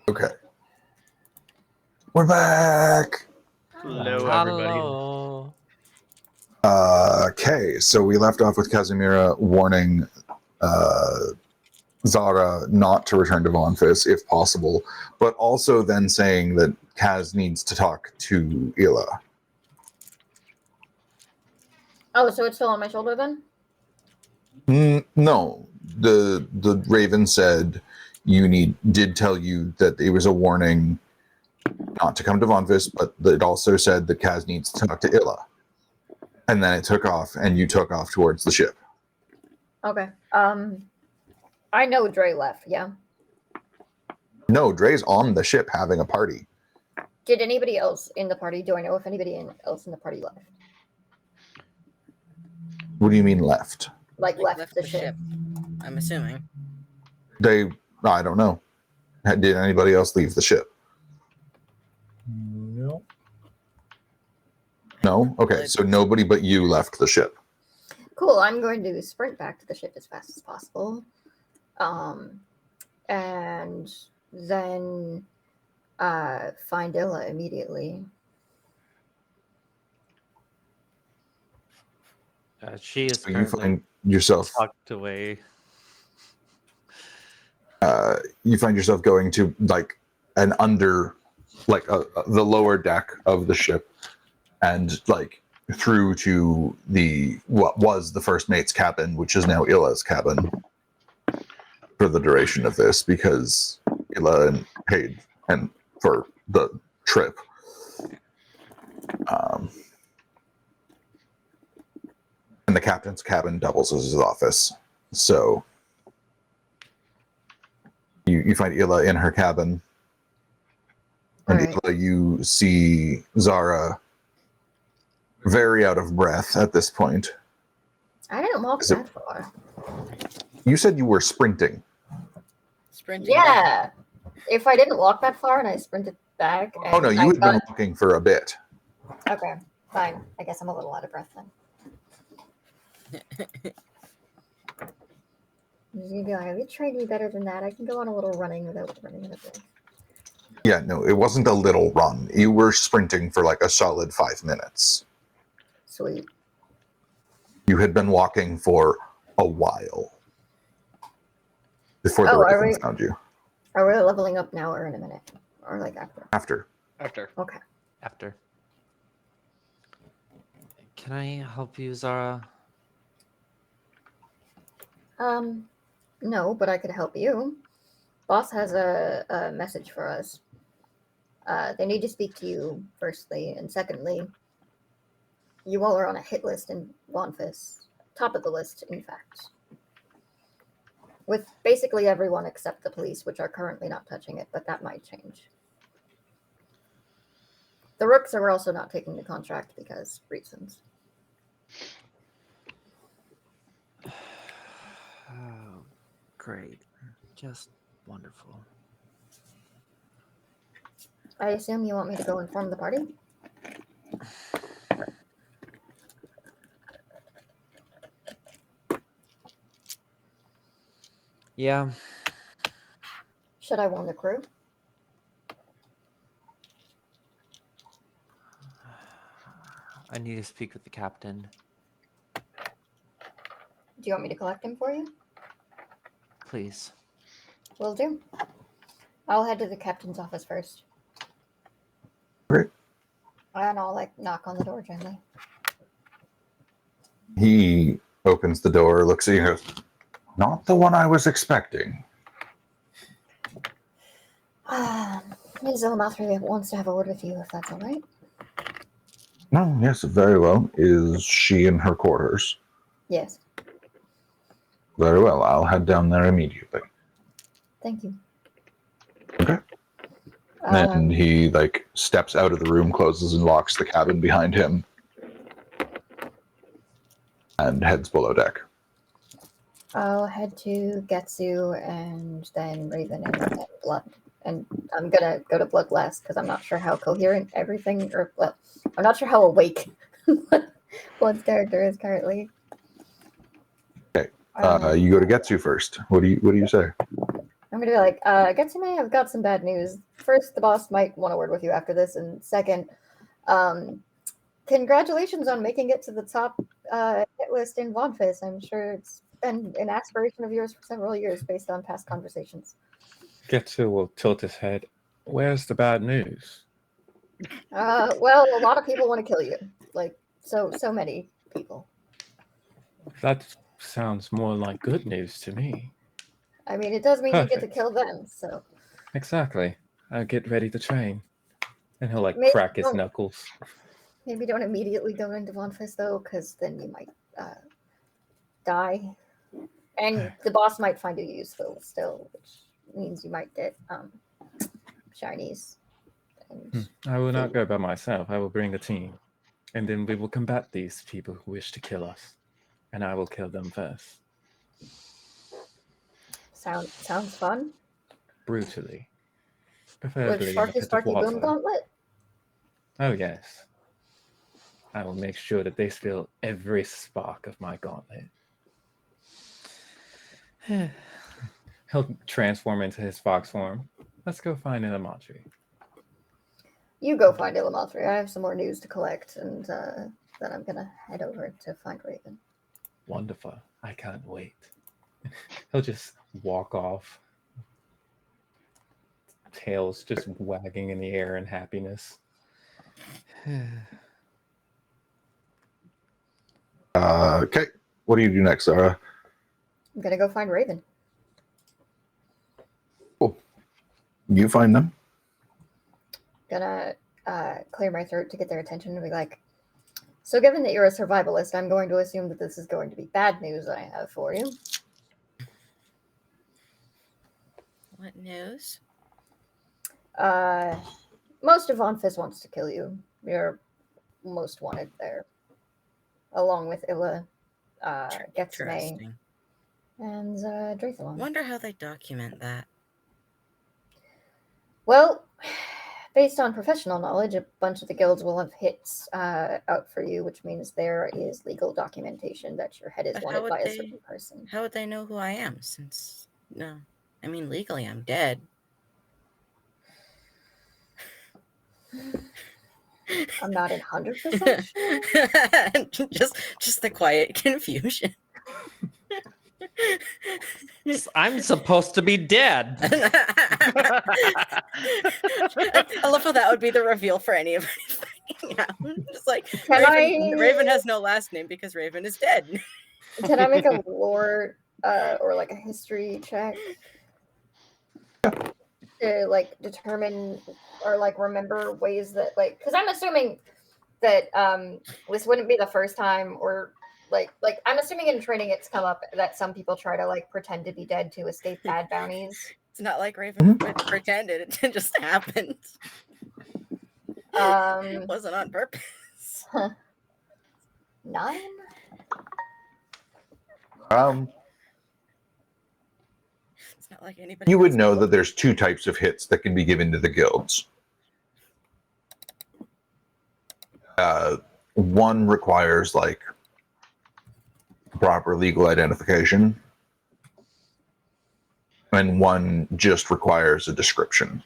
Okay. We're back. Hello, everybody. Hello. Okay, so we left off with Casimira warning Zara not to return to Vonphis if possible, but also then saying that Kaz needs to talk to Ila. Oh, so it's still on my shoulder then? No, the Raven said did tell you that it was a warning not to come to Vonphis, but it also said that Kaz needs to talk to Ila. And then it took off, and you took off towards the ship. Okay. I know Dre left, yeah. No, Dre's on the ship having a party. Did anybody else in the party, do I know if anybody else in the party left? What do you mean left? Like left the ship. I'm assuming. I don't know. Did anybody else leave the ship? No. No? Okay, so nobody but you left the ship. Cool, I'm going to sprint back to the ship as fast as possible. And then find Illa immediately. She is So you currently find yourself tucked away. going to like an under like the lower deck of the ship and like through to what was the first mate's cabin, which is now Ila's cabin for the duration of this, because Ila paid and for the trip. And the captain's cabin doubles as his office. So you find Ila in her cabin. And Right. Ila, you see Zara very out of breath at this point. I didn't walk Is it- that far. You said you were sprinting. Sprinting back. Yeah. If I didn't walk that far and I sprinted back. And Oh no, you had been walking for a bit. Okay, fine. I guess I'm a little out of breath then. You'd be like, have you trained me better than that? I can go on a little running without running in a bit. Yeah, no, it wasn't a little run. You were sprinting for like a solid 5 minutes. Sweet. You had been walking for a while before the are Raven we- found you. Are we leveling up now or in a minute? Or like after? After. Okay. After. Can I help you, Zara? No, but I could help you. Boss has a message for us. They need to speak to you, firstly, and secondly, you all are on a hit list in Vonphis. Top of the list, in fact. With basically everyone except the police, which are currently not touching it, but that might change. The Rooks are also not taking the contract because reasons. Oh, great. Just wonderful. I assume you want me to go inform the party? Yeah. Should I warn the crew? I need to speak with the captain. Do you want me to collect him for you? Please. Will do. I'll head to the captain's office first. Great. And I'll knock on the door gently. He opens the door, looks at you, and goes, not the one I was expecting. Ms. Illamathree wants to have a word with you, if that's all right. Oh, yes, very well. Is she in her quarters? Yes. Very well. I'll head down there immediately. Thank you. Okay. And he steps out of the room, closes and locks the cabin behind him, and heads below deck. I'll head to Getsu and then Raven and then Blood. And I'm gonna go to Blood last because I'm not sure how coherent everything, I'm not sure how awake Blood's character is currently. Okay. You go to Getsu first. What do you say? I'm gonna be like, Getsune, I've got some bad news. First, the boss might want to word with you after this, and second, congratulations on making it to the top hit list in Vonphian. I'm sure it's been an aspiration of yours for several years based on past conversations. Getsu will tilt his head. Where's the bad news? Well, a lot of people want to kill you. Like, so many people. That sounds more like good news to me. I mean, it does mean you get to Perfect. kill them, so. Exactly. I'll get ready to train. And he'll like Maybe crack his don't- knuckles. Maybe don't immediately go into Vonphian, though, because then you might die. And the boss might find you useful still, which means you might get shinies. And I will not go by myself. I will bring a team. And then we will combat these people who wish to kill us. And I will kill them first. sounds fun. Brutally. With Preferably in a Sparky pit of Sparky Boom water. Gauntlet? Oh yes. I will make sure that they feel every spark of my gauntlet. He'll transform into his fox form. Let's go find Illamathree. You go find Illamathree. I have some more news to collect, and then I'm gonna head over to find Raven. Wonderful. I can't wait. He'll just walk off. Tails just wagging in the air in happiness. Okay. What do you do next, Sarah? I'm gonna go find Raven. You find them. Gonna clear my throat to get their attention and be like, so given that you're a survivalist, I'm going to assume that this is going to be bad news I have for you. What news? Most of Vonphian wants to kill you. You're most wanted there. Along with Illa, Getsune, Interesting. and Draithalon. Wonder how they document that. Well, based on professional knowledge, a bunch of the guilds will have hits out for you, which means there is legal documentation that your head is But how wanted would by a they- certain person. How would they know who I am? Since no, I mean legally I'm dead. I'm not 100% sure. just the quiet confusion. I'm supposed to be dead. I love how that would be the reveal for anybody. Yeah, just like Raven has no last name because Raven is dead. Can I make a lore or like a history check to like determine or like remember ways that like, because I'm assuming that this wouldn't be the first time, or like I'm assuming in training it's come up that some people try to like pretend to be dead to escape bad bounties. It's not like Raven pretended; it just happened. It wasn't on purpose. 9. It's not like anybody. You would know that there's two types of hits that can be given to the guilds. One requires like proper legal identification, and one just requires a description.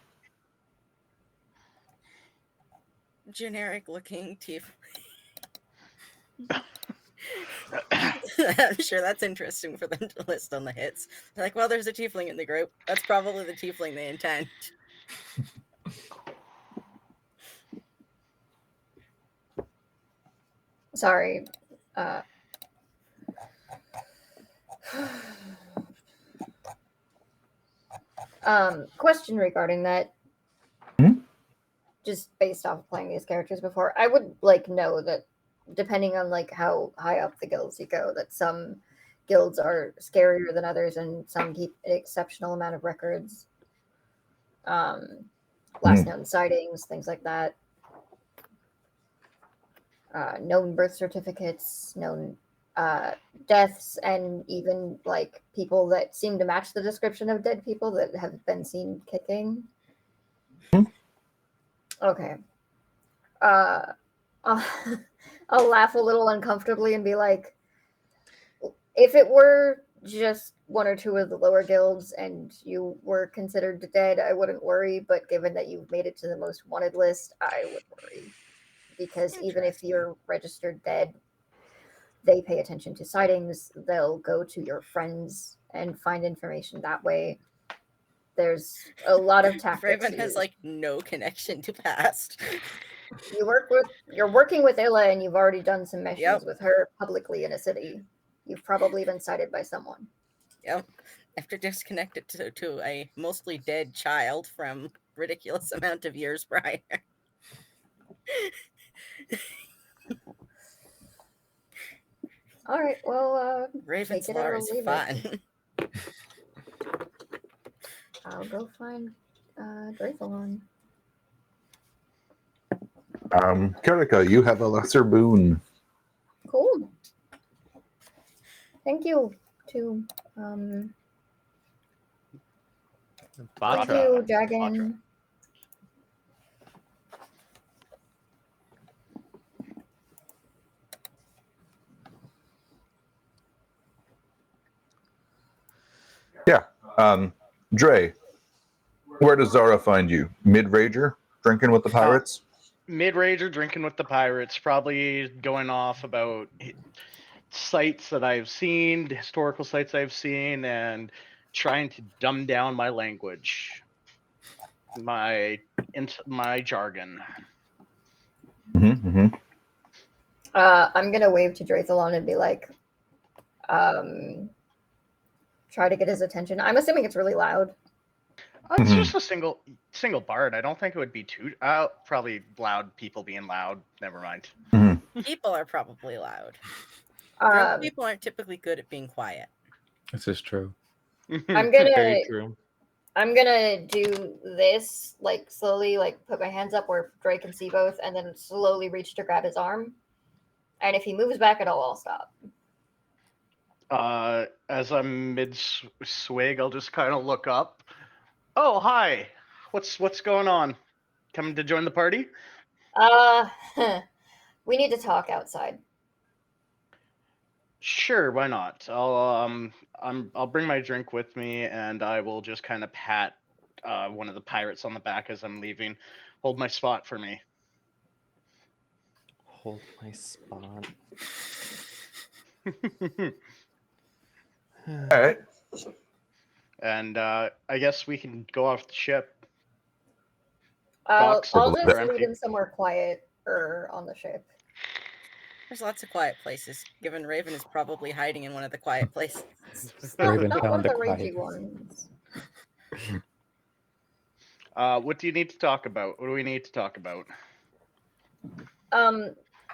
Generic looking teeth. I'm sure that's interesting for them to list on the hits. They're like, well, there's a tiefling in the group. That's probably the tiefling they intend. Sorry. Question regarding that. Just based off of playing these characters before, I would like know that depending on like how high up the guilds you go, that some guilds are scarier than others and some keep an exceptional amount of records. Last known sightings, things like that. Known birth certificates, known deaths, and even like people that seem to match the description of dead people that have been seen kicking. Okay. I'll laugh a little uncomfortably and be like, if it were just one or two of the lower guilds and you were considered dead, I wouldn't worry. But given that you've made it to the most wanted list, I would worry. Because even if you're registered dead, they pay attention to sightings. They'll go to your friends and find information that way. There's a lot of tactics. Raven has like no connection to past. You're working with Illa, and you've already done some missions Yep. with her publicly in a city. You've probably been cited by someone. Yep. After disconnected to a mostly dead child from ridiculous amount of years prior. All right, well, Raven's take it or lore is leave fun. I'll go find Draythalon. Karika, you have a lesser boon. Cool. Thank you to thank you, Dragon. Yeah. Dre, where does Zara find you? Mid-rager? Drinking with the pirates? Mid-rager, drinking with the pirates, probably going off about sites that I've seen, historical sites I've seen, and trying to dumb down my language, my jargon. Mm-hmm. I'm gonna wave to Draythalon and be like, try to get his attention. I'm assuming it's really loud. It's just a single bard. I don't think it would be too. Probably loud people being loud. Never mind. People are probably loud. Drunk people aren't typically good at being quiet. This is true. Very true. I'm gonna do this, like slowly, like put my hands up where Dre can see both, and then slowly reach to grab his arm. And if he moves back at all, I'll stop. As I'm mid swig, I'll just kind of look up. Oh, hi. What's going on? Coming to join the party? We need to talk outside. Sure, why not? I'll bring my drink with me, and I will just kind of pat one of the pirates on the back as I'm leaving. Hold my spot for me. Hold my spot. All right. And I guess we can go off the ship. I'll Docks just are lead empty. him somewhere quiet or on the ship. There's lots of quiet places, given Raven is probably hiding in one of the quiet places. Raven Not one found of the the ragey quiet. ones. What do you need to talk about? What do we need to talk about?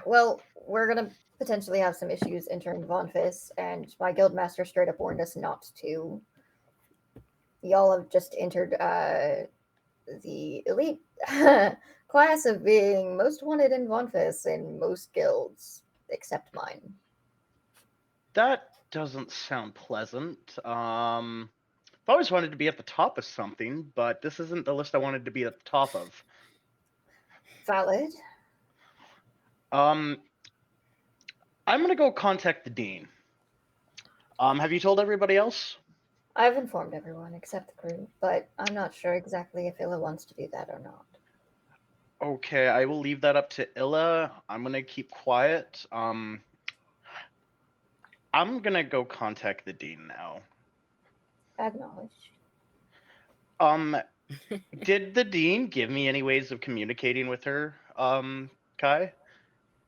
Well, we're gonna potentially have some issues entering Vonphis, and my guildmaster straight up warned us not to. Y'all have just entered the elite class of being most wanted in Vonphis in most guilds, except mine. That doesn't sound pleasant. I've always wanted to be at the top of something, but this isn't the list I wanted to be at the top of. Valid. I'm gonna go contact the dean. Have you told everybody else? I've informed everyone except the crew, but I'm not sure exactly if Illa wants to do that or not. Okay, I will leave that up to Illa. I'm gonna keep quiet. I'm gonna go contact the dean now. Acknowledged. Did the dean give me any ways of communicating with her, Kai?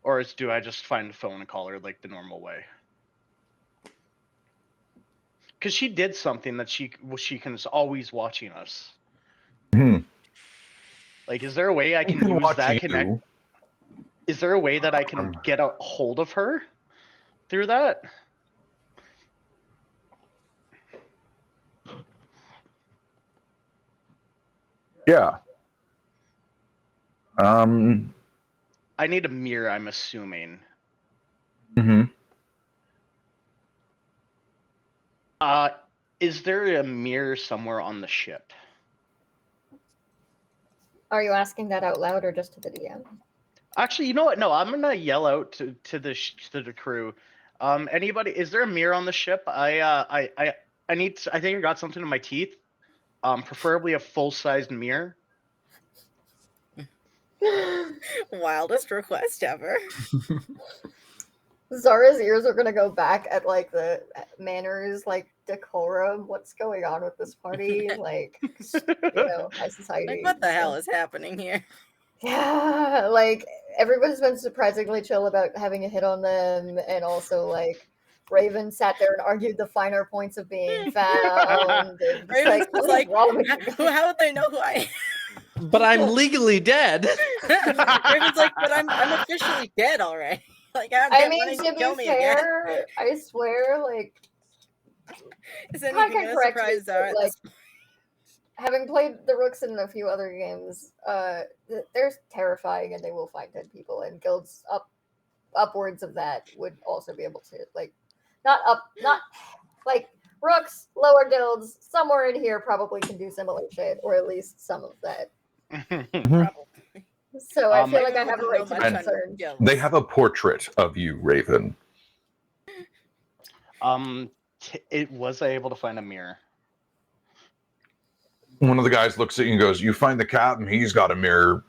Or do I just find the phone and call her like the normal way? Because she did something that she can is always watching us. Like, is there a way I can use that connect? Is there a way that I can get a hold of her through that? Yeah. I need a mirror, I'm assuming. Is there a mirror somewhere on the ship? Are you asking that out loud or just to the DM? Actually, you know what? No, I'm gonna yell out to the crew. Anybody? Is there a mirror on the ship? I need. I think I got something in my teeth. Preferably a full-sized mirror. Wildest request ever. Zara's ears are gonna go back at like the manners, like decorum. What's going on with this party? Like, high society. Like, what the and hell stuff. is happening here? Yeah, like everybody's been surprisingly chill about having a hit on them, and also like Raven sat there and argued the finer points of being found. And just Raven's like, what is like, wrong with you guys? how would they know who I But I'm legally dead. am? Raven's like, but I'm officially dead already. Like, I'm I dead mean, wanting to kill be me again. fair, I swear, like, Is I anything can gonna correct me, surprise Zara but, at like, this point? having played the Rooks in a few other games, they're terrifying and they will find dead people, and guilds upwards of that would also be able to, like, not like Rooks, lower guilds, somewhere in here probably can do similar shit, or at least some of that. Probably. So I feel Raven like I have a wouldn't right know to be much on concerned. guilds. They have a portrait of you, Raven. Was I able to find a mirror? One of the guys looks at you and goes, "You find the captain, he's got a mirror,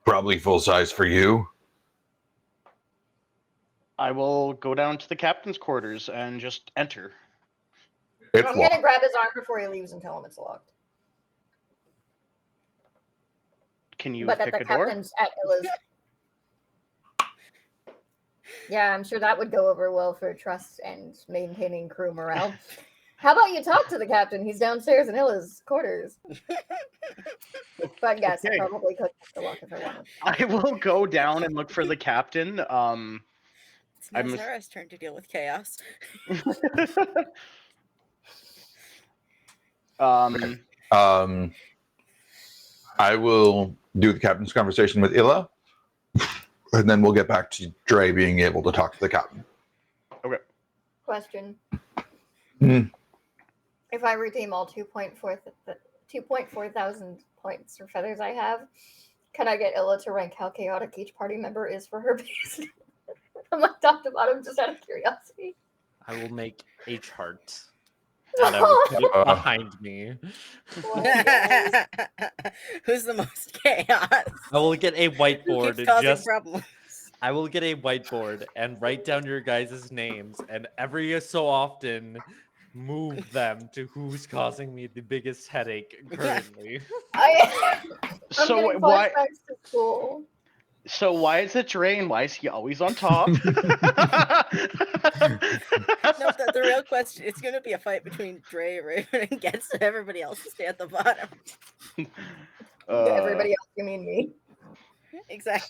probably full size for you." I will go down to the captain's quarters and just enter. It's I'm locked. gonna grab his arm before he leaves and tell him it's locked. Can you But that pick the a door? captain's at Illa's. Yeah, I'm sure that would go over well for trust and maintaining crew morale. How about you talk to the captain? He's downstairs in Illa's quarters. But yes, Okay. I probably could pick the lock if I wanted. I will go down and look for the captain. It's now I'm- Zara's turn to deal with chaos. I will do the captain's conversation with Illa, and then we'll get back to Dre being able to talk to the captain. Question. Hmm. If I redeem all 2.4 thousand points or feathers I have, can I get Illa to rank how chaotic each party member is for her base? I'm like top to bottom, just out of curiosity. I will make a chart. And I will put it behind me. Yes. Who's the most chaos? I will get a Who whiteboard keeps causing just problems? I will get a whiteboard and write down your guys' names, and every so often move them to who's causing me the biggest headache currently. I'm So getting why? flashbacks to school. So why is it Drain? Why is he always on top? No, the real question, it's going to be a fight between Dre, Raven, and Getz, and everybody else will stay at the bottom. Everybody else, you mean me? Exactly.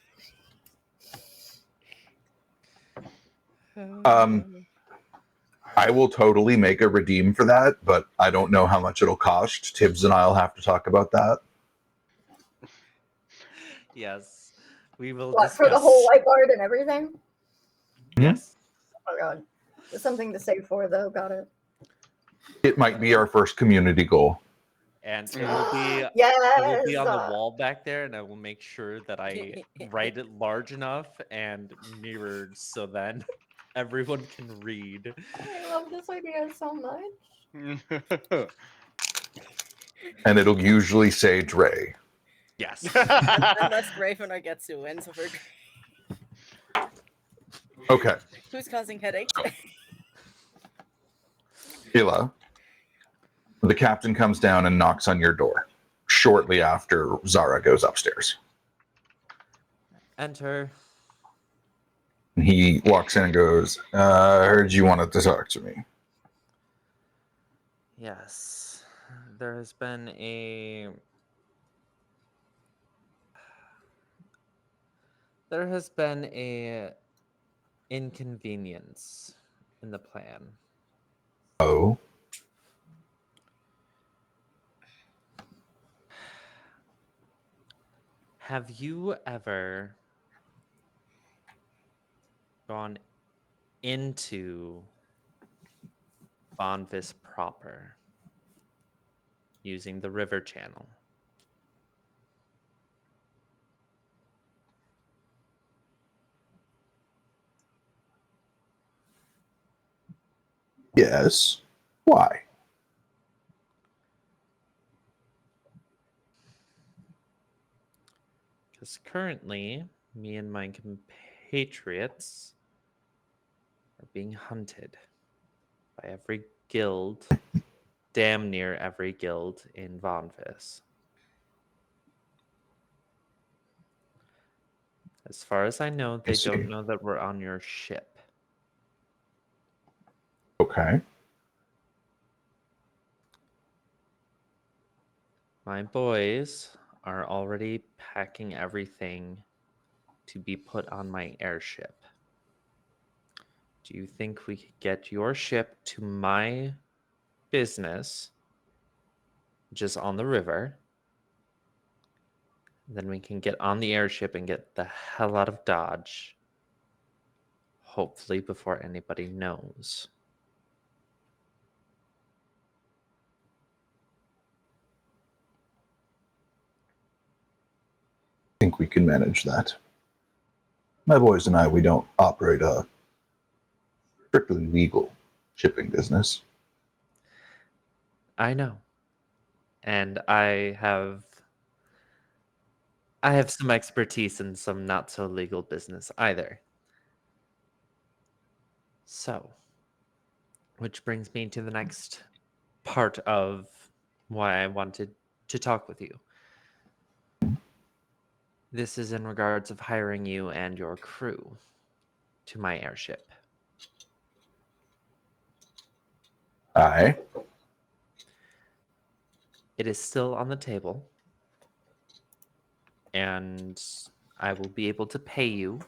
I will totally make a redeem for that, but I don't know how much it'll cost. Tibbs and I'll have to talk about that. Yes, we will What, discuss. for the whole whiteboard and everything? Yes. Oh god. There's something to save for though, got it. It might be our first community goal. And it will be Yes. it will be on the wall back there, and I will make sure that I write it large enough and mirrored so then everyone can read. I love this idea so much. And it'll usually say Dre. Yes. Unless Raven or Getsu wins over. Okay. Who's causing headaches? Illa, the captain comes down and knocks on your door shortly after Zara goes upstairs. Enter. And he walks in and goes, I heard you wanted to talk to me. Yes. There has been a inconvenience in the plan. Oh. Have you ever gone into Vonphian proper using the river channel? Yes. Why? Because currently, me and my compatriots are being hunted by every guild, damn near every guild in Vonphis. As far as I know, they see. don't know that we're on your ship. Okay. My boys are already packing everything to be put on my airship. Do you think we could get your ship to my business just on the river? Then we can get on the airship and get the hell out of Dodge. Hopefully before anybody knows. I think we can manage that. My boys and I, we don't operate a strictly legal shipping business. I know. And I have some expertise in some not so legal business either. So, which brings me to the next part of why I wanted to talk with you. This is in regards of hiring you and your crew to my airship. Aye. It is still on the table, and I will be able to pay you.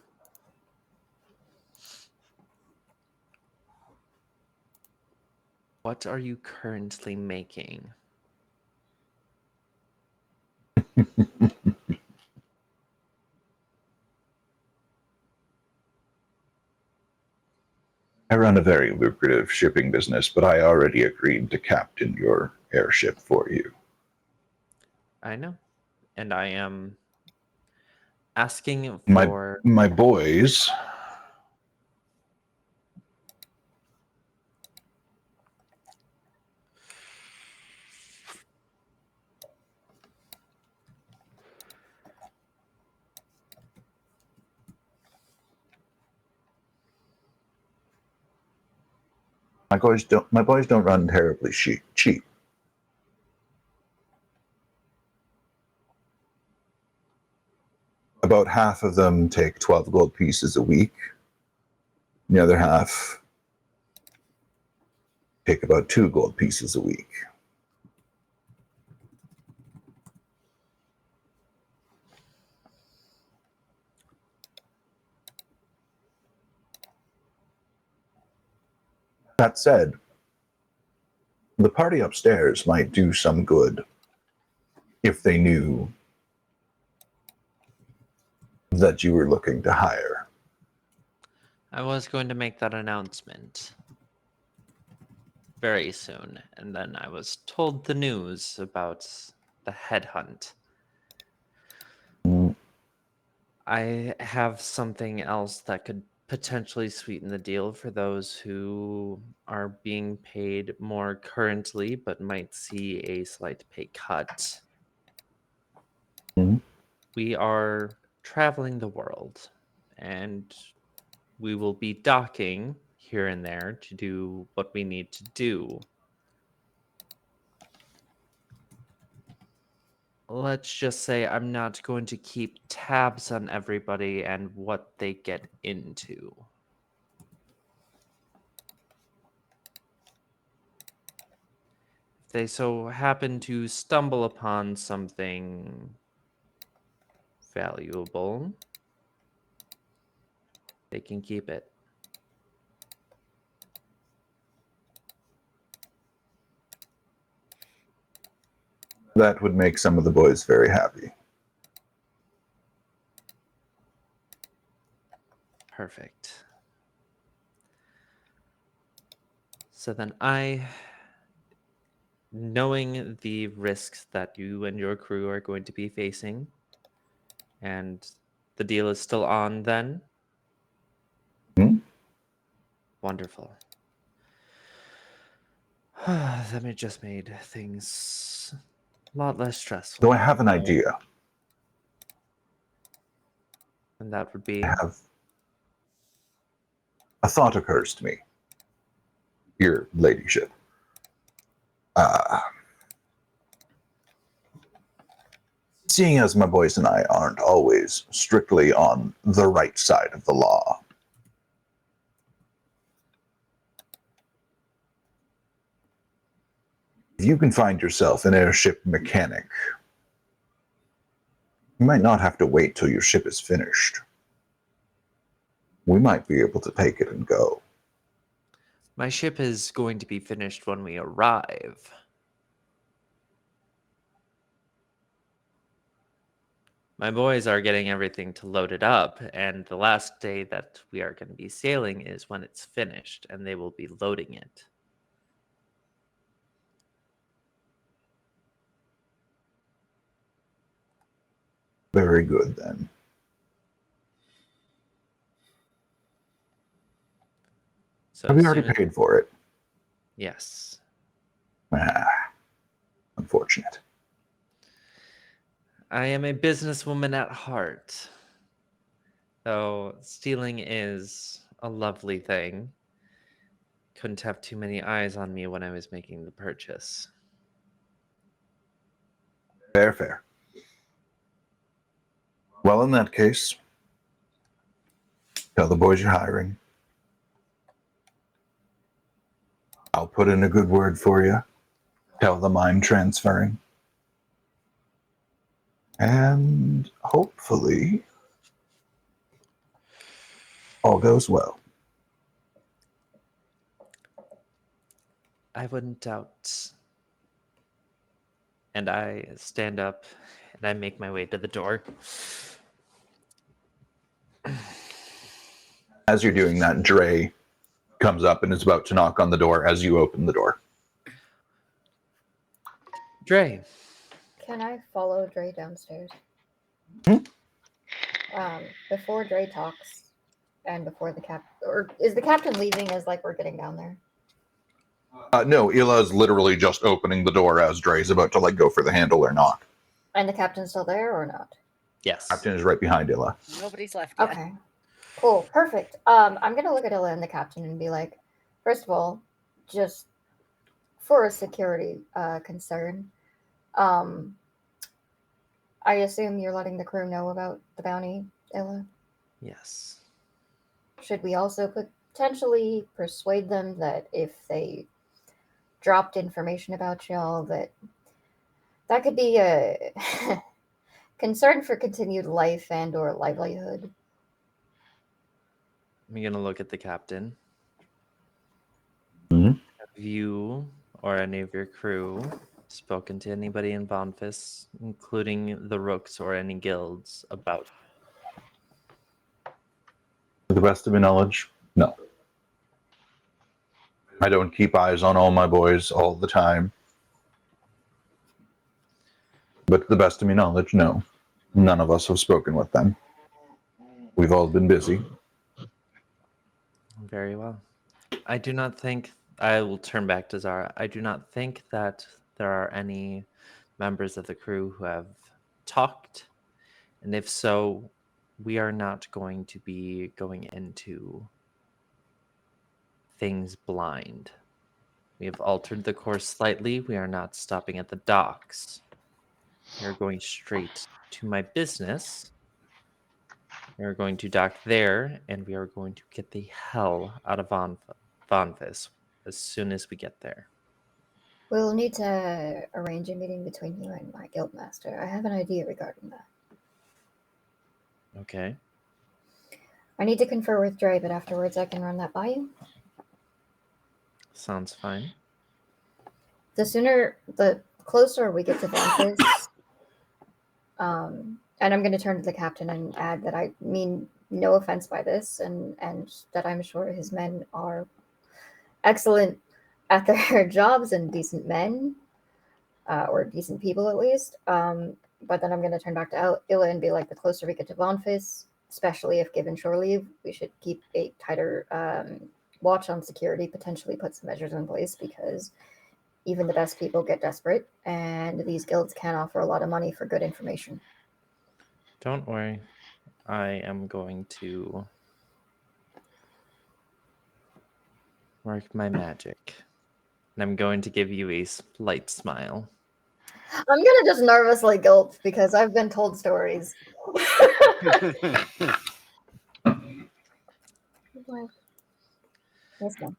What are you currently making? I run a very lucrative shipping business, but I already agreed to captain your airship for you. I know. And I am asking My for my boys my boys don't run terribly cheap. About half of them take 12 gold pieces a week. The other half take about 2 gold pieces a week. That said, the party upstairs might do some good if they knew that you were looking to hire. I was going to make that announcement very soon, and then I was told the news about the headhunt. Mm, I have something else that could potentially sweeten the deal for those who are being paid more currently but might see a slight pay cut. Mhm. We are traveling the world, and we will be docking here and there to do what we need to do. Let's just say I'm not going to keep tabs on everybody and what they get into. If they so happen to stumble upon something valuable, they can keep it. That would make some of the boys very happy. Perfect. So then knowing the risks that you and your crew are going to be facing, and the deal is still on then? Hmm? Wonderful. That just made things a lot less stressful. Though I have an idea. And that would be? I have a thought occurs to me, your ladyship. Seeing as my boys and I aren't always strictly on the right side of the law, if you can find yourself an airship mechanic, you might not have to wait till your ship is finished. We might be able to take it and go. My ship is going to be finished when we arrive. My boys are getting everything to load it up, and the last day that we are going to be sailing is when it's finished, and they will be loading it. Very good, then. So Have we as already soon as- paid for it? Yes. Unfortunate. I am a businesswoman at heart. Though stealing is a lovely thing. Couldn't have too many eyes on me when I was making the purchase. Fair. Well, in that case, tell the boys you're hiring. I'll put in a good word for you. Tell them I'm transferring. And hopefully, all goes well. I wouldn't doubt. And I stand up and I make my way to the door. As you're doing that, Dre comes up and is about to knock on the door as you open the door. Dre. Can I follow Dre downstairs? Hmm? Before Dre talks, and before the cap, or is the captain leaving as like we're getting down there? No, Illa is literally just opening the door as Dre's about to go for the handle or knock. And the captain's still there or not? Yes. Captain is right behind Illa. Nobody's left yet. Okay. Cool. Perfect. I'm gonna look at Illa and the captain and be like, first of all, just for a security concern, I assume you're letting the crew know about the bounty, Illa? Yes. Should we also potentially persuade them that if they dropped information about y'all, that could be a concern for continued life and or livelihood? I'm going to look at the captain. Mhm. Have you or any of your crew spoken to anybody in Vonphis, including the Rooks or any guilds, about? To the best of my knowledge, no. I don't keep eyes on all my boys all the time. But to the best of my knowledge, no. None of us have spoken with them. We've all been busy. Very well. I do not think, I will turn back to Zara. I do not think that there are any members of the crew who have talked. And if so, we are not going to be going into things blind. We have altered the course slightly. We are not stopping at the docks. We are going straight to my business. We are going to dock there, and we are going to get the hell out of Vonphis as soon as we get there. We'll need to arrange a meeting between you and my guildmaster. I have an idea regarding that. Okay. I need to confer with Dre, but afterwards I can run that by you. Sounds fine. The closer we get to Vonphis, and I'm going to turn to the captain and add that I mean no offense by this, and that I'm sure his men are excellent at their jobs and decent men, or decent people at least. But then I'm going to turn back to Illa and be like, the closer we get to Vonphis, especially if given shore leave, we should keep a tighter watch on security, potentially put some measures in place, because even the best people get desperate, and these guilds can offer a lot of money for good information. Don't worry. I am going to work my magic. And I'm going to give you a slight smile. I'm gonna just nervously gulp because I've been told stories. Yes, ma'am.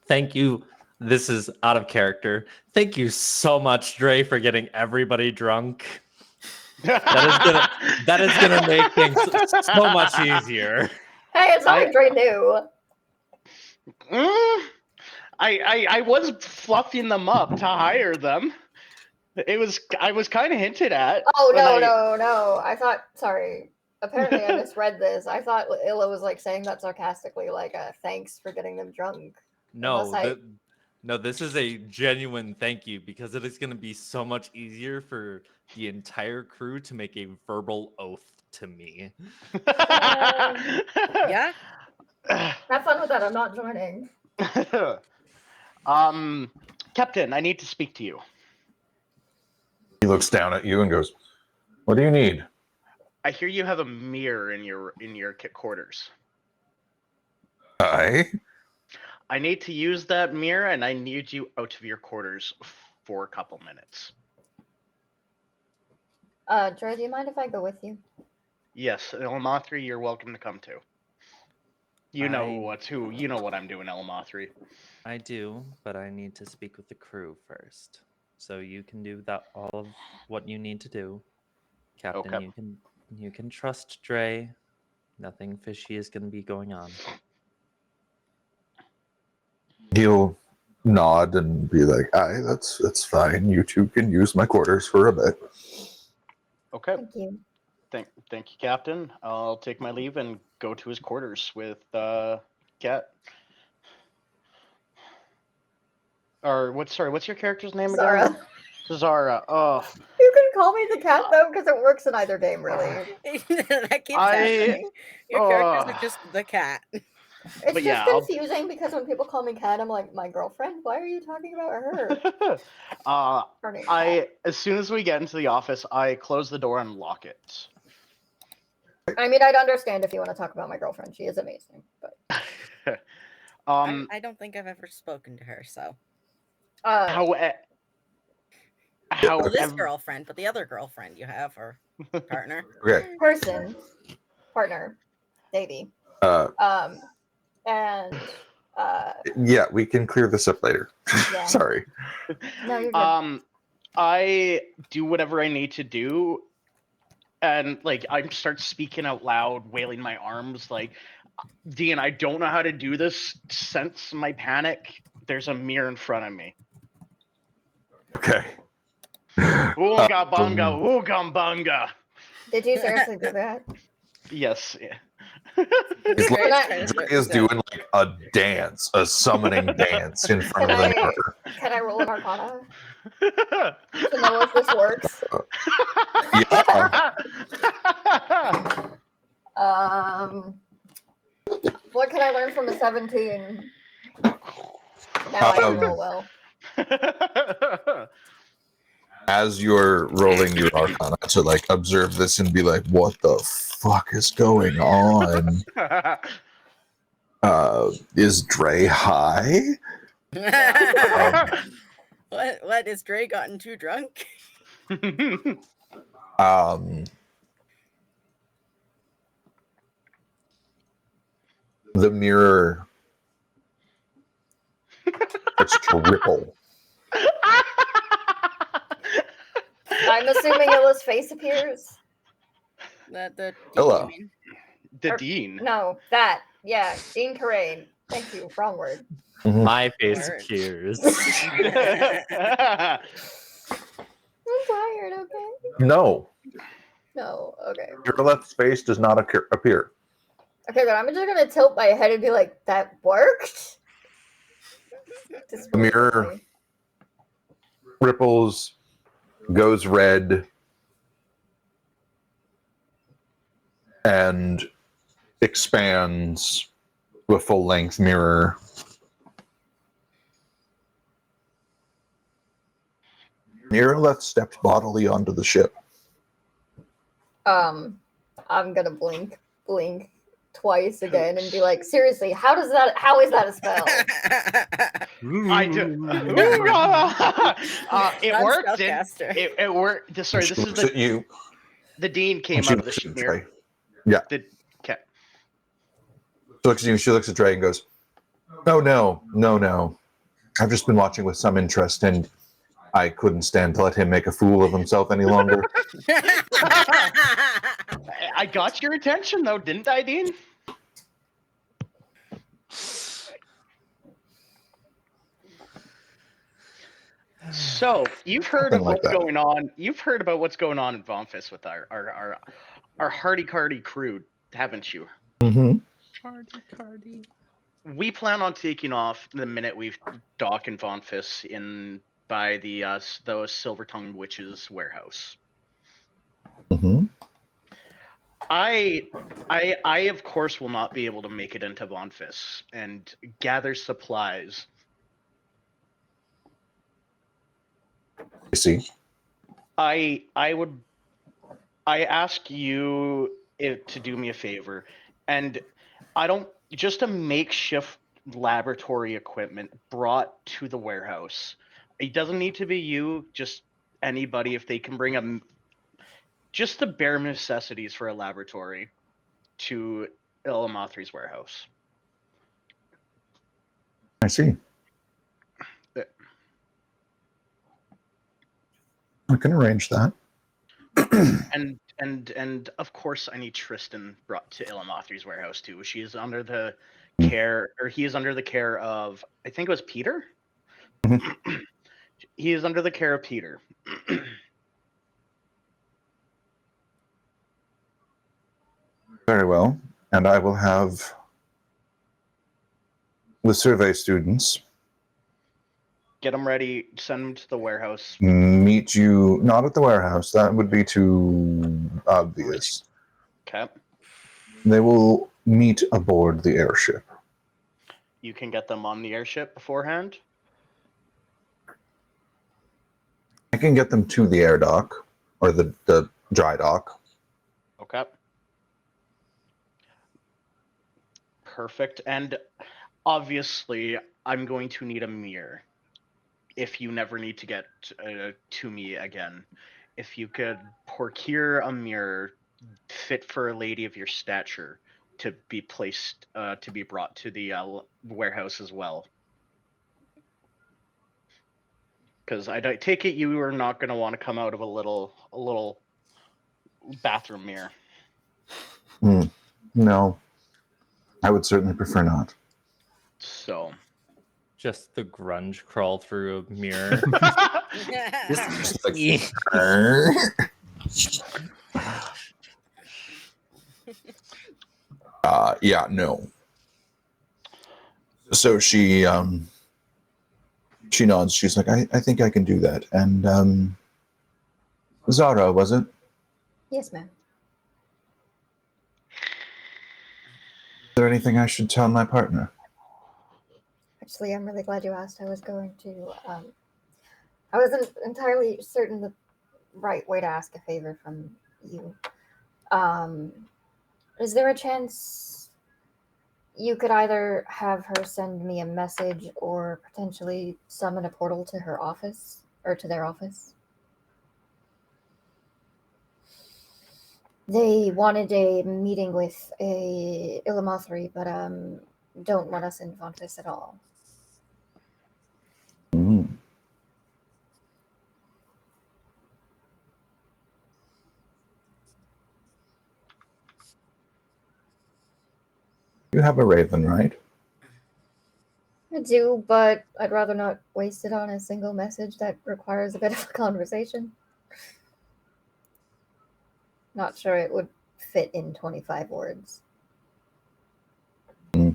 Thank you. This is out of character. Thank you so much, Dre, for getting everybody drunk. That is gonna make things so much easier. Hey, it's not like Dre knew. I was fluffing them up to hire them. I was kind of hinted at. Oh no! I thought. Sorry. Apparently, I misread this. I thought Illa was like saying that sarcastically, like, "Thanks for getting them drunk." No, Unless no, this is a genuine thank you because it is going to be so much easier for the entire crew to make a verbal oath to me. Yeah. Have fun with that. I'm not joining. Captain, I need to speak to you. He looks down at you and goes, "What do you need?" I hear you have a mirror in your quarters. I I need to use that mirror, and I need you out of your quarters for a couple minutes. Dre, do you mind if I go with you? Yes, Illamathree, you're welcome to come too. You know what I'm doing, Illamathree. I do, but I need to speak with the crew first. So you can do that all of what you need to do. Captain, Okay. you can trust Dre. Nothing fishy is going to be going on. He'll nod and be like, "Aye, that's fine. You two can use my quarters for a bit." Okay. Thank you. Thank you, Captain. I'll take my leave and go to his quarters with Cat. Or what's your character's name Zara. again? Zara. Oh, You can call me the cat though, because it works in either game, really. That keeps happening. Your characters are just the cat. It's But just yeah, confusing because when people call me cat, I'm like, my girlfriend? Why are you talking about her? Her name's Cat. as soon as we get into the office, I close the door and lock it. I mean, I'd understand if you want to talk about my girlfriend. She is amazing. But I don't think I've ever spoken to her, so. how Well, this girlfriend, but the other girlfriend you have, or partner. Okay. person, partner, baby. And Yeah, we can clear this up later. Yeah. Sorry. No, you're good. I do whatever I need to do, and like I start speaking out loud, wailing my arms, like, Dean, I don't know how to do this. Sense my panic. There's a mirror in front of me. Okay. Ooga bunga, ooga bunga. Did you seriously do that? Yes. It's Can like I- Dre is doing like a dance, a summoning dance in front of the mirror. Can I roll an Arcana to know if this works? Yeah. What can I learn from a 17? Now I can roll well. As you're rolling your Arcana to like observe this and be like, "What the fuck is going on? Is Dre high?" What is Dre gotten too drunk? The mirror starts to ripple. I'm assuming Illa's face appears. The Illa. The Dean. No, that. Yeah, Dean Terrain. Thank you. Wrong word. My face Word. appears. I'm tired, okay? No, No, okay. your left face does not appear. Okay, then I'm just gonna tilt my head and be like, that worked? The mirror ripples, goes red, and expands to a full-length mirror. Irileth steps bodily onto the ship. I'm gonna blink twice again and be like, seriously, how is that a spell? I do. It Not worked. spellcaster. It worked. Sorry, She this is looks at you. the dean And came she out of the looks at ship. Dre. Yeah. Okay. She looks at you. She looks at Dre and goes, No. I've just been watching with some interest, and I couldn't stand to let him make a fool of himself any longer. I got your attention though, didn't I, Dean? So you've heard of Something like what's that. going on. You've heard about what's going on in Vonphian with our hardy-cardy crew, haven't you? Mm-hmm. Cardi. We plan on taking off the minute we dock in Vonphian in by the those Silver-tongued witches' warehouse. Mm-hmm. I of course will not be able to make it into Vonphian and gather supplies. I see. I ask you to do me a favor, and I don't just a makeshift laboratory equipment brought to the warehouse. It doesn't need to be you, just anybody if they can bring just the bare necessities for a laboratory to Illamahthree's warehouse. I see. Uh, I can arrange that. And of course I need Tristan brought to Illamahthree's warehouse too. She is under the Hmm. care, or he is under the care of, I think it was Peter. He is under the care of Peter. Very well. And I will have the survey students Get them ready. Send them to the warehouse. meet you, not at the warehouse. That would be too obvious. Okay. They will meet aboard the airship. You can get them on the airship beforehand. I can get them to the air dock, or the dry dock. Okay. Perfect. And obviously, I'm going to need a mirror. If you never need to get to me again, if you could procure a mirror fit for a lady of your stature to be placed, to be brought to the warehouse as well. Because I take it you are not going to want to come out of a little bathroom mirror. No, I would certainly prefer not. So. Just the grunge crawl through a mirror. Just like, yeah, no. So she nods. She's like, I think I can do that. And Zara, was it? Yes, ma'am. Is there anything I should tell my partner? Actually, I'm really glad you asked. I was going to. I wasn't entirely certain the right way to ask a favor from you. Is there a chance you could either have her send me a message or potentially summon a portal to her office or to their office? They wanted a meeting with a Illamathree, but don't want us in Vonphian at all. Mm. You have a raven, right? I do, but I'd rather not waste it on a single message that requires a bit of a conversation. Not sure it would fit in 25 words. Mm.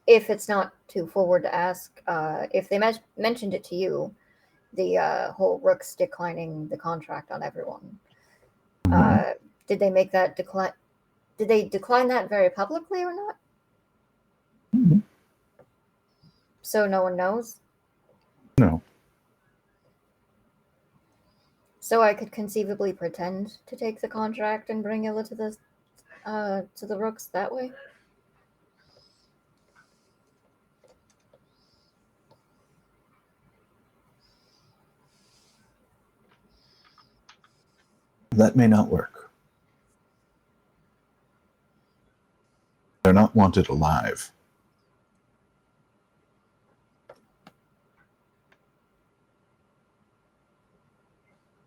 If it's not too forward to ask, if they mentioned it to you, the whole Rooks declining the contract on everyone, did they make that decline? Did they decline that very publicly or not? Mhm. So no one knows? No. So I could conceivably pretend to take the contract and bring Illa to the Rooks that way? That may not work. They're not wanted alive.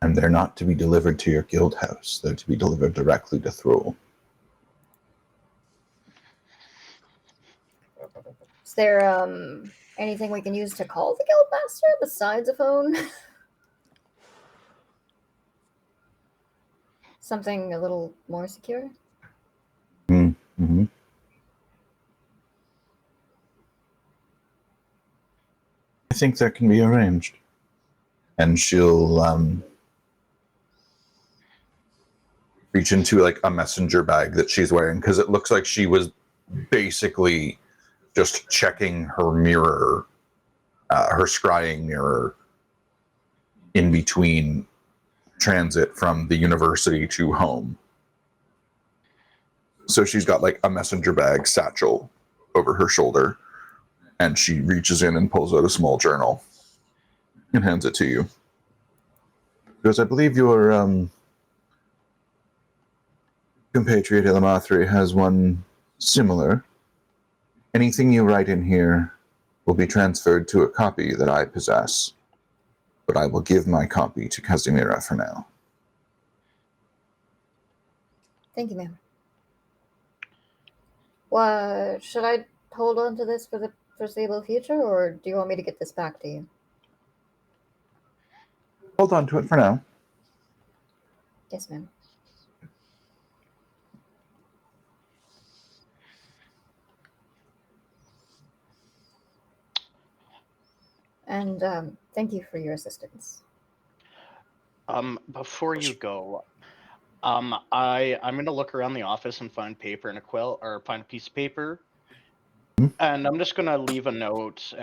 And they're not to be delivered to your guild house. They're to be delivered directly to Thrall. Is there anything we can use to call the guildmaster besides a phone? Something a little more secure? Mm-hmm. I think that can be arranged. And she'll reach into like a messenger bag that she's wearing, because it looks like she was basically just checking her mirror, her scrying mirror, in between transit from the university to home. So she's got like a messenger bag satchel over her shoulder, and she reaches in and pulls out a small journal and hands it to you. Because I believe your compatriot Illamathree has one similar. Anything you write in here will be transferred to a copy that I possess, but I will give my copy to Casimira for now. Thank you, ma'am. What, should I hold on to this for the foreseeable future, or do you want me to get this back to you? Hold on to it for now. Yes, ma'am. And thank you for your assistance. Before you go, I'm gonna look around the office and find paper and a quill, or find a piece of paper, and I'm just gonna leave a note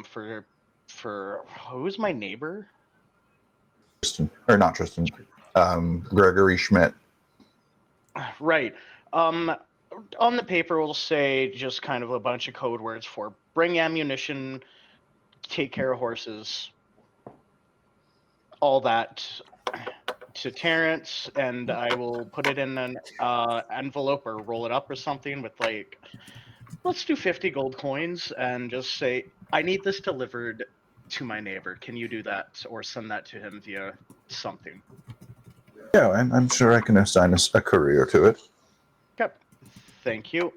for who's my neighbor? Tristan, or not Tristan, Gregory Schmidt. Right. On the paper, we'll say just kind of a bunch of code words for bring ammunition, take care of horses, all that to Terrence, and I will put it in an envelope or roll it up or something with like, let's do 50 gold coins and just say, I need this delivered to my neighbor. Can you do that or send that to him via something? Yeah, I'm sure I can assign a courier to it. Yep. Thank you.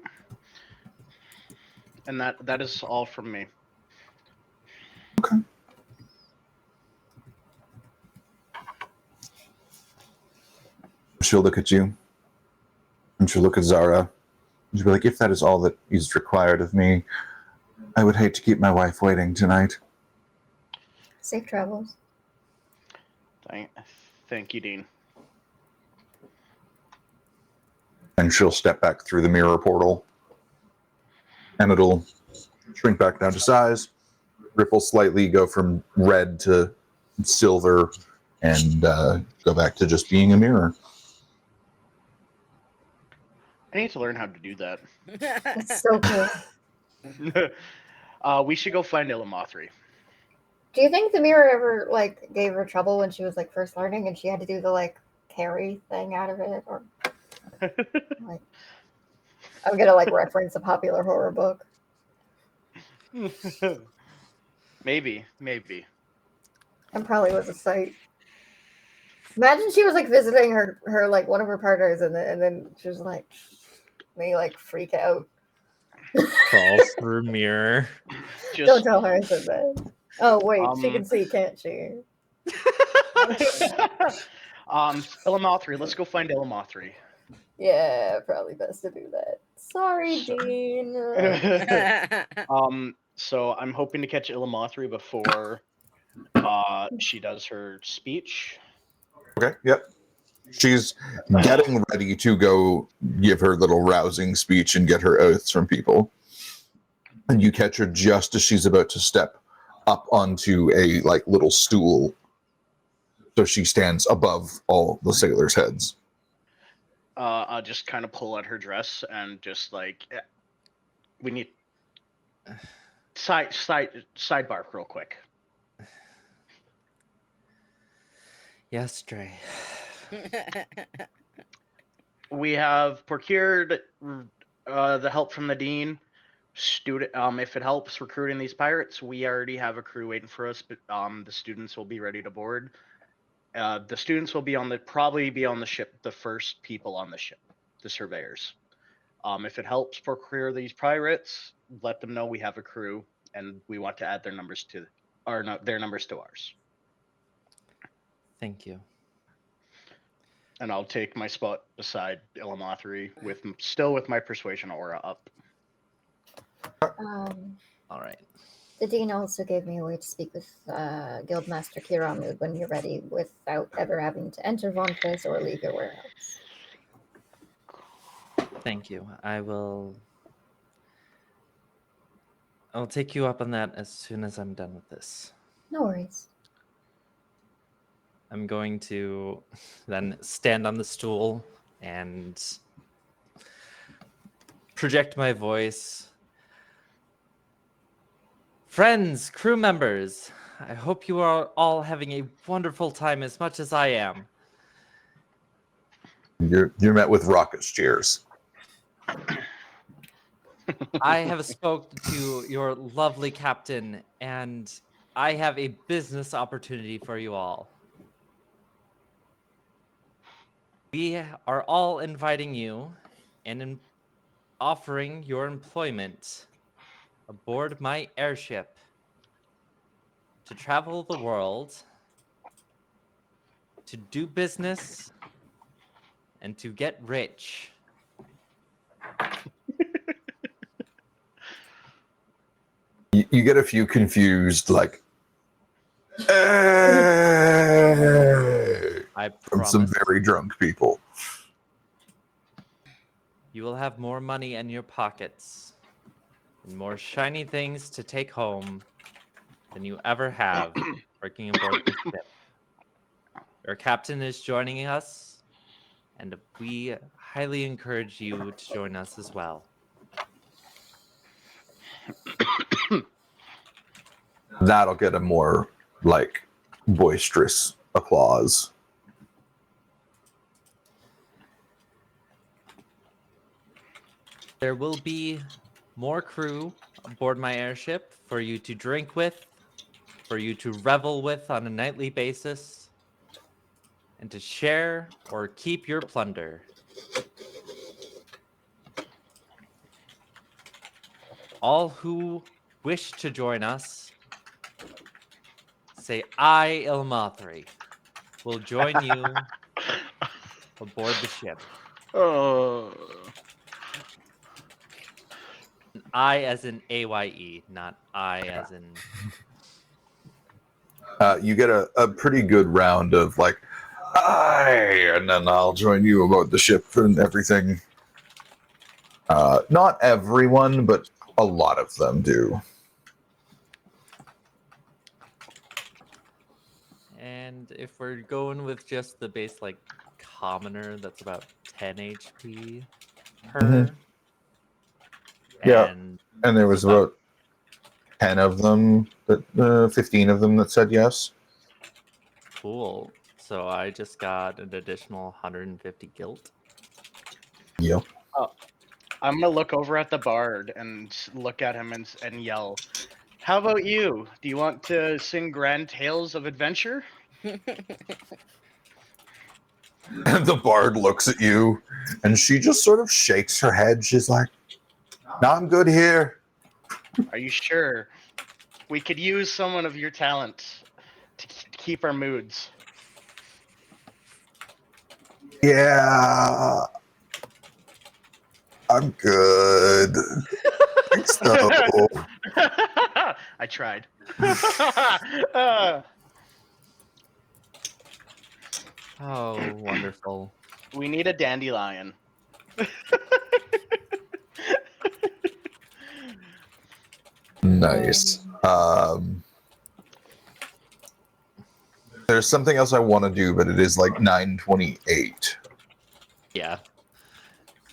And that is all from me. Okay. She'll look at you, and she'll look at Zara, and she'll be like, if that is all that is required of me, I would hate to keep my wife waiting tonight. Safe travels. Thank you, Dean. And she'll step back through the mirror portal, and it'll shrink back down to size, ripple slightly, go from red to silver, and go back to just being a mirror. I need to learn how to do that. It's so cool. We should go find Illamathree. Do you think the mirror ever like gave her trouble when she was like first learning and she had to do the like carry thing out of it, or like I'm gonna like reference a popular horror book. Maybe. And probably was a sight. Imagine she was like visiting her like one of her partners and then she was like they like freak out. Crawls through mirror. Don't tell her I said that. Oh wait, she can see, can't she? Illamathree, let's go find Illamathree. Yeah, probably best to do that. Sorry, Dean. So I'm hoping to catch Illamathree before she does her speech. Okay, yep. She's getting ready to go give her little rousing speech and get her oaths from people. And you catch her just as she's about to step up onto a like little stool, so she stands above all the sailors' heads. I'll just kind of pull at her dress and just like, we need sidebar real quick. Yes, Dre. We have procured the help from the dean. If it helps recruiting these pirates, we already have a crew waiting for us. But the students will be ready to board. The students will probably be on the ship, the first people on the ship, the surveyors. If it helps procure these pirates, let them know we have a crew and we want to add their numbers to ours. Thank you. And I'll take my spot beside Illamathree still with my persuasion aura up. All right. The dean also gave me a way to speak with Guildmaster Kiramud when you're ready, without ever having to enter Vonphian or leave your warehouse. Thank you. I'll take you up on that as soon as I'm done with this. No worries. I'm going to then stand on the stool and project my voice. Friends, crew members, I hope you are all having a wonderful time as much as I am. You're met with raucous cheers. I have spoken to your lovely captain, and I have a business opportunity for you all. We are all inviting you and offering your employment aboard my airship to travel the world, to do business, and to get rich. You get a few confused, like, I from some promise. very drunk people. You will have more money in your pockets and more shiny things to take home than you ever have working aboard the ship. Your captain is joining us, and we highly encourage you to join us as well. That'll get a more, like, boisterous applause. There will be more crew aboard my airship for you to drink with, for you to revel with on a nightly basis, and to share or keep your plunder. All who wish to join us, say I, Illamathree, will join you aboard the ship. Oh. I as in AYE, not I as in... You get a pretty good round of, like, aye, and then I'll join you aboard the ship and everything. Not everyone, but a lot of them do. And if we're going with just the base, like, commoner, that's about 10 HP per. Mhm. Yeah, And and there was about 10 of them, 15 of them that said yes. cool. So I just got an additional 150 guilt. Yeah. I'm gonna look over at the bard and look at him and yell, "How about you? Do you want to sing grand tales of adventure?" And the bard looks at you, and she just sort of shakes her head. She's like, "No, I'm good here." Are you sure? We could use someone of your talent to keep our moods. Yeah, I'm good. Thanks, though. I tried. Oh, wonderful. We need a dandelion. Nice. There's something else I want to do, but it is like 9:28. Yeah.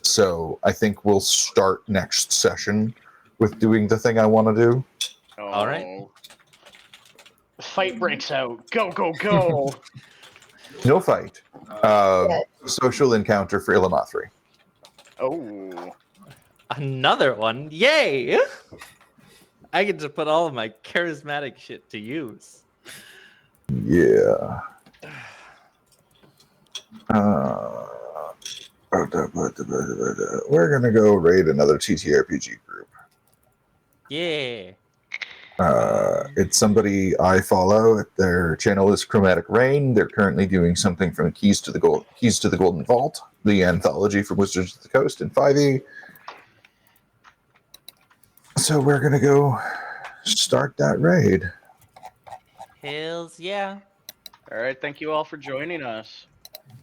So I think we'll start next session with doing the thing I want to do. All right. Oh. Fight breaks out. Go, go, go. No fight. Yeah. Social encounter for Illamathree. Oh. Another one. Yay! I get to put all of my charismatic shit to use. Yeah. We're gonna go raid another TTRPG group. Yeah. It's somebody I follow. Their channel is Chromatic Rain. They're currently doing something from Keys to the Golden Vault, the anthology from Wizards of the Coast in 5e. So we're gonna go start that raid. Hells yeah. All right. Thank you all for joining us.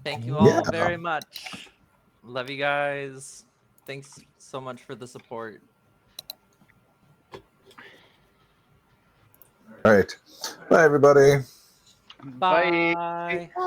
Thank you all Yeah. very much. Love you guys. Thanks so much for the support. All right. Bye, everybody. Bye. Bye. Bye.